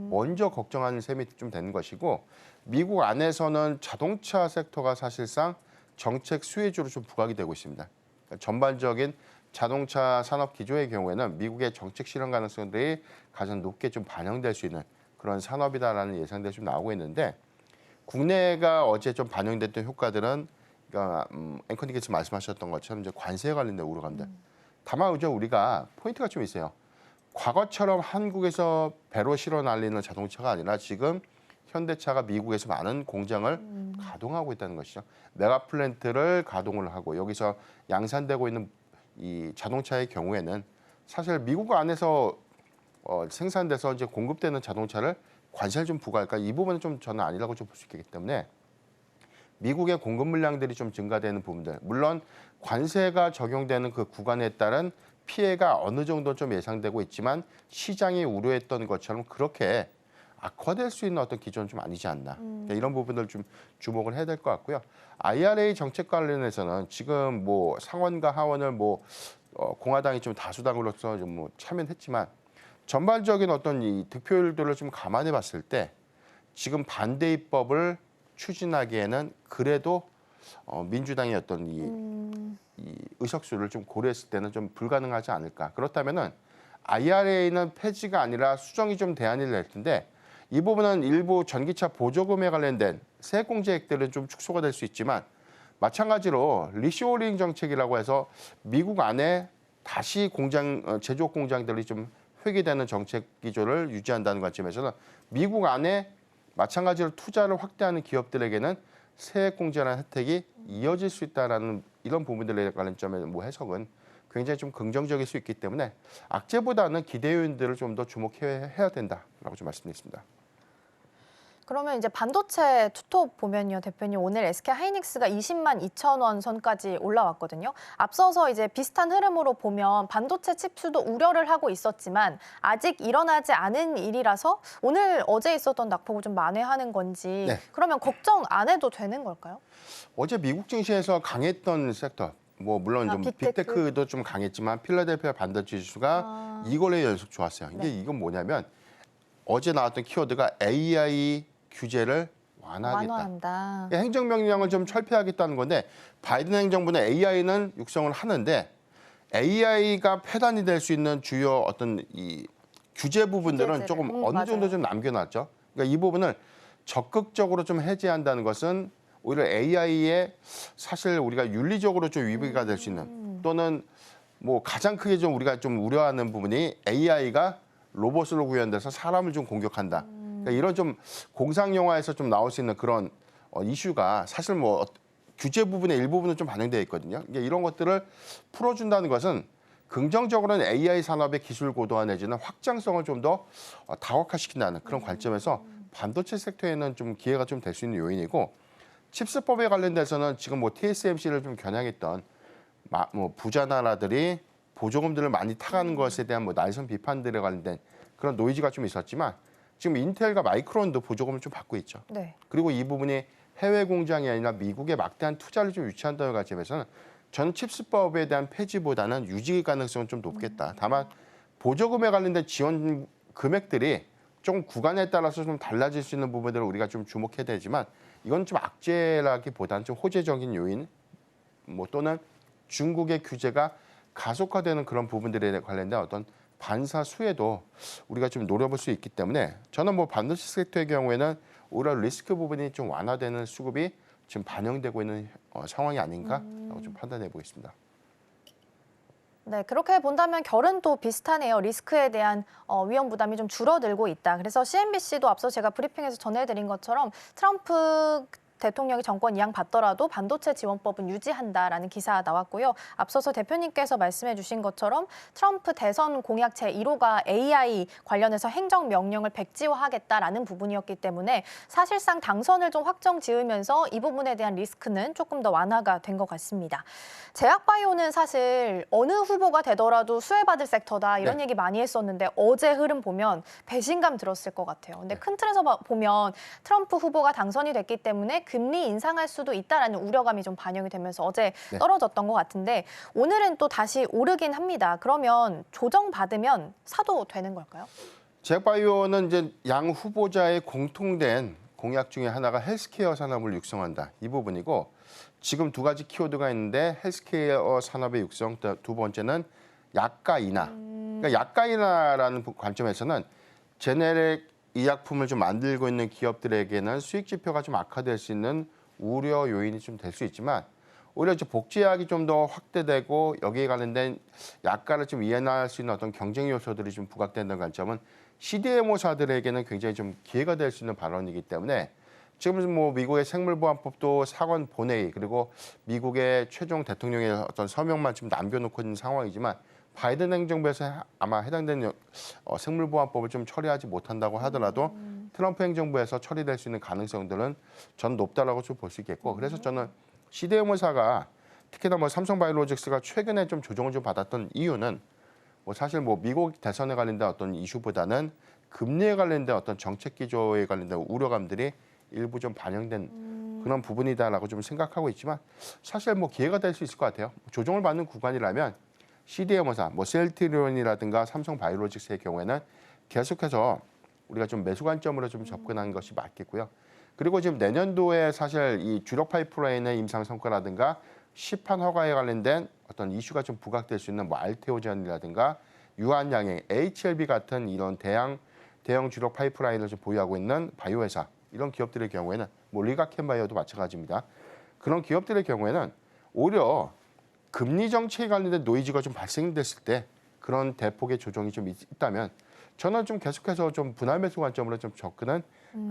먼저 걱정하는 셈이 좀 되는 것이고 미국 안에서는 자동차 섹터가 사실상 정책 수혜주로 좀 부각이 되고 있습니다. 그러니까 전반적인 자동차 산업 기조의 경우에는 미국의 정책 실현 가능성들이 가장 높게 좀 반영될 수 있는 그런 산업이다라는 예상들이 좀 나오고 있는데 국내가 어제 좀 반영됐던 효과들은 그러니까 앵커님께서 말씀하셨던 것처럼 이제 관세에 관련된 우려감들. 다만 이제 우리가 포인트가 좀 있어요. 과거처럼 한국에서 배로 실어 날리는 자동차가 아니라 지금 현대차가 미국에서 많은 공장을 가동하고 있다는 것이죠. 메가 플랜트를 가동을 하고 여기서 양산되고 있는 이 자동차의 경우에는 사실 미국 안에서 생산돼서 이제 공급되는 자동차를 관세를 좀 부과할까 이 부분은 좀 저는 아니라고 좀 볼 수 있기 때문에 미국의 공급 물량들이 좀 증가되는 부분들 물론 관세가 적용되는 그 구간에 따른 피해가 어느 정도 좀 예상되고 있지만 시장이 우려했던 것처럼 그렇게 악화될 수 있는 어떤 기조는 좀 아니지 않나 그러니까 이런 부분들 좀 주목을 해야 될 것 같고요. IRA 정책 관련해서는 지금 뭐 상원과 하원을 뭐 공화당이 좀 다수당으로서 좀 뭐 참여했지만 전반적인 어떤 이 득표율들을 좀 감안해 봤을 때 지금 반대 입법을 추진하기에는 그래도 민주당의 어떤 이 의석수를 좀 고려했을 때는 좀 불가능하지 않을까. 그렇다면은 IRA는 폐지가 아니라 수정이 좀 대안이 될 텐데 이 부분은 일부 전기차 보조금에 관련된 세액공제액들은 좀 축소가 될 수 있지만 마찬가지로 리쇼어링 정책이라고 해서 미국 안에 다시 제조업 공장들이 좀 회귀되는 정책 기조를 유지한다는 관점에서는 미국 안에 마찬가지로 투자를 확대하는 기업들에게는 세액공제라는 혜택이 이어질 수 있다라는 이런 부분들에 관한 점의 뭐 해석은 굉장히 좀 긍정적일 수 있기 때문에 악재보다는 기대 요인들을 좀 더 주목해야 된다라고 좀 말씀드리겠습니다. 그러면 이제 반도체 투톱 보면요, 대표님 오늘 SK 하이닉스가 20만 2천 원 선까지 올라왔거든요. 앞서서 이제 비슷한 흐름으로 보면 반도체 칩수도 우려를 하고 있었지만 아직 일어나지 않은 일이라서 오늘 어제 있었던 낙폭을 좀 만회하는 건지 네. 그러면 걱정 안 해도 되는 걸까요? 어제 미국 증시에서 강했던 섹터 뭐 물론 좀 빅테크도 좀 강했지만 필라델피아 반도체 지수가 2거래 연속 좋았어요. 이건 뭐냐면 어제 나왔던 키워드가 AI 규제를 완화하겠다. 완화한다. 행정명령을 좀 철폐하겠다는 건데 바이든 행정부는 AI는 육성을 하는데 AI가 폐단이 될 수 있는 주요 어떤 이 규제 부분들은 규제들을. 조금 어느 맞아요. 정도 좀 남겨놨죠. 그러니까 이 부분을 적극적으로 좀 해제한다는 것은 오히려 AI에 사실 우리가 윤리적으로 좀 위배가 될 수 있는 또는 뭐 가장 크게 좀 우리가 좀 우려하는 부분이 AI가 로봇으로 구현돼서 사람을 좀 공격한다. 그러니까 이런 좀 공상 영화에서 좀 나올 수 있는 그런 이슈가 사실 뭐 규제 부분의 일부분은 좀 반영되어 있거든요. 그러니까 이런 것들을 풀어준다는 것은 긍정적으로는 AI 산업의 기술 고도화 내지는 확장성을 좀 더 다각화시킨다는 그런 관점에서 반도체 섹터에는 좀 기회가 좀 될 수 있는 요인이고 칩스법에 관련돼서는 지금 뭐 TSMC를 좀 겨냥했던 뭐 부자 나라들이 보조금들을 많이 타가는 것에 대한 뭐 날선 비판들에 관련된 그런 노이즈가 좀 있었지만 지금 인텔과 마이크론도 보조금을 좀 받고 있죠. 네. 그리고 이 부분이 해외 공장이 아니라 미국에 막대한 투자를 좀 유치한다는 관점에서는 저는 칩스법에 대한 폐지보다는 유지 가능성은 좀 높겠다. 다만 보조금에 관련된 지원 금액들이 조금 구간에 따라서 좀 달라질 수 있는 부분들을 우리가 좀 주목해야 되지만 이건 좀 악재라기보다는 좀 호재적인 요인 뭐 또는 중국의 규제가 가속화되는 그런 부분들에 관련된 어떤 반사 수혜도 우리가 좀 노려볼 수 있기 때문에 저는 뭐 반도체 섹터의 경우에는 오히려 리스크 부분이 좀 완화되는 수급이 지금 반영되고 있는 상황이 아닌가라고 좀 판단해 보겠습니다. 네, 그렇게 본다면 결은 또 비슷하네요. 리스크에 대한 위험 부담이 좀 줄어들고 있다. 그래서 CNBC도 앞서 제가 브리핑에서 전해드린 것처럼 트럼프 대통령이 정권 이양받더라도 반도체 지원법은 유지한다라는 기사 나왔고요. 앞서서 대표님께서 말씀해 주신 것처럼 트럼프 대선 공약 제1호가 AI 관련해서 행정명령을 백지화하겠다라는 부분이었기 때문에 사실상 당선을 좀 확정 지으면서 이 부분에 대한 리스크는 조금 더 완화가 된 것 같습니다. 제약바이오는 사실 어느 후보가 되더라도 수혜받을 섹터다 이런 얘기 많이 했었는데 어제 흐름 보면 배신감 들었을 것 같아요. 근데 큰 틀에서 보면 트럼프 후보가 당선이 됐기 때문에 금리 인상할 수도 있다라는 우려감이 좀 반영이 되면서 어제 떨어졌던 것 같은데 오늘은 또 다시 오르긴 합니다. 그러면 조정받으면 사도 되는 걸까요? 제약바이오는 이제 양 후보자의 공통된 공약 중에 하나가 헬스케어 산업을 육성한다. 이 부분이고 지금 두 가지 키워드가 있는데 헬스케어 산업의 육성, 두 번째는 약가 인하. 그러니까 약가 인하라는 관점에서는 제네릭 의약품을 좀 만들고 있는 기업들에게는 수익 지표가 좀 악화될 수 있는 우려 요인이 좀 될 수 있지만 오히려 이제 복제약이 좀 더 확대되고 여기에 관련된 약가를 좀 이해할 수 있는 어떤 경쟁 요소들이 좀 부각된다는 관점은 CDMO사들에게는 굉장히 좀 기회가 될 수 있는 발언이기 때문에 지금 뭐 미국의 생물보안법도 상원 본회의 그리고 미국의 최종 대통령의 어떤 서명만 좀 남겨놓고 있는 상황이지만 바이든 행정부에서 아마 해당되는 생물보안법을 좀 처리하지 못한다고 하더라도 트럼프 행정부에서 처리될 수 있는 가능성들은 전 높다라고 좀 볼 수 있겠고 그래서 저는 CDMO사가 특히나 뭐 삼성바이오로직스가 최근에 좀 조정을 좀 받았던 이유는 뭐 사실 뭐 미국 대선에 관련된 어떤 이슈보다는 금리에 관련된 어떤 정책 기조에 관련된 우려감들이 일부 좀 반영된 그런 부분이다라고 좀 생각하고 있지만 사실 뭐 기회가 될 수 있을 것 같아요. 조정을 받는 구간이라면 CDMO사, 뭐 셀트리온이라든가 삼성바이오로직스의 경우에는 계속해서 우리가 좀 매수 관점으로 좀 접근하는 것이 맞겠고요. 그리고 지금 내년도에 사실 이 주력 파이프라인의 임상 성과라든가 시판 허가에 관련된 어떤 이슈가 좀 부각될 수 있는 뭐 알테오젠이라든가 유한양행, HLB 같은 이런 대형 주력 파이프라인을 좀 보유하고 있는 바이오 회사 이런 기업들의 경우에는 뭐 리가켄바이오도 마찬가지입니다. 그런 기업들의 경우에는 오히려 금리 정책에 관련된 노이즈가 좀 발생됐을 때 그런 대폭의 조정이 좀 있다면 저는 좀 계속해서 좀 분할 매수 관점으로 좀 접근은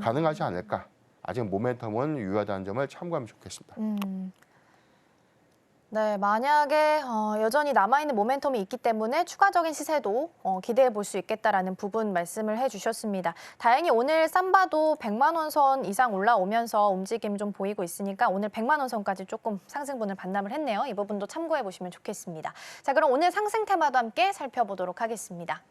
가능하지 않을까. 아직 모멘텀은 유효하다는 점을 참고하면 좋겠습니다. 네, 만약에 여전히 남아있는 모멘텀이 있기 때문에 추가적인 시세도 기대해 볼 수 있겠다라는 부분 말씀을 해주셨습니다. 다행히 오늘 삼바도 100만 원 선 이상 올라오면서 움직임 좀 보이고 있으니까 오늘 100만 원 선까지 조금 상승분을 반납을 했네요. 이 부분도 참고해 보시면 좋겠습니다. 자, 그럼 오늘 상승 테마도 함께 살펴보도록 하겠습니다.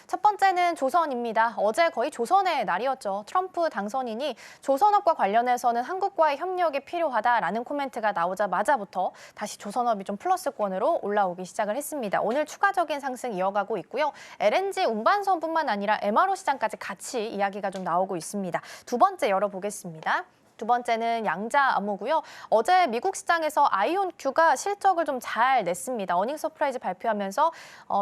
첫 번째는 조선입니다. 어제 거의 조선의 날이었죠. 트럼프 당선인이 조선업과 관련해서는 한국과의 협력이 필요하다라는 코멘트가 나오자마자부터 다시 조선업이 좀 플러스권으로 올라오기 시작을 했습니다. 오늘 추가적인 상승 이어가고 있고요. LNG 운반선뿐만 아니라 MRO 시장까지 같이 이야기가 좀 나오고 있습니다. 두 번째 열어보겠습니다. 두 번째는 양자암호고요. 어제 미국 시장에서 아이온큐가 실적을 좀 잘 냈습니다. 어닝 서프라이즈 발표하면서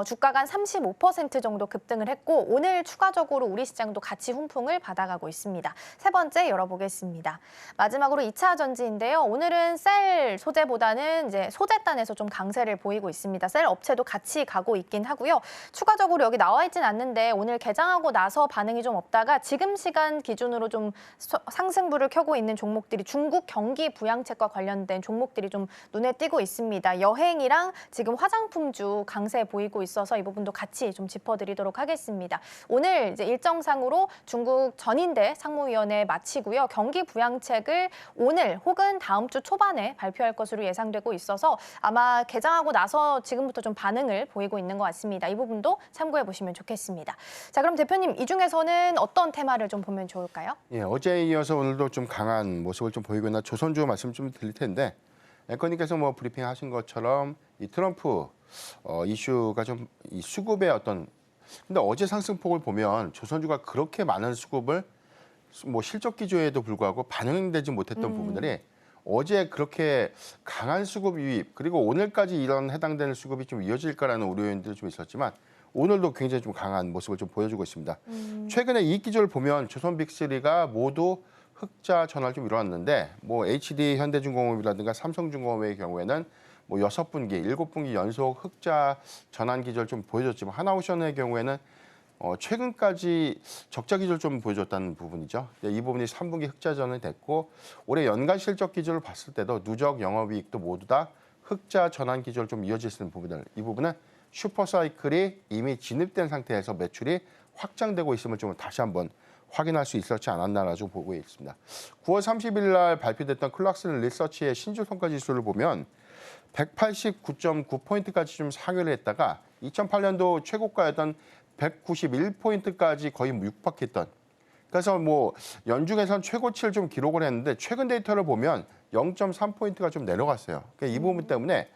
주가가 한 35% 정도 급등을 했고 오늘 추가적으로 우리 시장도 같이 훈풍을 받아가고 있습니다. 세 번째 열어보겠습니다. 마지막으로 2차 전지인데요. 오늘은 셀 소재보다는 이제 소재단에서 좀 강세를 보이고 있습니다. 셀 업체도 같이 가고 있긴 하고요. 추가적으로 여기 나와 있진 않는데 오늘 개장하고 나서 반응이 좀 없다가 지금 시간 기준으로 좀 상승부를 켜고 있는 종목들이 중국 경기 부양책과 관련된 종목들이 좀 눈에 띄고 있습니다. 여행이랑 지금 화장품주 강세 보이고 있어서 이 부분도 같이 좀 짚어드리도록 하겠습니다. 오늘 이제 일정상으로 중국 전인대 상무위원회 마치고요. 경기 부양책을 오늘 혹은 다음 주 초반에 발표할 것으로 예상되고 있어서 아마 개장하고 나서 지금부터 좀 반응을 보이고 있는 것 같습니다. 이 부분도 참고해 보시면 좋겠습니다. 자, 그럼 대표님 이 중에서는 어떤 테마를 좀 보면 좋을까요? 예, 어제에 이어서 오늘도 좀 강한 모습을 좀 보이고 있나 조선주 말씀 좀 드릴 텐데 앵커님께서 뭐 브리핑 하신 것처럼 이 트럼프 이슈가 좀 이 수급의 어떤 근데 어제 상승폭을 보면 조선주가 그렇게 많은 수급을 뭐 실적 기조에도 불구하고 반영되지 못했던 부분들이 어제 그렇게 강한 수급 유입 그리고 오늘까지 이런 해당되는 수급이 좀 이어질까라는 우려인들이 좀 있었지만 오늘도 굉장히 좀 강한 모습을 좀 보여주고 있습니다. 최근에 이익 기조를 보면 조선 빅3가 모두 흑자 전환을 좀 이뤄왔는데 뭐 HD 현대중공업이라든가 삼성중공업의 경우에는 뭐 6분기, 7분기 연속 흑자 전환 기조를 좀 보여줬지만 하나오션의 경우에는 최근까지 적자 기조를 좀 보여줬다는 부분이죠. 이 부분이 3분기 흑자전환이 됐고 올해 연간 실적 기조를 봤을 때도 누적 영업이익도 모두 다 흑자 전환 기조를 좀 이어질 수 있는 부분들. 이 부분은 슈퍼사이클이 이미 진입된 상태에서 매출이 확장되고 있음을 좀 다시 한번 확인할 수 있었지 않았나라고 보고 있습니다. 9월 30일 날 발표됐던 클락슨 리서치의 신주 성과 지수를 보면 189.9포인트까지 좀 상회를 했다가 2008년도 최고가였던 191포인트까지 거의 육박했던. 그래서 뭐 연중에선 최고치를 좀 기록을 했는데 최근 데이터를 보면 0.3포인트가 좀 내려갔어요. 그러니까 이 부분 때문에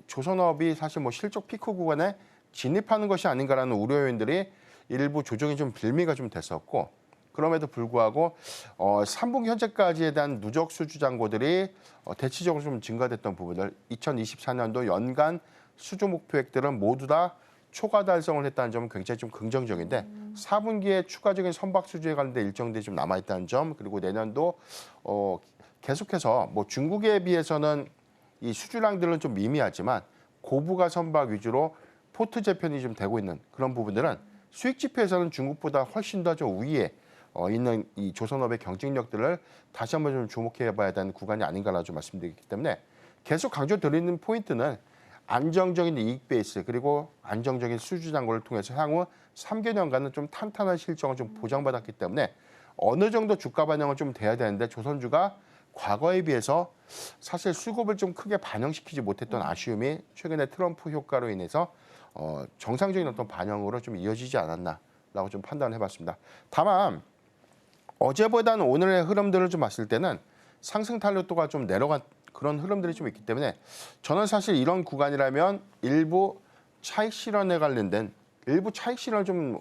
조선업이 사실 뭐 실적 피크 구간에 진입하는 것이 아닌가라는 우려 요인들이 일부 조정이 좀 빌미가 좀 됐었고 그럼에도 불구하고 3분기 현재까지에 대한 누적 수주 잔고들이 대체적으로 좀 증가됐던 부분들 2024년도 연간 수주 목표액들은 모두 다 초과 달성을 했다는 점은 굉장히 좀 긍정적인데 4분기에 추가적인 선박 수주에 관련된 일정들이 좀 남아있다는 점 그리고 내년도 계속해서 뭐 중국에 비해서는 이 수주량들은 좀 미미하지만 고부가 선박 위주로 포트 재편이 좀 되고 있는 그런 부분들은 수익 지표에서는 중국보다 훨씬 더 좀 우위에 있는 이 조선업의 경쟁력들을 다시 한번 좀 주목해봐야 되는 구간이 아닌가라고 좀 말씀드리기 때문에 계속 강조드리는 포인트는 안정적인 이익 베이스 그리고 안정적인 수주 잔고를 통해서 향후 3개년간은 좀 탄탄한 실적을 좀 보장받았기 때문에 어느 정도 주가 반영은 좀 돼야 되는데 조선주가 과거에 비해서 사실 수급을 좀 크게 반영시키지 못했던 아쉬움이 최근에 트럼프 효과로 인해서 정상적인 어떤 반영으로 좀 이어지지 않았나라고 좀 판단해봤습니다. 다만 어제보다는 오늘의 흐름들을 좀 봤을 때는 상승 탄력도가 좀 내려간 그런 흐름들이 좀 있기 때문에 저는 사실 이런 구간이라면 일부 차익 실현에 관련된 일부 차익 실현을 좀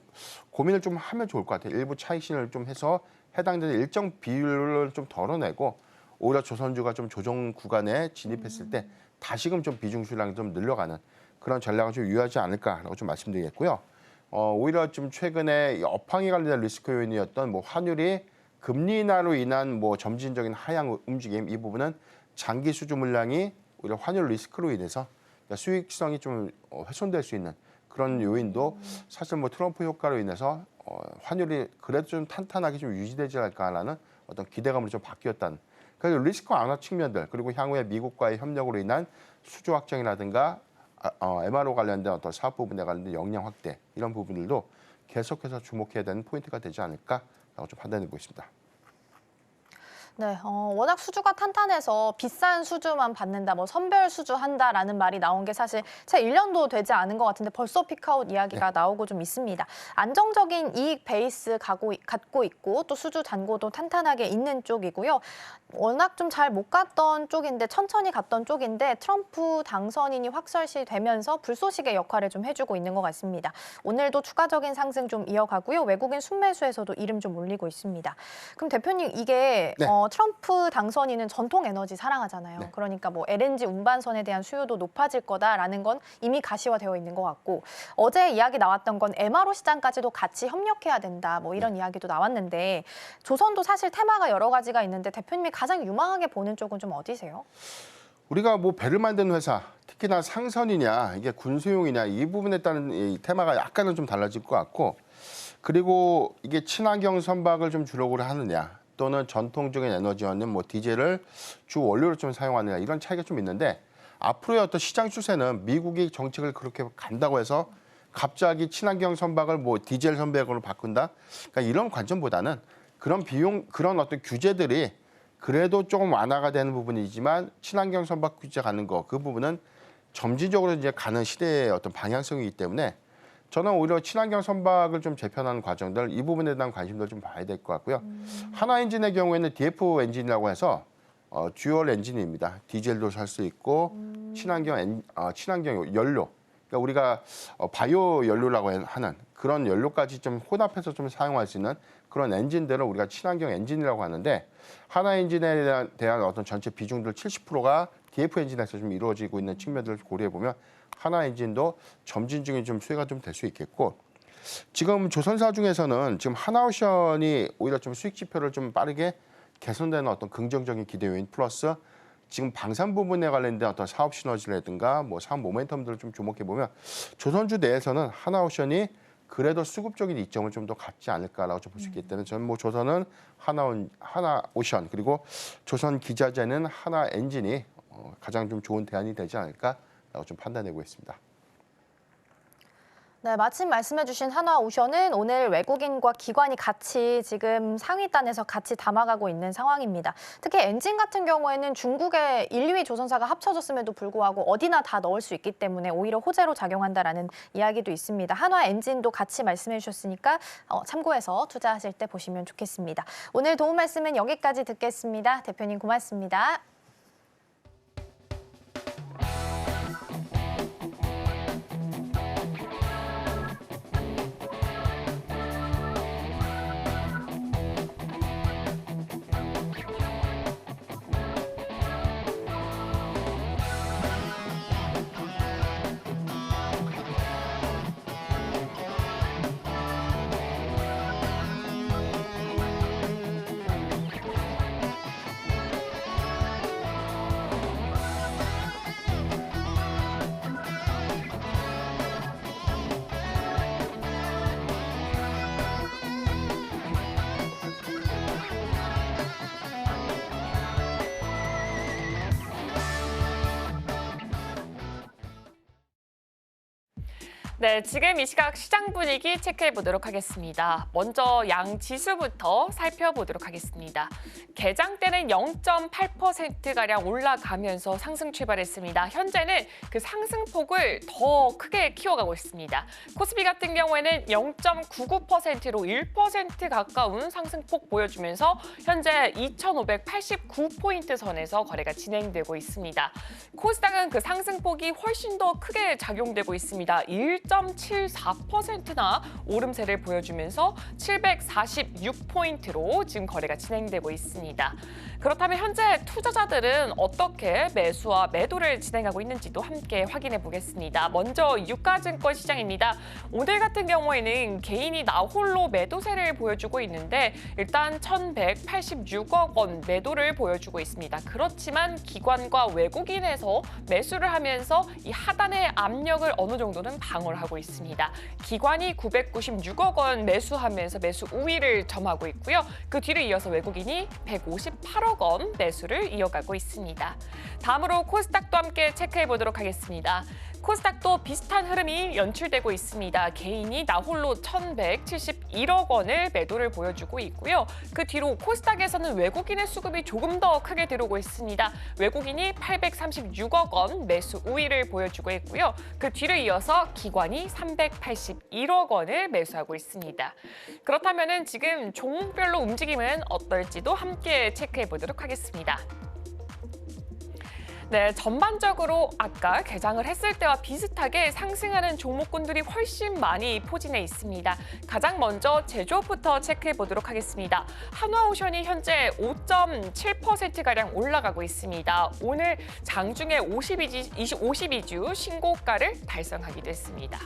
고민을 좀 하면 좋을 것 같아요. 일부 차익 실현을 좀 해서 해당되는 일정 비율을 좀 덜어내고 오히려 조선주가 좀 조정 구간에 진입했을 때 다시금 좀 비중 수량이 좀 늘려가는 그런 전략을 좀 유효하지 않을까라고 좀 말씀드리겠고요. 오히려 좀 최근에 업황에 관련된 리스크 요인이었던 뭐 환율이 금리 인하로 인한 뭐 점진적인 하향 움직임 이 부분은 장기 수주 물량이 오히려 환율 리스크로 인해서 수익성이 좀 훼손될 수 있는 그런 요인도 사실 뭐 트럼프 효과로 인해서 환율이 그래도 좀 탄탄하게 좀 유지되지 않을까라는 어떤 기대감으로 좀 바뀌었다는 그래서 리스크 완화 측면들 그리고 향후에 미국과의 협력으로 인한 수주 확장이라든가 MRO 관련된 어떤 사업 부분에 관련된 역량 확대 이런 부분들도 계속해서 주목해야 되는 포인트가 되지 않을까라고 좀 판단해 보고 있습니다. 네, 워낙 수주가 탄탄해서 비싼 수주만 받는다, 뭐 선별 수주한다라는 말이 나온 게 사실 채 1년도 되지 않은 것 같은데 벌써 피크아웃 이야기가 나오고 좀 있습니다. 안정적인 이익 베이스 갖고 있고 또 수주 잔고도 탄탄하게 있는 쪽이고요. 워낙 좀 잘 못 갔던 쪽인데 천천히 갔던 쪽인데 트럼프 당선인이 확설시 되면서 불쏘시개 역할을 좀 해주고 있는 것 같습니다. 오늘도 추가적인 상승 좀 이어가고요. 외국인 순매수에서도 이름 좀 올리고 있습니다. 그럼 대표님 이게 네. 트럼프 당선인은 전통 에너지 사랑하잖아요. 네. 그러니까 뭐 LNG 운반선에 대한 수요도 높아질 거다라는 건 이미 가시화되어 있는 것 같고 어제 이야기 나왔던 건 MRO 시장까지도 같이 협력해야 된다. 뭐 이런 이야기도 나왔는데 조선도 사실 테마가 여러 가지가 있는데 대표님이 가장 유망하게 보는 쪽은 좀 어디세요? 우리가 뭐 배를 만드는 회사, 특히나 상선이냐, 이게 군수용이냐 이 부분에 따른 이 테마가 약간은 좀 달라질 것 같고 그리고 이게 친환경 선박을 좀 주력으로 하느냐 또는 전통적인 에너지원인 뭐 디젤을 주 원료로 좀 사용하느냐 이런 차이가 좀 있는데 앞으로의 어떤 시장 추세는 미국이 정책을 그렇게 간다고 해서 갑자기 친환경 선박을 뭐 디젤 선박으로 바꾼다. 그러니까 이런 관점보다는 그런 비용, 그런 어떤 규제들이 그래도 조금 완화가 되는 부분이지만 친환경 선박 규제 가는 거 그 부분은 점진적으로 이제 가는 시대의 어떤 방향성이기 때문에 저는 오히려 친환경 선박을 좀 재편하는 과정들 이 부분에 대한 관심도 좀 봐야 될 것 같고요. 하나 엔진의 경우에는 DF 엔진이라고 해서 듀얼 엔진입니다. 디젤도 살 수 있고 친환경 연료. 그러니까 우리가 바이오 연료라고 하는 그런 연료까지 좀 혼합해서 좀 사용할 수 있는 그런 엔진들을 우리가 친환경 엔진이라고 하는데 하나 엔진에 대한 어떤 전체 비중들 70%가 DF 엔진에서 좀 이루어지고 있는 측면들을 고려해 보면 하나 엔진도 점진적인 좀 수혜가 좀 될 수 있겠고 지금 조선사 중에서는 지금 하나오션이 오히려 좀 수익 지표를 좀 빠르게 개선되는 어떤 긍정적인 기대 요인 플러스 지금 방산 부분에 관련된 어떤 사업 시너지라든가 뭐 사업 모멘텀들을 좀 주목해 보면 조선주 내에서는 하나오션이 그래도 수급적인 이점을 좀 더 갖지 않을까라고 볼 수 있기 때문에 저는 뭐 조선은 하나오션 그리고 조선 기자재는 하나엔진이 가장 좀 좋은 대안이 되지 않을까라고 좀 판단하고 있습니다. 네, 마침 말씀해주신 하나오션은 오늘 외국인과 기관이 같이 지금 상위단에서 같이 담아가고 있는 상황입니다. 특히 엔진 같은 경우에는 중국의 1, 2위 조선사가 합쳐졌음에도 불구하고 어디나 다 넣을 수 있기 때문에 오히려 호재로 작용한다라는 이야기도 있습니다. 한화 엔진도 같이 말씀해 주셨으니까 참고해서 투자하실 때 보시면 좋겠습니다. 오늘 도움 말씀은 여기까지 듣겠습니다. 대표님 고맙습니다. 네, 지금 이 시각 시장 분위기 체크해 보도록 하겠습니다. 먼저 양 지수부터 살펴보도록 하겠습니다. 개장 때는 0.8%가량 올라가면서 상승 출발했습니다. 현재는 그 상승폭을 더 크게 키워가고 있습니다. 코스피 같은 경우에는 0.99%로 1% 가까운 상승폭 보여주면서 현재 2,589포인트 선에서 거래가 진행되고 있습니다. 코스닥은 그 상승폭이 훨씬 더 크게 작용되고 있습니다. 1.74%나 오름세를 보여주면서 746포인트로 지금 거래가 진행되고 있습니다. 그렇다면 현재 투자자들은 어떻게 매수와 매도를 진행하고 있는지도 함께 확인해 보겠습니다. 먼저 유가증권 시장입니다. 오늘 같은 경우에는 개인이 나홀로 매도세를 보여주고 있는데 일단 1,186억 원 매도를 보여주고 있습니다. 그렇지만 기관과 외국인에서 매수를 하면서 이 하단의 압력을 어느 정도는 방어를 하고 있습니다. 기관이 996억 원 매수하면서 매수 우위를 점하고 있고요. 그 뒤를 이어서 외국인이 158억 원 매수를 이어가고 있습니다. 다음으로 코스닥도 함께 체크해 보도록 하겠습니다. 코스닥도 비슷한 흐름이 연출되고 있습니다. 개인이 나홀로 1,171억 원을 매도를 보여주고 있고요. 그 뒤로 코스닥에서는 외국인의 수급이 조금 더 크게 들어오고 있습니다. 외국인이 836억 원 매수 우위를 보여주고 있고요. 그 뒤를 이어서 기관이 381억 원을 매수하고 있습니다. 그렇다면 지금 종목별로 움직임은 어떨지도 함께 체크해 보도록 하겠습니다. 네, 전반적으로 아까 개장을 했을 때와 비슷하게 상승하는 종목군들이 훨씬 많이 포진해 있습니다. 가장 먼저 제조업부터 체크해 보도록 하겠습니다. 한화오션이 현재 5.7%가량 올라가고 있습니다. 오늘 장중에 52주 신고가를 달성하기도 했습니다.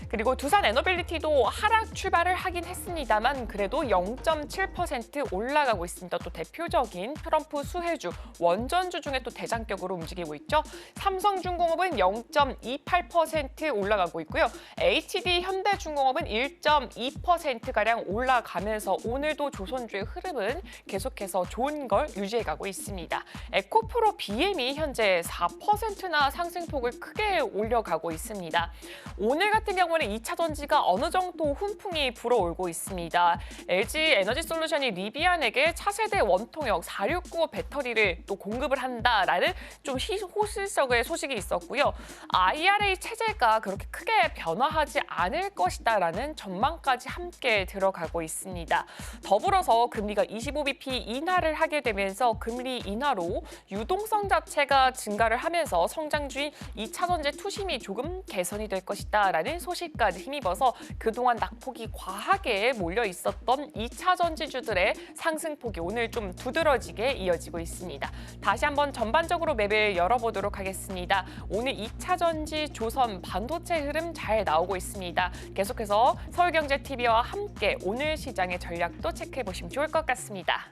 그리고 두산 에너빌리티도 하락 출발을 하긴 했습니다만 그래도 0.7% 올라가고 있습니다. 또 대표적인 트럼프 수혜주, 원전주 중에 또 대장격으로 움직이고 있죠. 삼성중공업은 0.28% 올라가고 있고요. HD 현대중공업은 1.2%가량 올라가면서 오늘도 조선주의 흐름은 계속해서 좋은 걸 유지해가고 있습니다. 에코프로 BM이 현재 4%나 상승폭을 크게 올려가고 있습니다. 오늘 같은 경우는 2차 전지가 어느 정도 훈풍이 불어오고 있습니다. LG 에너지솔루션이 리비안에게 차세대 원통역 4695 배터리를 또 공급을 한다라는 좀 호실적의 소식이 있었고요. IRA 체제가 그렇게 크게 변화하지 않을 것이다라는 전망까지 함께 들어가고 있습니다. 더불어서 금리가 25bp 인하를 하게 되면서 금리 인하로 유동성 자체가 증가를 하면서 성장주인 2차 전지 투심이 조금 개선이 될 것이다라는 소식까지 힘입어서 그동안 낙폭이 과하게 몰려 있었던 2차 전지주들의 상승폭이 오늘 좀 두드러지게 이어지고 있습니다. 다시 한번 전반적으로 맵을 열어보도록 하겠습니다. 오늘 2차 전지 조선 반도체 흐름 잘 나오고 있습니다. 계속해서 서울경제TV와 함께 오늘 시장의 전략도 체크해 보시면 좋을 것 같습니다.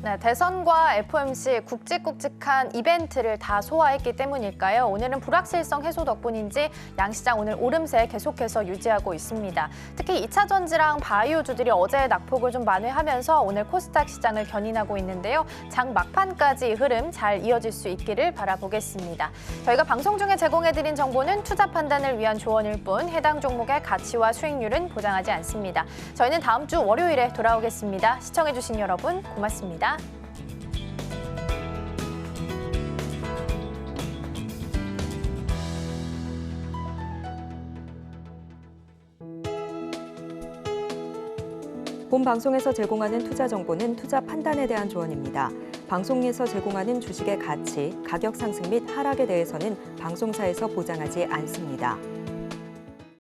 네, 대선과 FOMC 굵직굵직한 이벤트를 다 소화했기 때문일까요? 오늘은 불확실성 해소 덕분인지 양시장 오늘 오름세 계속해서 유지하고 있습니다. 특히 2차 전지랑 바이오주들이 어제의 낙폭을 좀 만회하면서 오늘 코스닥 시장을 견인하고 있는데요. 장 막판까지 흐름 잘 이어질 수 있기를 바라보겠습니다. 저희가 방송 중에 제공해드린 정보는 투자 판단을 위한 조언일 뿐 해당 종목의 가치와 수익률은 보장하지 않습니다. 저희는 다음 주 월요일에 돌아오겠습니다. 시청해주신 여러분 고맙습니다. 본 방송에서 제공하는 투자 정보는 투자 판단에 대한 조언입니다. 방송에서 제공하는 주식의 가치, 가격 상승 및 하락에 대해서는 방송사에서 보장하지 않습니다.